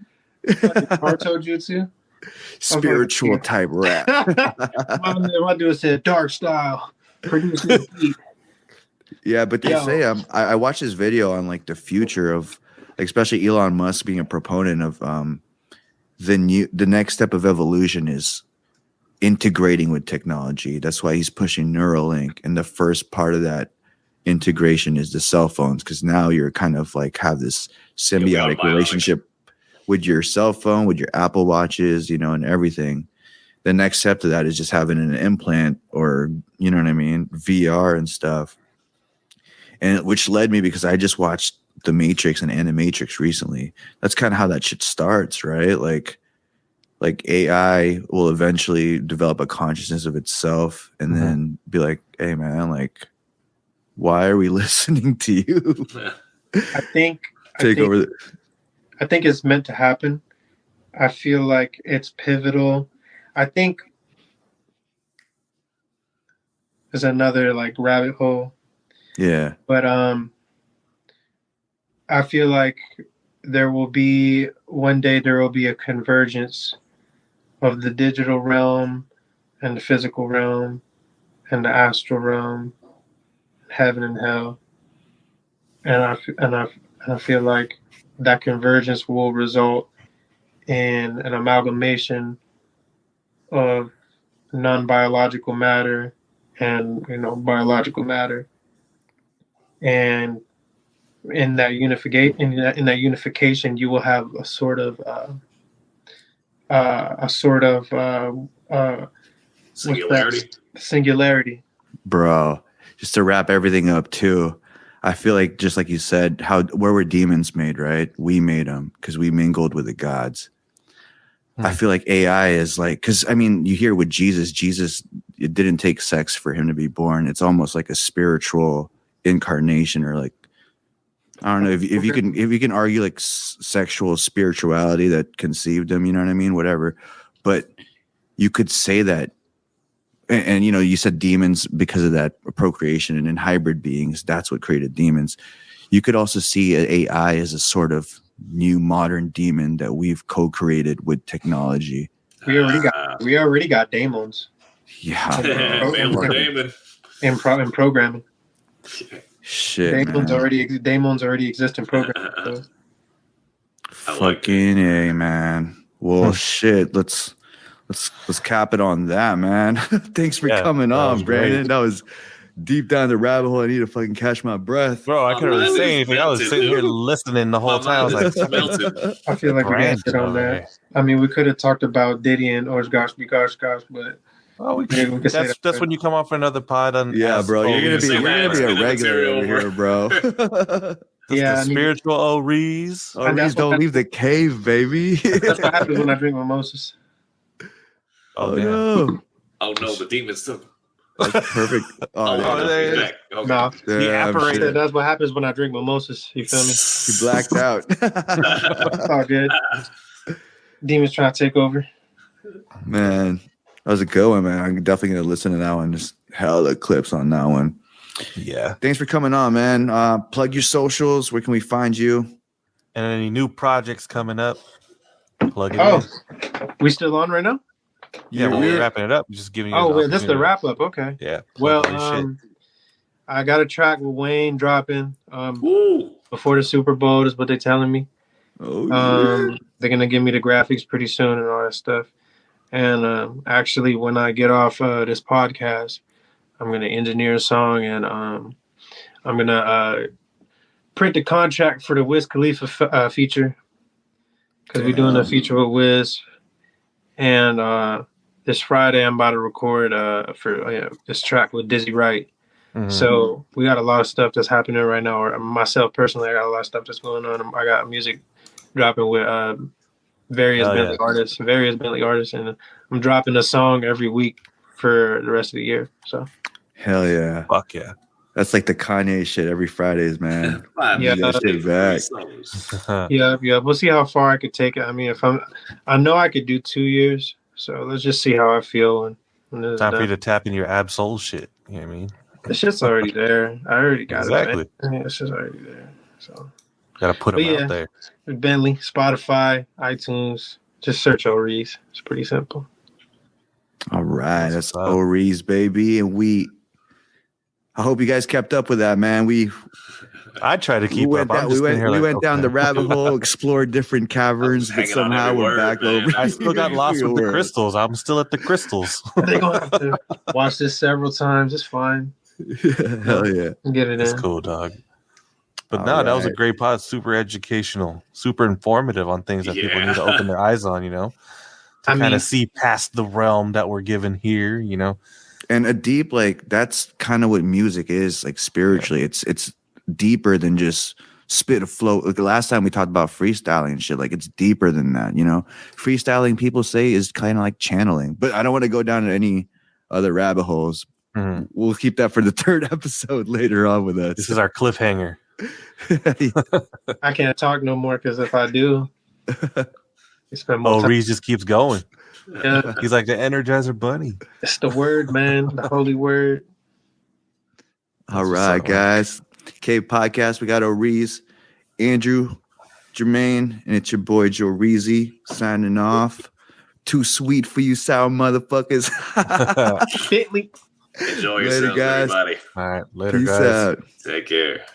Naruto jutsu. Spiritual type rap. My dude said dark style. Producing beat. Yeah, but they say I watched this video on like the future of, like, especially Elon Musk being a proponent of the next step of evolution is integrating with technology. That's why he's pushing Neuralink, and the first part of that integration is the cell phones, because now you're kind of like have this symbiotic relationship with your cell phone, with your Apple Watches, and everything. The next step to that is just having an implant, or you know what I mean, VR and stuff. And which led me, because I just watched The Matrix and Animatrix recently. That's kind of how that shit starts, right? Like AI will eventually develop a consciousness of itself, and then be like, hey man, like, why are we listening to you? I think over. I think it's meant to happen. I feel like it's pivotal. I think there's another like rabbit hole. Yeah. But I feel like one day there will be a convergence of the digital realm and the physical realm and the astral realm, heaven and hell. And I feel like that convergence will result in an amalgamation of non-biological matter and biological matter, and in that unification, you will have a sort of singularity. Bro, just to wrap everything up too, I feel like, just like you said, where were demons made, right? We made them because we mingled with the gods. I feel like AI is like, because I mean, you hear with Jesus, it didn't take sex for him to be born. It's almost like a spiritual incarnation, or like, I don't know if you can argue like sexual spirituality that conceived him, you know what I mean? Whatever. But you could say that, and you said demons because of that procreation, and in hybrid beings, that's what created demons. You could also see AI as a sort of new modern demon that we've co-created with technology. We already got daemons. Yeah. In programming. Shit, daemons already exist in programming. So. Fucking A, man. Well, shit. Let's cap it on that, man. Thanks for coming on, Brandon. That was deep down the rabbit hole. I need to fucking catch my breath. Bro, I couldn't really say anything. I was sitting here listening the whole time. I was like, I feel like we answered on that. I mean, we could have talked about Diddy and Orange Gosh, but that's when you come on for another pod. Bro, you're gonna be a regular over here, bro. The spiritual O'Rees. O'Rees don't leave the cave, baby. That's what happens when I drink mimosas. Oh no! Oh no, the demons took. Like perfect. No, that's what happens when I drink mimosas. You feel me? You blacked out. It's all good. Demons trying to take over. Man, that was a good one, man. I'm definitely gonna listen to that one. Just hella clips on that one. Yeah. Thanks for coming on, man. Plug your socials. Where can we find you? And any new projects coming up? Plug it in. We still on right now? Yeah, we're wrapping it up. Just giving you. Oh, that's the wrap up. Okay. Yeah. Well, I got a track with Wayne dropping before the Super Bowl. Is what they're telling me. They're gonna give me the graphics pretty soon and all that stuff. And actually, when I get off this podcast, I'm gonna engineer a song, and I'm gonna print the contract for the Wiz Khalifa feature, because we're doing a feature with Wiz. And this Friday, I'm about to record for this track with Dizzy Wright. Mm-hmm. So we got a lot of stuff that's happening right now. Or myself personally, I got a lot of stuff that's going on. I got music dropping with various Bentley artists, and I'm dropping a song every week for the rest of the year. So hell yeah, fuck yeah. That's like the Kanye shit every Fridays, man. Yeah, shit back. Yeah. We'll see how far I could take it. I mean, I know I could do 2 years. So let's just see how I feel. When time for you to tap in your ab soul shit. You know what I mean? The shit's already there. I already got it. Exactly. It's just already there. So gotta put them out there. Bentley, Spotify, iTunes. Just search O'Rees. It's pretty simple. All right, that's O'Rees, baby, and I hope you guys kept up with that, man. I try to keep up. We went down the rabbit hole, explored different caverns, but somehow we're back over. I still got lost with the crystals. I'm still at the crystals. They're going to have to watch this several times. It's fine. Hell yeah. Get it in. It's cool, dog. But that was a great pod. Super educational, super informative on things that people need to open their eyes on, to kind of see past the realm that we're given here, And a deep, that's kind of what music is, spiritually. It's deeper than just spit a flow. Like the last time we talked about freestyling and shit, it's deeper than that, Freestyling, people say, is kind of like channeling. But I don't want to go down to any other rabbit holes. Mm-hmm. We'll keep that for the third episode later on with us. This is our cliffhanger. I can't talk no more, because if I do, Reese just keeps going. Yeah. He's like the Energizer Bunny. It's the word, man. The holy word. All right, guys. K Podcast. We got Oriz, Andrew, Jermaine, and it's your boy Joe Reezy signing off. Too sweet for you, sour motherfuckers. Fitly. Enjoy Later, yourselves, guys. everybody. All right, later, Peace guys. out. Take care.